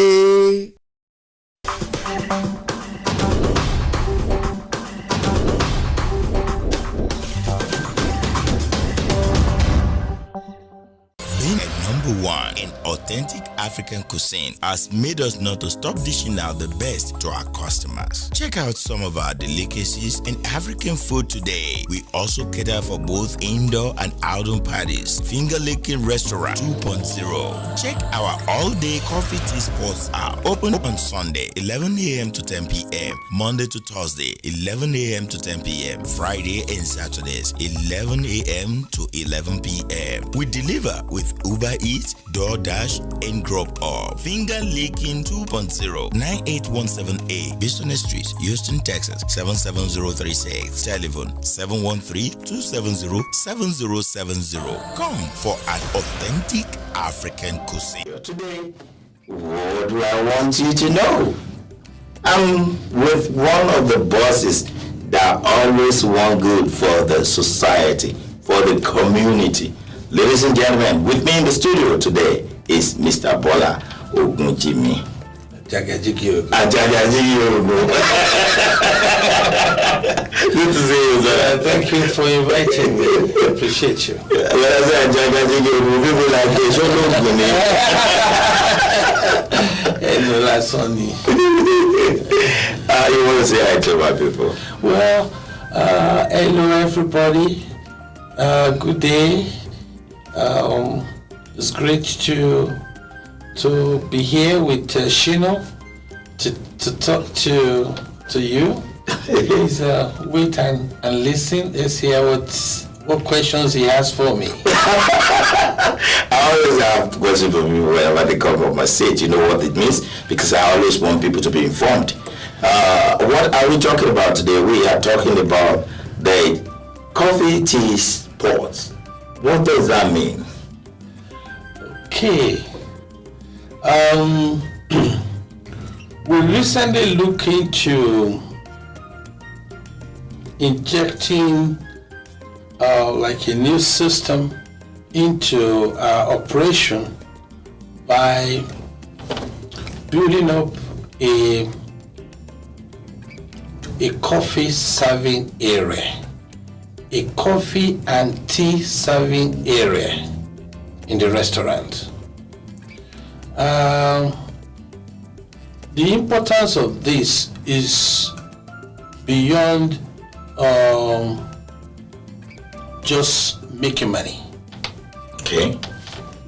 Being a number one tradition and authentic African cuisine has made us not to stop dishing out the best to our customers. Check out some of our delicacies and African food today. We also cater for both indoor and outdoor parties. Finger Licking Restaurant 2.0. Check our all-day coffee tea spots are open on Sunday 11 a.m. to 10 p.m. Monday to Thursday 11 a.m. to 10 p.m. Friday and Saturdays 11 a.m. to 11 p.m. We deliver with Uber Eats, DoorDash, and Drop Off. Finger Licking 2.0, 98178 Boston Street, Houston, Texas 77036. Telephone 713-270-7070. Come for an authentic African cuisine. Today, what do I want you to know? I'm with one of the bosses that always want good for the society, for the community. Ladies and gentlemen, with me in the studio today is Mr. Bola Ogunjimi. Good to see you, sir. Thank you for inviting me. I appreciate you. When I say people like you, show you want to say hi to my people? Well, hello everybody. Good day. It's great to be here with SHINA to talk to you. Please wait and listen. Let's hear what questions he has for me. I always have questions for people whenever they come up my seat. You know what it means? Because I always want people to be informed. What are we talking about today? We are talking about the coffee tea sports. What does that mean? Okay. We recently looked into injecting like a new system into our operation by building up a coffee serving area, a coffee and tea serving area in the restaurant. The importance of this is beyond just making money. Okay.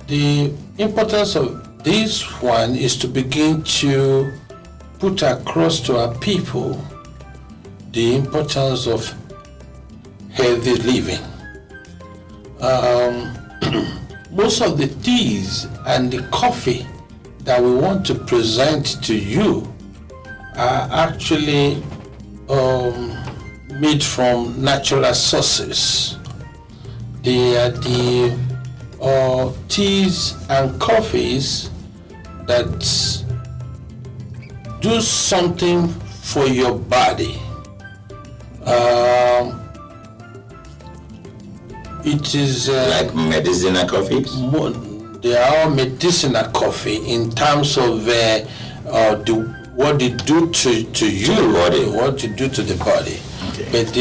The importance of this one is to begin to put across to our people the importance of healthy living. Most of the teas and the coffee that we want to present to you are actually made from natural sources. They are the teas and coffees that do something for your body. It is like medicinal coffee. They are all medicinal coffee in terms of what they do to you, the body. What they do to the body. Okay. But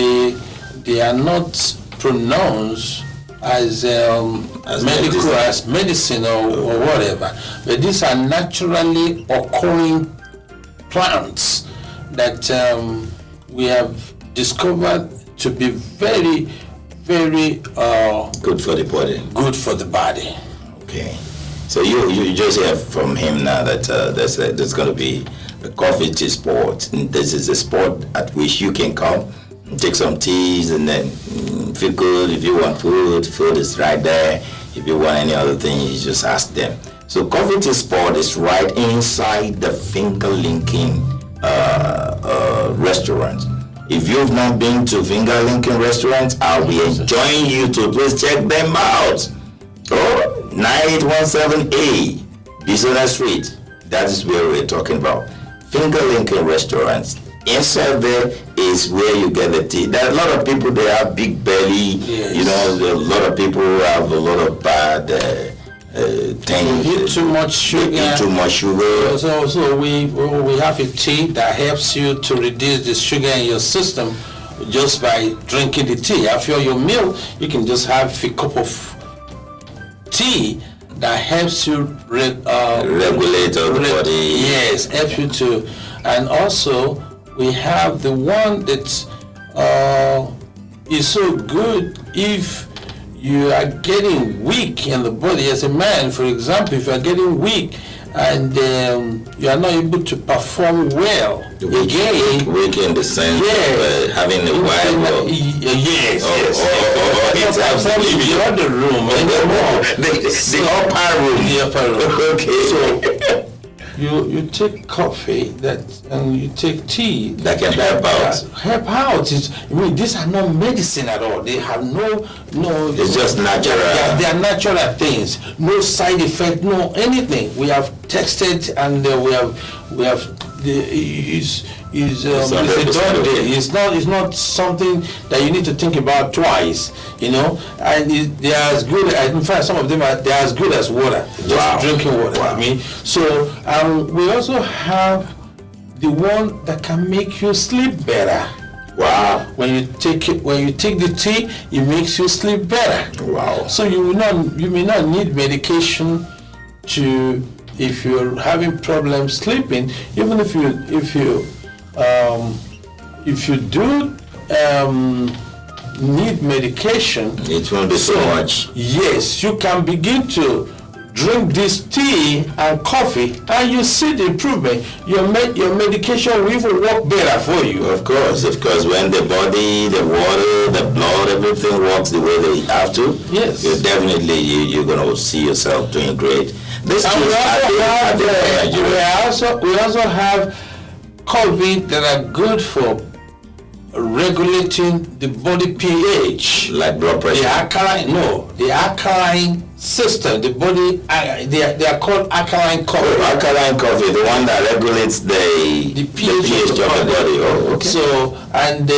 they are not pronounced as medical, as medicine or whatever. But these are naturally occurring plants that we have discovered to be very, very good for the body. Good for the body. Okay. So you just hear from him now that there's going to be a coffee tea sport. And this is a sport at which you can come, take some teas, and then feel good. If you want food is right there. If you want any other thing, you just ask them. So coffee tea sport is right inside the Finger Licking restaurant. If you've not been to Finger Licking restaurants, I'll be enjoying you to please check them out. 9817A, Boston Street. That is where we're talking about. Finger Licking restaurants. Inside there is where you get the tea. There are a lot of people, they have big belly. Yes. You know, a lot of people have a lot of bad things. You eat too much sugar. Eat too much sugar. So we have a tea that helps you to reduce the sugar in your system just by drinking the tea. After your meal, you can just have a cup of tea that helps you regulate the body. Yes, helps you to. And also we have the one that is so good if you are getting weak in the body as a man. For example, if you are getting weak and you are not able to perform well, weak in the sense of having a wife. Yes. It's absolutely the other room anymore. The upper room. Okay. So you take coffee and you take tea that can help out. These are not medicine at all. They have no. It's just natural. They are natural things. No side effect. No anything. We have tested and we have. It's not something that you need to think about twice, and they are as good. In fact, some of them they are as good as water, just drinking water. Wow. I mean, so we also have the one that can make you sleep better. Wow! When you take the tea, it makes you sleep better. Wow! So you may not need medication to. If you're having problems sleeping, even if you do need medication, it won't be so much. Yes, you can begin to drink this tea and coffee, and you see the improvement. Your medication will even work better for you. Of course, when the body, the water, the blood, everything works the way they have to. Yes, you're gonna see yourself doing great. We also have coffee that are good for regulating the body pH, like blood pressure. The alkaline system. The body, they are called alkaline coffee. Oh, alkaline coffee, the one that regulates the pH of the body. Oh, okay. And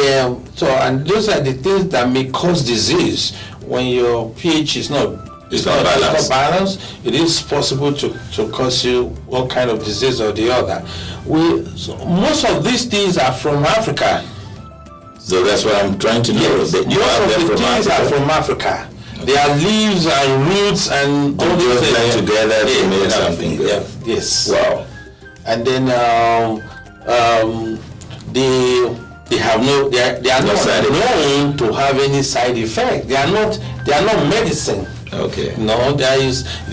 those are the things that may cause disease when your pH is not. It's not balanced. It is possible to cause you one kind of disease or the other. Most of these things are from Africa. So that's what I'm trying to know. Yes. Most of the things are from Africa. They are leaves and roots and all those things together to make something good. Yeah. Yes. Wow. And then they are not known to have any side effect. They are not medicine. Okay. No, they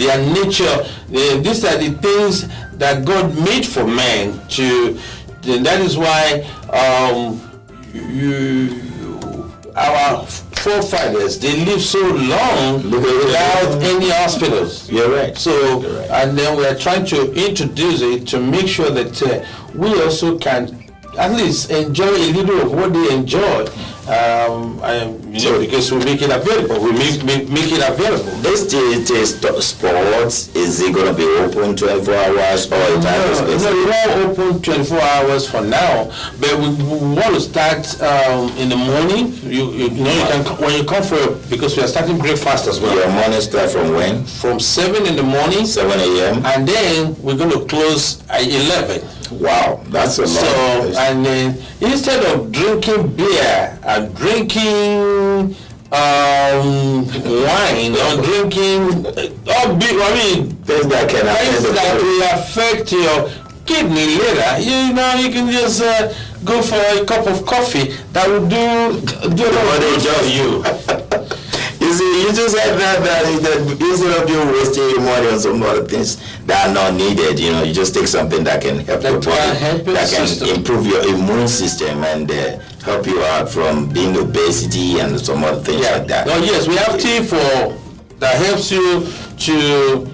are nature. These are the things that God made for man to. That is why our forefathers, they lived so long without any hospitals. You're right. So, and then we are trying to introduce it to make sure that we also can at least enjoy a little of what they enjoy. Because we make it available. We make it available. This sports, is it going to be open 24 hours or it won't open 24 hours for now, but we want to start in the morning. You can when you come because we are starting breakfast as well. Your morning start from when? From 7 in the morning. 7 a.m. And then we're going to close at 11. Wow, that's a lot. So, and then instead of drinking beer and drinking wine or drinking things that will affect your kidney later, you can just go for a cup of coffee that will do what for you. You see, you just said that instead of you wasting your money on some other things that are not needed, you just take something that can help your body, that can improve your immune system and help you out from being obesity and some other things like that. Oh yes, we have tea that helps you to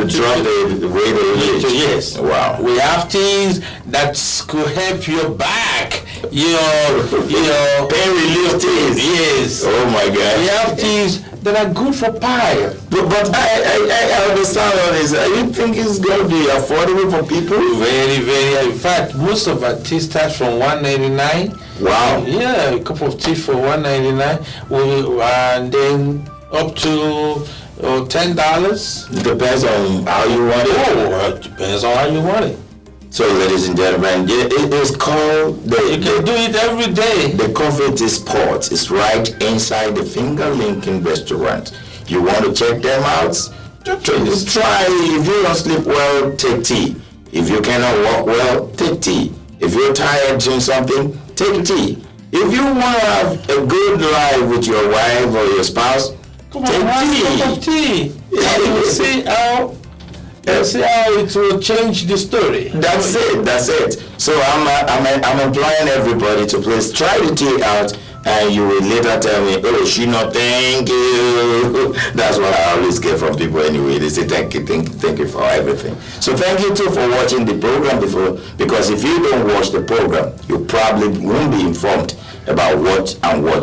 drop the weight of age. Yes. Wow. We have things that could help your back. Your pain relief teas. Yes. Oh my God. We have teas that are good for pie. But I understand all this. You think it's going to be affordable for people? Very, very. In fact, most of our tea starts from $1.99. Wow. Yeah, a cup of tea for $1.99. And then up to $10. It depends on how you want it. It depends on how you want it. So, ladies and gentlemen, it is called you can do it every day. The Coffee Tea Spot is right inside the Finger Linking Restaurant. You want to check them out? Just try. If you don't sleep well, take tea. If you cannot walk well, take tea. If you're tired doing something, take tea. If you want to have a good life with your wife or your spouse, take tea. You see how it will change the story. That's it. So I'm imploring everybody to please try the tea out, and you will later tell me, oh, SHINA, thank you. That's what I always get from people anyway. They say thank you for everything. So thank you too for watching the program before, because if you don't watch the program, you probably won't be informed about what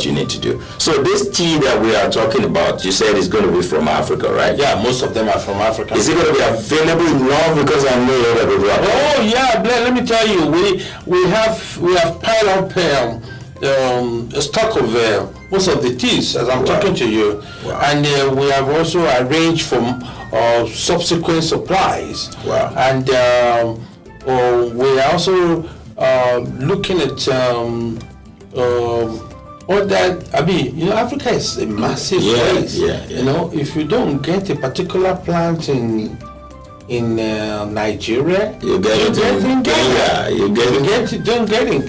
you need to do. So this tea that we are talking about, you said is going to be from Africa, right? Yeah, most of them are from Africa. Is it going to be available in North? Because I know other people are. Oh yeah, let me tell you, we have piled up a stock of most of the teas as I'm talking to you, and we have also arranged for subsequent supplies. Wow. And we are also looking at. Africa is a massive place. You know, if you don't get a particular plant in Nigeria, you get it in Kenya. You don't get it in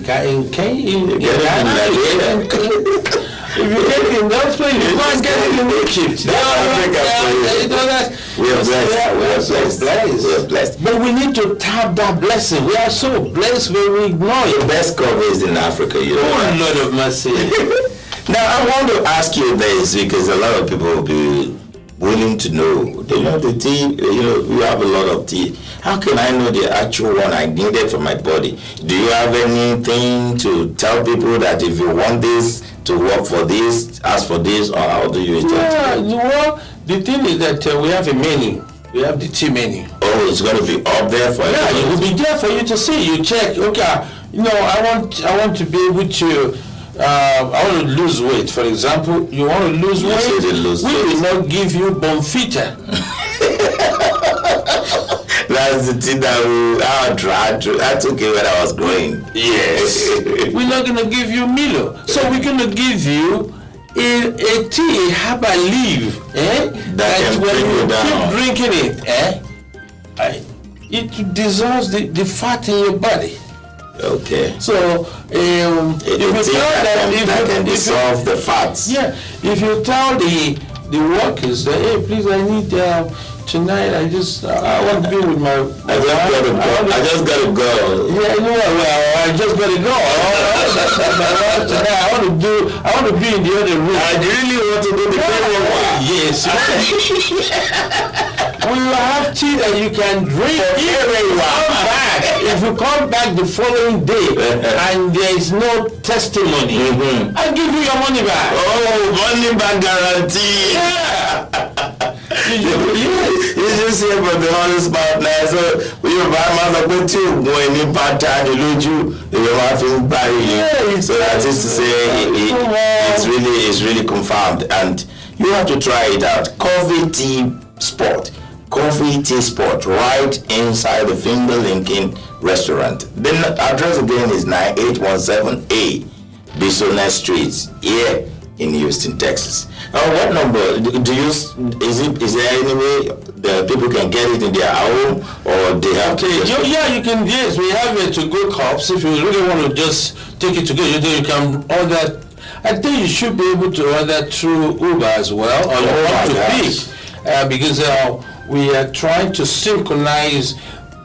Ghana. If you get it in those places, you can't get it in Egypt. We are blessed. But we need to tap that blessing. We are so blessed when we ignore it. The best cover is in Africa, you know. Oh, Lord of mercy. Now, I want to ask you this, because a lot of people will be willing to know. They know the tea, you have a lot of tea. How can I know the actual one I needed for my body? Do you have anything to tell people that if you want this to work for this, ask for this, or how do you well, the thing is that we have a menu. We have the tea menu. Oh, it's going to be up there for you? Yeah, it will be there for you to see. You check, okay, I want to be able to I want to lose weight. For example, you want to lose weight, we will not give you Bonfita. That's the thing that I took it when I was growing. Yes. We're not going to give you Milo. So we're going to give you a tea, herbal leaf, that when you keep drinking it, it dissolves the fat in your body. Okay. So if you tell that can dissolve the fats. Yeah. If you tell the workers that, hey, please, I need tonight. I want to be with my. I just gotta go. Yeah, I just gotta go. Tonight, I want to be in the other room. I really want to do the payroll. Yes. We will have tea that you can drink. If you come back the following day and there is no testimony, I'll give you your money back. Oh, money back guarantee. Yeah. You just hear from the honest mouth now. So we buy my two going in part time, you lose you have to buy you. So that is to say it's really confirmed, and you have to try it out. Coffee Tea Spot, right inside the Finger Lincoln restaurant. The address again is 9817A Bisonet Street, here in Houston, Texas. What number do you? Is there any way the people can get it in their home, or they have? Okay, you can. Yes, we have it to go cups. If you really want to just take it to go, you can order. I think you should be able to order through Uber as well, or you want to pick, because we are trying to synchronize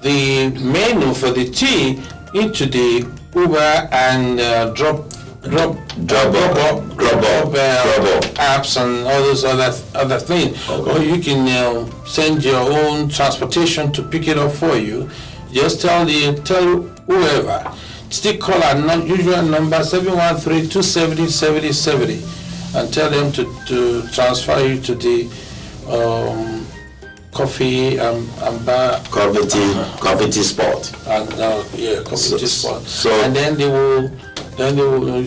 the menu for the tea into the Uber and drop apps and all those other things. Okay. Or you can send your own transportation to pick it up for you. Just tell whoever. Still call our usual number 713-270-7070 and tell them to transfer you to the coffee and bar. Coffee tea spot. And coffee tea spot. So and then they will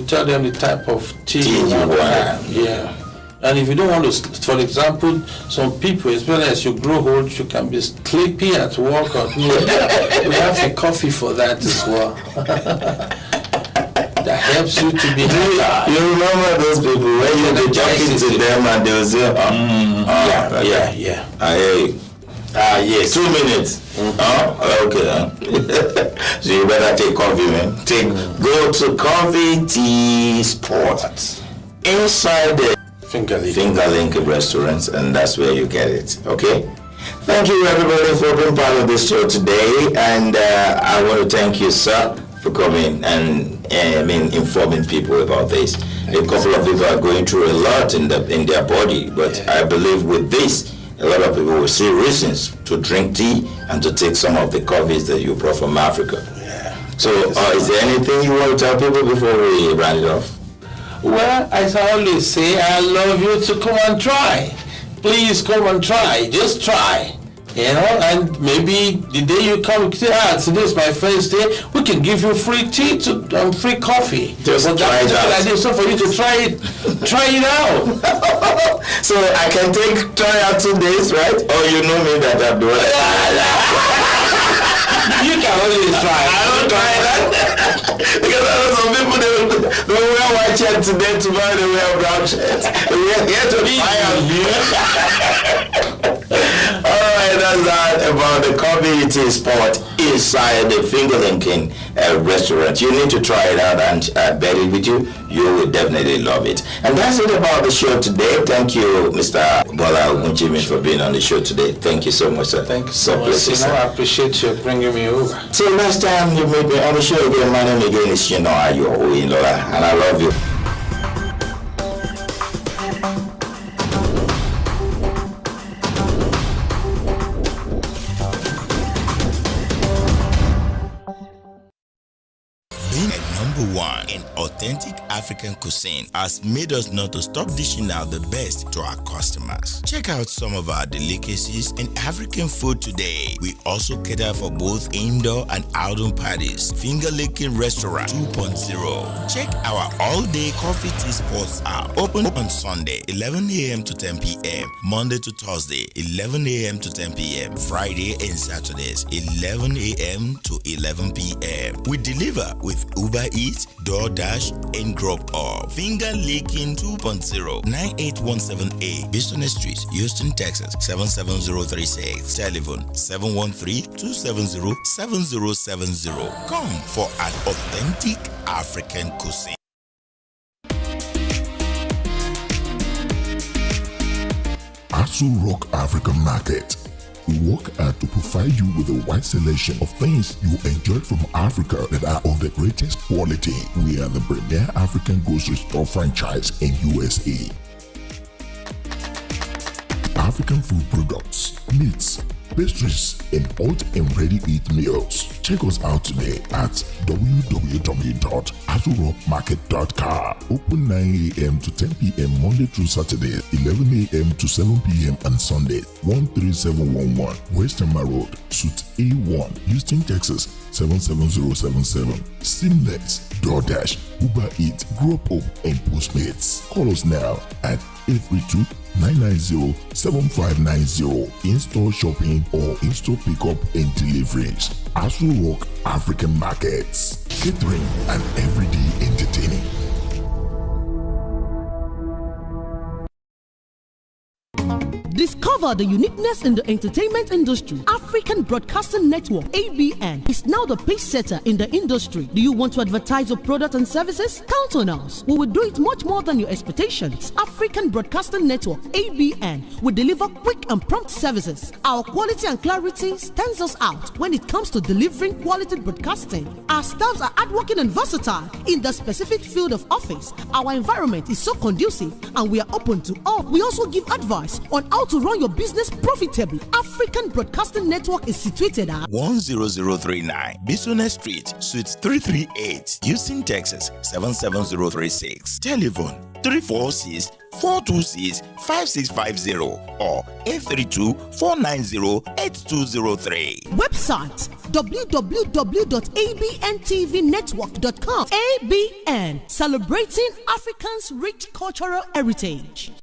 tell them the type of tea you want to have. Yeah. And if you don't want to, for example, some people, especially as you grow old, you can be sleepy at work or we have a coffee for that as well. That helps you to be happy. You remember those people when you be talking to them and they will say, yeah. I hear you. Yes. 2 minutes. Okay. So you better take coffee, man. Go to Coffee Tea Sports inside the Finger Link restaurants, and that's where you get it. Okay. Thank you everybody for being part of this show today, and I want to thank you, sir, for coming and informing people about this. A couple of people are going through a lot in their body, but I believe with this, a lot of people will see reasons to drink tea and to take some of the coffees that you brought from Africa. Yeah. So, is there anything you want to tell people before we round it off? Well, as I always say, I love you to come and try. Please come and try. Just try. You know, and maybe the day you come, say, today is my first day, we can give you free tea free coffee. Just try it out. So for you to try it out. So I can try out 2 days, right? Or you know me that I'm doing it. You can always try. I don't try that. Because I know some people, they wear white shirt today, tomorrow they wear brown shirt. We are here to fire you. Alright, that's that about the Coffee Tea Sport inside the Finger Linking restaurant. You need to try it out, and I bet it with you, you will definitely love it. And that's it about the show today. Thank you, Mr. Bola Ogunjimi, for being on the show today. Thank you so much, sir. Thank you so much. I appreciate you bringing me over. Till next time you meet me on the show again, my name again is SHINA, your OYINLOLA, and I love you. One in authentic African cuisine has made us not to stop dishing out the best to our customers. Check out some of our delicacies in African food today. We also cater for both indoor and outdoor parties. Finger Licking Restaurant 2.0. Check our all-day Coffee Tea Sports are open on Sunday 11 a.m. to 10 p.m. Monday to Thursday 11 a.m. to 10 p.m. Friday and Saturdays 11 a.m. to 11 p.m. We deliver with Uber Eats, DoorDash, and Grub Up. Finger Licking 2.0, 9817A, Boston Street, Houston, Texas, 77036. Telephone 713-270-7070. Come for an authentic African cuisine. Asu Rock African Market. We work hard to provide you with a wide selection of things you enjoy from Africa that are of the greatest quality. We are the premier African grocery store franchise in USA. African food products, meats, pastries, and hot and ready-to-eat meals. Check us out today at www.azurrockmarket.com. Open 9 a.m. to 10 p.m. Monday through Saturday, 11 a.m. to 7 p.m. on Sunday. 13711 Westerner Road, Suite A1, Houston, Texas, 77077. Seamless, DoorDash, Uber Eats, Grub Up, and Postmates. Call us now at 832-990-7590. In-store shopping or in-store pickup and deliveries. Asu Rock African Markets. Catering and everyday entertaining. Discover the uniqueness in the entertainment industry. African Broadcasting Network, ABN, is now the pace setter in the industry. Do you want to advertise your product and services? Count on us. We will do it much more than your expectations. African Broadcasting Network, ABN, will deliver quick and prompt services. Our quality and clarity stands us out when it comes to delivering quality broadcasting. Our staffs are hardworking and versatile in the specific field of office. Our environment is so conducive and we are open to all. We also give advice on how to run your business profitably. African Broadcasting Network is situated at 10039 Bison Street, Suite 338, Houston, Texas 77036. Telephone 346-426-5650 or 832-490-8203. Website www.abntvnetwork.com. ABN, celebrating Africans' rich cultural heritage.